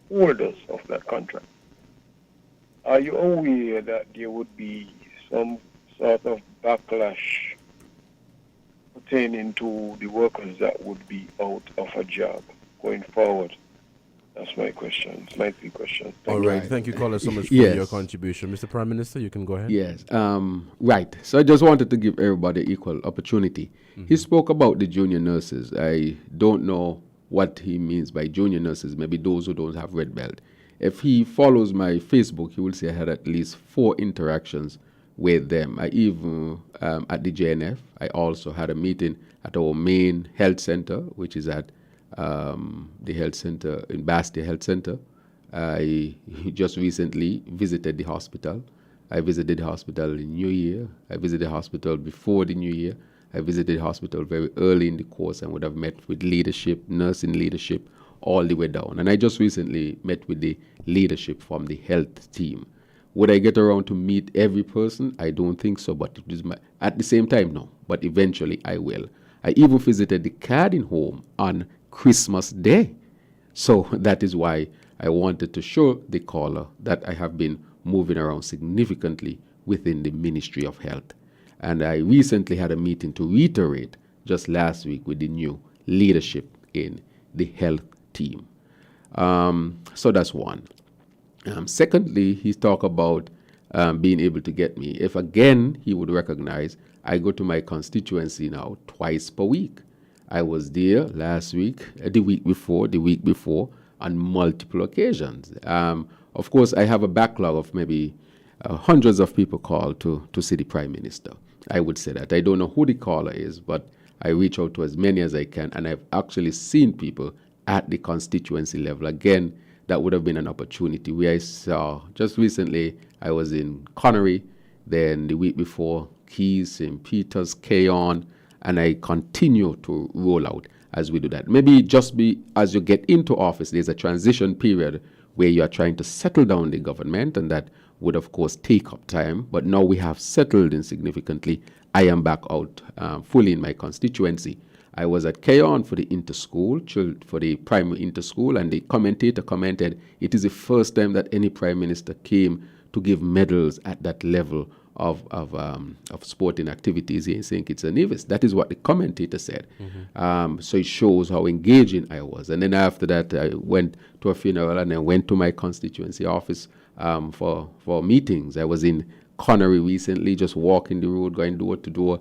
holders of that contract. Are you aware that there would be some sort of backlash, pertaining to the workers that would be out of a job going forward? That's my question. It's my 3 questions. All right. Thank you, caller, so much for Yes. your contribution. Mr. Prime Minister, you can go ahead. Yes. Right. So I just wanted to give everybody equal opportunity. He spoke about the junior nurses. I don't know what he means by junior nurses, maybe those who don't have red belt. If he follows my Facebook, he will see I had at least 4 interactions with them. I even, at the JNF, I also had a meeting at our main health center, which is at the health center in Bastia Health Center. I just recently visited the hospital. I visited the hospital in New Year. I visited the hospital before the New Year. I visited the hospital very early in the course and would have met with leadership, nursing leadership, all the way down. And I just recently met with the leadership from the health team. Would I get around to meet every person? I don't think so, but it is at the same time, no. But eventually I will. I even visited the Cardin home on Christmas Day. So that is why I wanted to show the caller that I have been moving around significantly within the Ministry of Health. And I recently had a meeting to reiterate just last week with the new leadership in the health team. So that's one. Secondly, he talked about being able to get me. If again he would recognize, I go to my constituency now twice per week. I was there last week, the week before, on multiple occasions. Of course, I have a backlog of maybe hundreds of people called to see the Prime Minister. I would say that. I don't know who the caller is, but I reach out to as many as I can, and I've actually seen people at the constituency level. Again, that would have been an opportunity. Where I saw, just recently, I was in Connery, then the week before, Keys, St. Peter's, Keyon, and I continue to roll out as we do that. Maybe just as you get into office, there's a transition period where you are trying to settle down the government, and that would, of course, take up time. But now we have settled in significantly. I am back out fully in my constituency. I was at Keyon for the interschool, for the primary interschool, and the commentator commented, it is the first time that any prime minister came to give medals at that level of sporting activities here in St. Kitts and Nevis. That is what the commentator said. So it shows how engaging I was. And then after that, I went to a funeral and I went to my constituency office for meetings. I was in Connery recently, just walking the road, going door to door,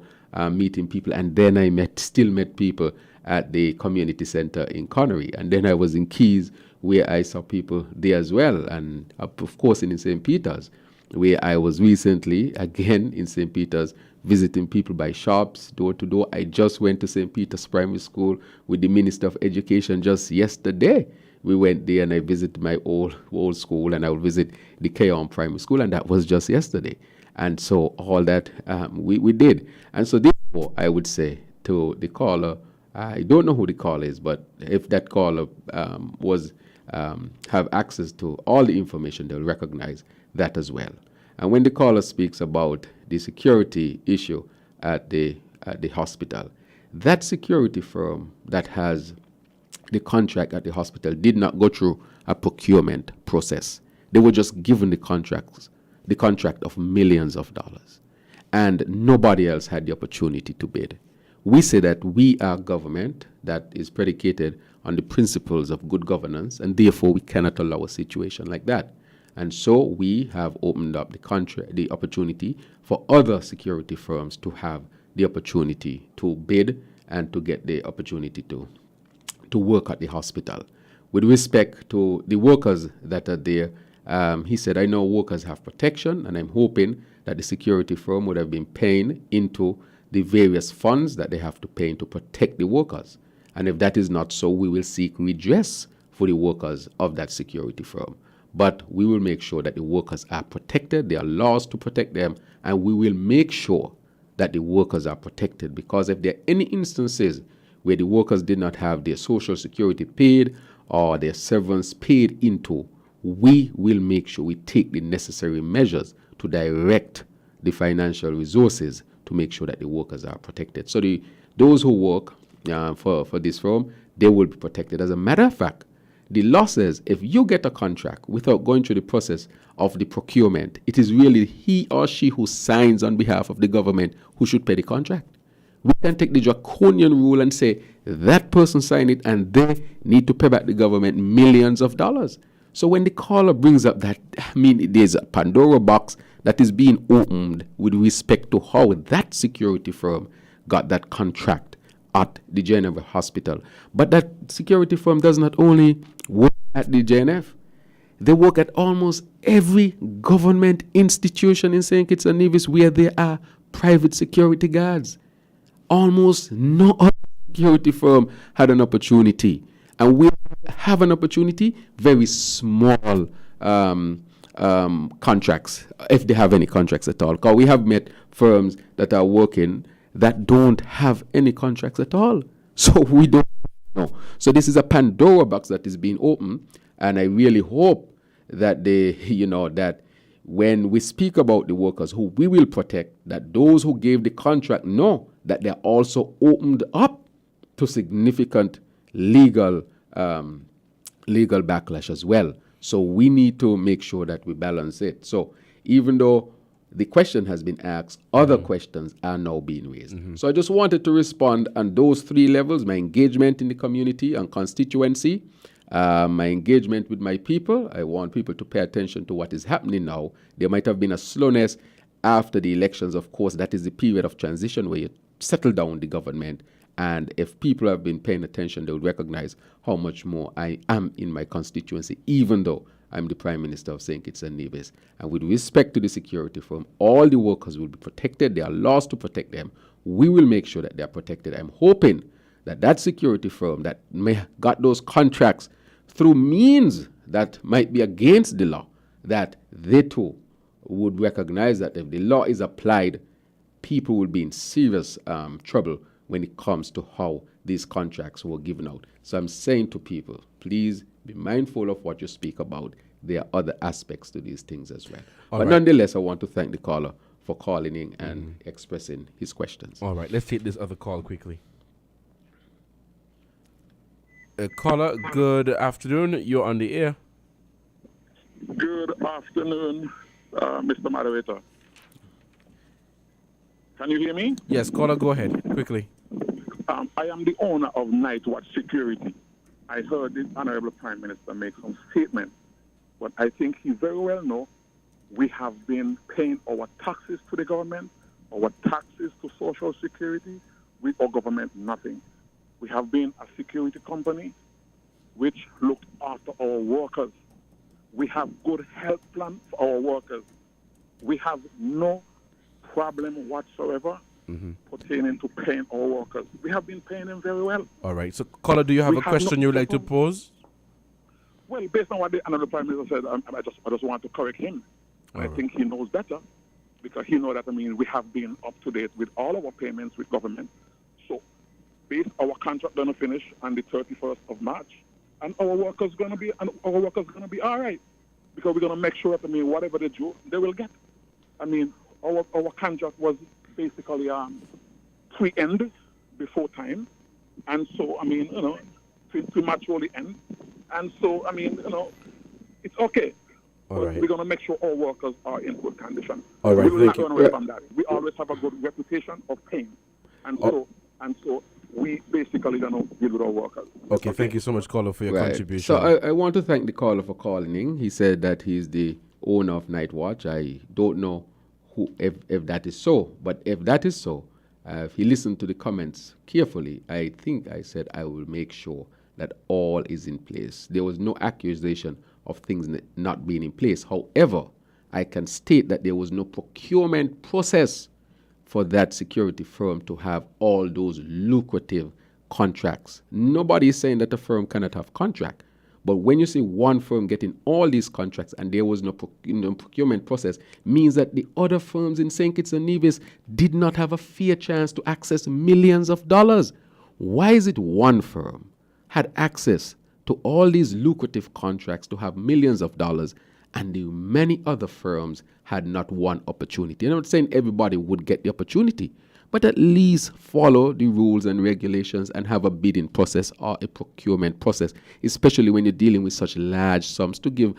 meeting people. And then I still met people at the community center in Connery. And then I was in Keys, where I saw people there as well. And of course in St. Peter's, where I was recently, again in St. Peter's, visiting people by shops, door to door. I just went to St. Peter's Primary School with the Minister of Education just yesterday. We went there and I visited my old school, and I will visit the Keyon Primary School, and that was just yesterday. And so all that we did. And so therefore, I would say to the caller, I don't know who the caller is, but if that caller have access to all the information, they'll recognize that as well. And when the caller speaks about the security issue at the hospital, that security firm that has the contract at the hospital did not go through a procurement process. They were just given the contract of millions of dollars, and nobody else had the opportunity to bid. We say that we are government that is predicated on the principles of good governance, and therefore we cannot allow a situation like that. And so we have opened up the opportunity for other security firms to have the opportunity to bid and to get the opportunity to work at the hospital. With respect to the workers that are there, he said, I know workers have protection, and I'm hoping that the security firm would have been paying into the various funds that they have to pay to protect the workers. And if that is not so, we will seek redress for the workers of that security firm. But we will make sure that the workers are protected. There are laws to protect them, and we will make sure that the workers are protected, because if there are any instances where the workers did not have their social security paid or their severance paid into, we will make sure we take the necessary measures to direct the financial resources to make sure that the workers are protected. So those who work for this firm, they will be protected. As a matter of fact, the law says if you get a contract without going through the process of the procurement, it is really he or she who signs on behalf of the government who should pay the contract. We can take the draconian rule and say that person signed it and they need to pay back the government millions of dollars. So when the caller brings up that, I mean, there's a Pandora box that is being opened with respect to how that security firm got that contract at the JNF hospital. But that security firm does not only work at the JNF, they work at almost every government institution in St. Kitts and Nevis where there are private security guards. Almost no other security firm had an opportunity. And we have an opportunity, very small contracts, if they have any contracts at all. Because we have met firms that are working that don't have any contracts at all. So we don't know. So this is a Pandora box that is being opened. And I really hope that they, that when we speak about the workers who we will protect, that those who gave the contract know that they're also opened up to significant legal backlash as well. So we need to make sure that we balance it. So even though the question has been asked, other questions are now being raised. So I just wanted to respond on those three levels: my engagement in the community and constituency, my engagement with my people. I want people to pay attention to what is happening now. There might have been a slowness after the elections. Of course, that is the period of transition where you settle down the government. And if people have been paying attention, they would recognize how much more I am in my constituency, even though I'm the Prime Minister of St. Kitts and Nevis. And with respect to the security firm, all the workers will be protected. There are laws to protect them. We will make sure that they are protected. I'm hoping that that security firm that may have got those contracts through means that might be against the law, that they too would recognize that if the law is applied, people will be in serious trouble when it comes to how these contracts were given out. So I'm saying to people, please be mindful of what you speak about. There are other aspects to these things as well. But nonetheless, I want to thank the caller for calling in and expressing his questions. All right, let's take this other call quickly. Caller, good afternoon. You're on the air. Good afternoon, Mr. Moderator. Can you hear me? Yes, caller, go ahead, quickly. I am the owner of Night Watch Security. I heard the Honorable Prime Minister make some statements, but I think he very well knows we have been paying our taxes to the government, our taxes to Social Security. We owe government nothing. We have been a security company which looked after our workers. We have good health plan for our workers. We have no problem whatsoever pertaining to paying our workers. We have been paying them very well. All right. So, caller, do you have a question you would like to pose? Well, based on what the Honorable Prime Minister said, I just want to correct him. I think he knows better, because he knows that, we have been up to date with all our payments with government. So, our contract going to finish on the 31st of March, and our workers going to be all right, because we're going to make sure that whatever they do, they will get. Our contract was basically pre-end before time, and so prematurely end, and so it's okay. All right. We're going to make sure all workers are in good condition. All right, we will not run away from that. We always have a good reputation of paying, and so we basically going to deal with our workers. Okay, thank you so much, caller, for your contribution. So I want to thank the caller for calling in. He said that he's the owner of Night Watch. I don't know if that is so, but if that is so, if he listened to the comments carefully, I think I said I will make sure that all is in place. There was no accusation of things not being in place. However, I can state that there was no procurement process for that security firm to have all those lucrative contracts. Nobody is saying that a firm cannot have contract. But when you see one firm getting all these contracts and there was no procurement process, means that the other firms in St. Kitts and Nevis did not have a fair chance to access millions of dollars. Why is it one firm had access to all these lucrative contracts to have millions of dollars, and the many other firms had not one opportunity? I'm not saying everybody would get the opportunity, but at least follow the rules and regulations and have a bidding process or a procurement process, especially when you're dealing with such large sums, to give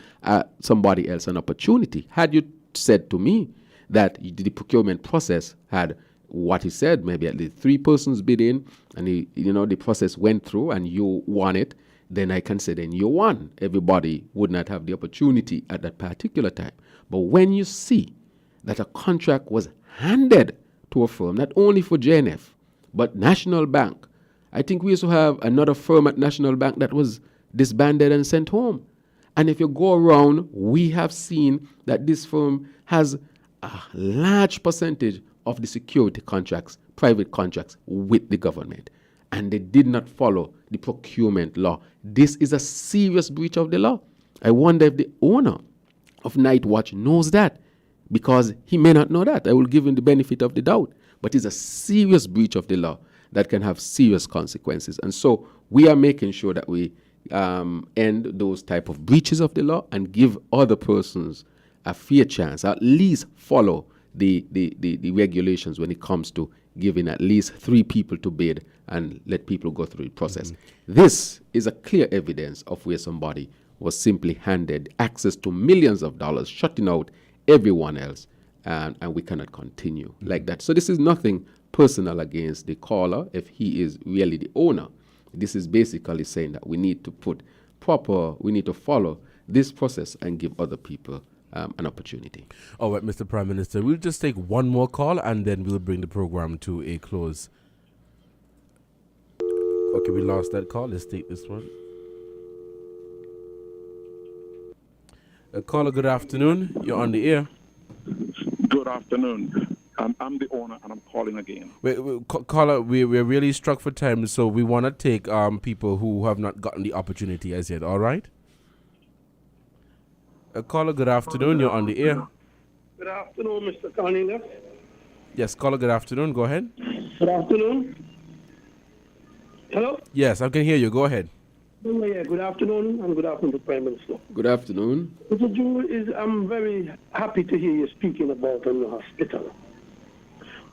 somebody else an opportunity. Had you said to me that the procurement process had what he said, maybe at least 3 persons bid in, and the process went through and you won it, then I can say then you won. Everybody would not have the opportunity at that particular time. But when you see that a contract was handed to a firm, not only for JNF, but National Bank, I think we used to have another firm at National Bank that was disbanded and sent home. And if you go around, we have seen that this firm has a large percentage of the security contracts, private contracts with the government. And they did not follow the procurement law. This is a serious breach of the law. I wonder if the owner of Night Watch knows that, because he may not know that. I will give him the benefit of the doubt. But it's a serious breach of the law that can have serious consequences. And so we are making sure that we end those type of breaches of the law and give other persons a fair chance, at least follow the regulations when it comes to giving at least 3 people to bid and let people go through the process. This is a clear evidence of where somebody was simply handed access to millions of dollars, shutting out everyone else, and we cannot continue like that. So this is nothing personal against the caller if he is really the owner. This is basically saying that we need to follow this process and give other people an opportunity. All right, Mr. Prime Minister, we'll just take one more call and then we'll bring the program to a close. Okay, we lost that call. Let's take this one. Caller, good afternoon. You're on the air. Good afternoon. I'm the owner and I'm calling again. Caller, we're really struck for time, so we want to take people who have not gotten the opportunity as yet, all right? Caller, good afternoon. You're on the air. Good afternoon, Mr. Cornelius. Yes, caller, good afternoon. Go ahead. Good afternoon. Hello? Yes, I can hear you. Go ahead. Yeah, good afternoon and good afternoon to Prime Minister. Good afternoon. Mr. Drew, I'm very happy to hear you speaking about the hospital.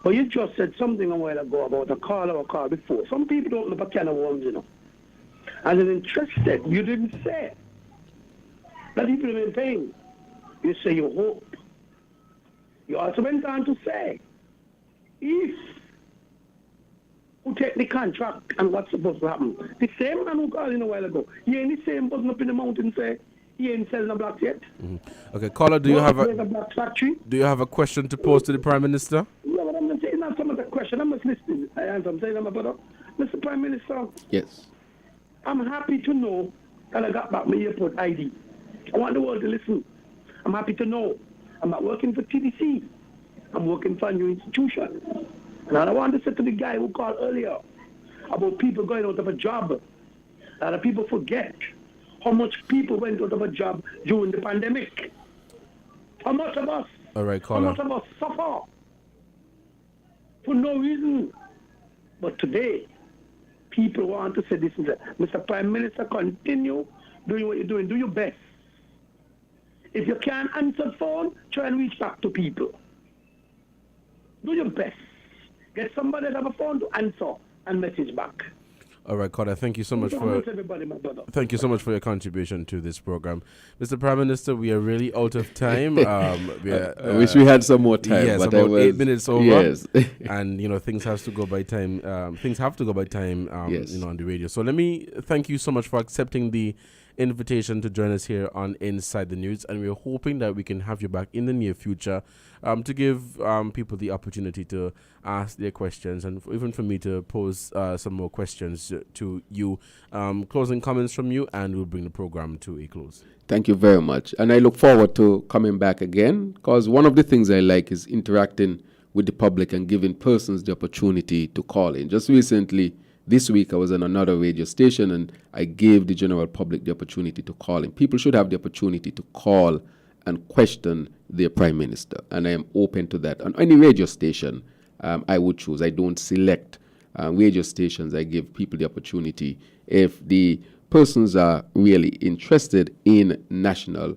But you just said something a while ago about a call or a call before. Some people don't know a can of worms, And they're interested. You didn't say that people are in pain. You say you hope. You also went on to say, if who take the contract and what's supposed to happen. The same man who called in a while ago, he ain't the same person up in the mountain say he ain't selling a blocks yet. Okay, caller, do you have a black factory? Do you have a question to pose to the Prime Minister? Yeah, but I'm not saying not some of the question. I'm just listening. I'm saying, Mr. Prime Minister. Yes. I'm happy to know that I got back my airport ID. I want the world to listen. I'm happy to know I'm not working for TDC. I'm working for a new institution. And I want to say to the guy who called earlier about people going out of a job. A lot of people forget how much people went out of a job during the pandemic. How much of us? All right, caller. How much of us suffer for no reason? But today, people want to say this and that. Mr. Prime Minister, continue doing what you're doing. Do your best. If you can't answer the phone, try and reach back to people. Do your best. Get somebody that have a phone to answer and message back. All right, caller. Thank you so much everybody, my brother. Thank you so much for your contribution to this program, Mr. Prime Minister. We are really out of time. I wish we had some more time. Yes, but about 8 minutes over. Yes. And things have to go by time. Things have to go by time. Yes. On the radio. So let me thank you so much for accepting the invitation to join us here on Inside the News, and we're hoping that we can have you back in the near future to give people the opportunity to ask their questions, and even for me to pose some more questions to you. Closing comments from you, and we'll bring the program to a close. Thank you very much, and I look forward to coming back again, because one of the things I like is interacting with the public and giving persons the opportunity to call in. Just recently, this week, I was on another radio station and I gave the general public the opportunity to call in. People should have the opportunity to call and question their Prime Minister, and I am open to that. On any radio station, I would choose. I don't select radio stations. I give people the opportunity. If the persons are really interested in national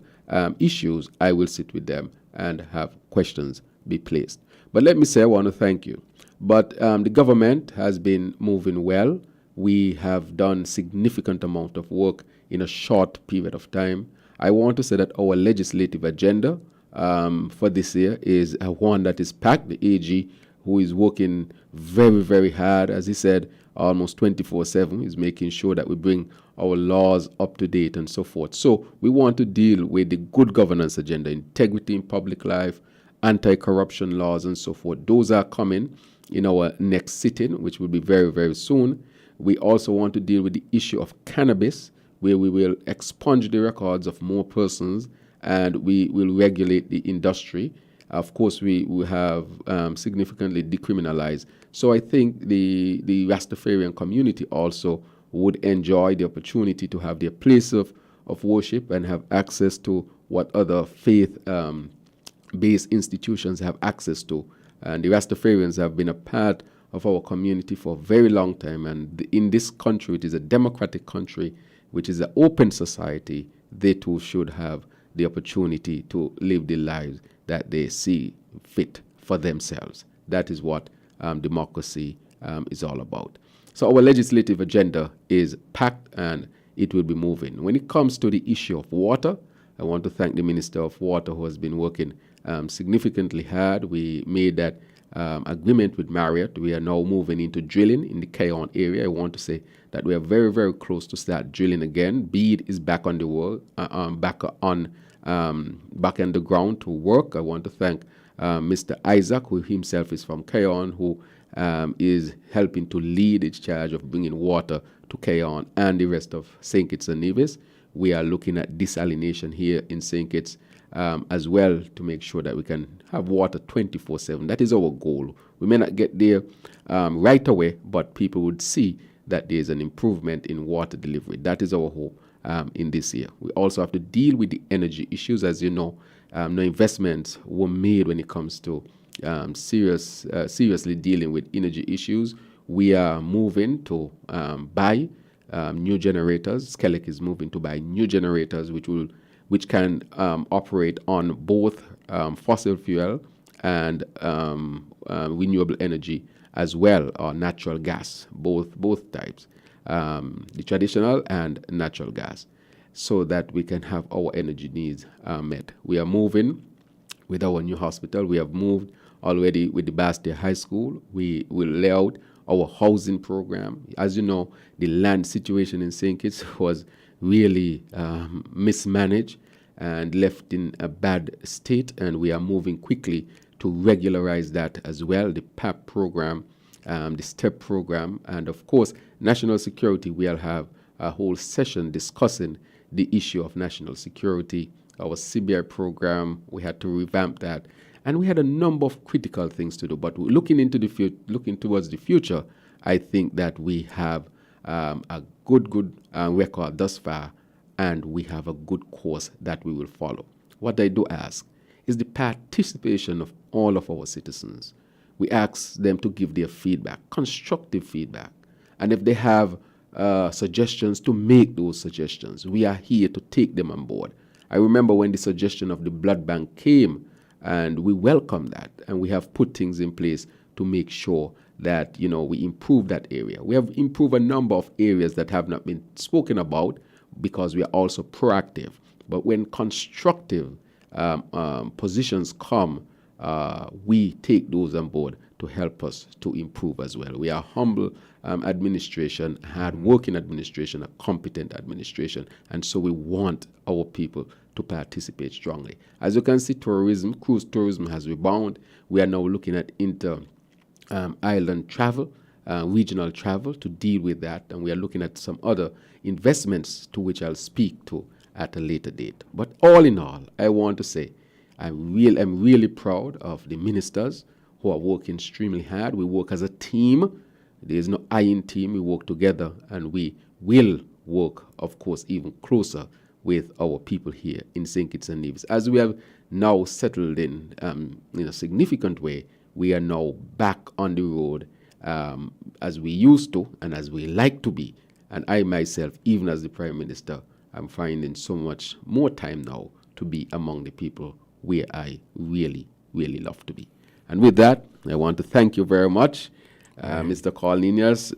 issues, I will sit with them and have questions be placed. But let me say I want to thank you. But the government has been moving well. We have done significant amount of work in a short period of time. I want to say that our legislative agenda for this year is one that is packed. The AG who is working very, very hard, as he said, almost 24/7. He's making sure that we bring our laws up to date and so forth. So we want to deal with the good governance agenda, integrity in public life, anti-corruption laws and so forth. Those are coming in our next sitting, which will be very, very soon. We also want to deal with the issue of cannabis, where we will expunge the records of more persons and we will regulate the industry. Of course, we have significantly decriminalized. So I think the Rastafarian community also would enjoy the opportunity to have their place of worship and have access to what other faith-based institutions have access to. And the Rastafarians have been a part of our community for a very long time. And in this country, it is a democratic country, which is an open society. They too should have the opportunity to live the lives that they see fit for themselves. That is what democracy is all about. So our legislative agenda is packed and it will be moving. When it comes to the issue of water, I want to thank the Minister of Water who has been working significantly hard. We made that agreement with Marriott. We are now moving into drilling in the Cayon area. I want to say that we are very, very close to start drilling again. Bede is back on the world, back on the ground to work. I want to thank Mr. Isaac, who himself is from Cayon, who is helping to lead its charge of bringing water to Cayon and the rest of St. Kitts and Nevis. We are looking at desalination here in St. Kitts as well to make sure that we can have water 24/7. That is our goal. We may not get there right away, but people would see that there is an improvement in water delivery. That is our hope in this year. We also have to deal with the energy issues. As you know, no investments were made when it comes to seriously dealing with energy issues. We are moving to buy new generators. Skelec is moving to buy new generators, which can operate on both fossil fuel and renewable energy as well, or natural gas, both types, the traditional and natural gas, so that we can have our energy needs met. We are moving with our new hospital. We have moved already with the Bastia High School. We will lay out our housing program. As you know, the land situation in St. Kitts was really mismanaged and left in a bad state, and we are moving quickly to regularize that as well. The PAP program, the STEP program, and of course, national security. We'll have a whole session discussing the issue of national security. Our CBI program, we had to revamp that. And we had a number of critical things to do. But looking towards the future, I think that we have a good record thus far, and we have a good course that we will follow. What I do ask is the participation of all of our citizens. We ask them to give their feedback, constructive feedback. And if they have suggestions, to make those suggestions. We are here to take them on board. I remember when the suggestion of the blood bank came, and we welcome that, and we have put things in place to make sure that, we improve that area. We have improved a number of areas that have not been spoken about because we are also proactive. But when constructive positions come, we take those on board to help us to improve as well. We are humble administration, hard-working administration, a competent administration, and so we want our people to participate strongly. As you can see, cruise tourism has rebounded. We are now looking at inter-island travel, regional travel to deal with that, and we are looking at some other investments to which I'll speak to at a later date. But all in all, I want to say I'm really proud of the ministers who are working extremely hard. We work as a team. There is no I in team. We work together, and we will work, of course, even closer with our people here in St. Kitts and Nevis. As we have now settled in a significant way, we are now back on the road as we used to and as we like to be. And I myself, even as the Prime Minister, I'm finding so much more time now to be among the people where I really, really love to be. And with that, I want to thank you very much, Mr. Cornelius,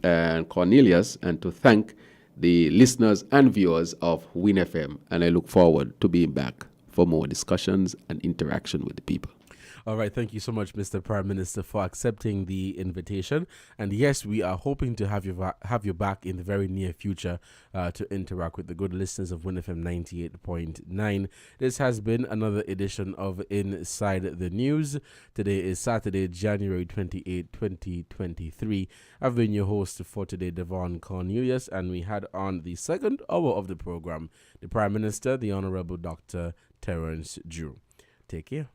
and to thank the listeners and viewers of Win FM. And I look forward to being back for more discussions and interaction with the people. All right, thank you so much, Mr. Prime Minister, for accepting the invitation. And yes, we are hoping to have you back in the very near future to interact with the good listeners of Win FM 98.9. This has been another edition of Inside the News. Today is Saturday, January 28, 2023. I've been your host for today, Devon Cornelius, and we had on the second hour of the program the Prime Minister, the Honorable Dr. Terence Drew. Take care.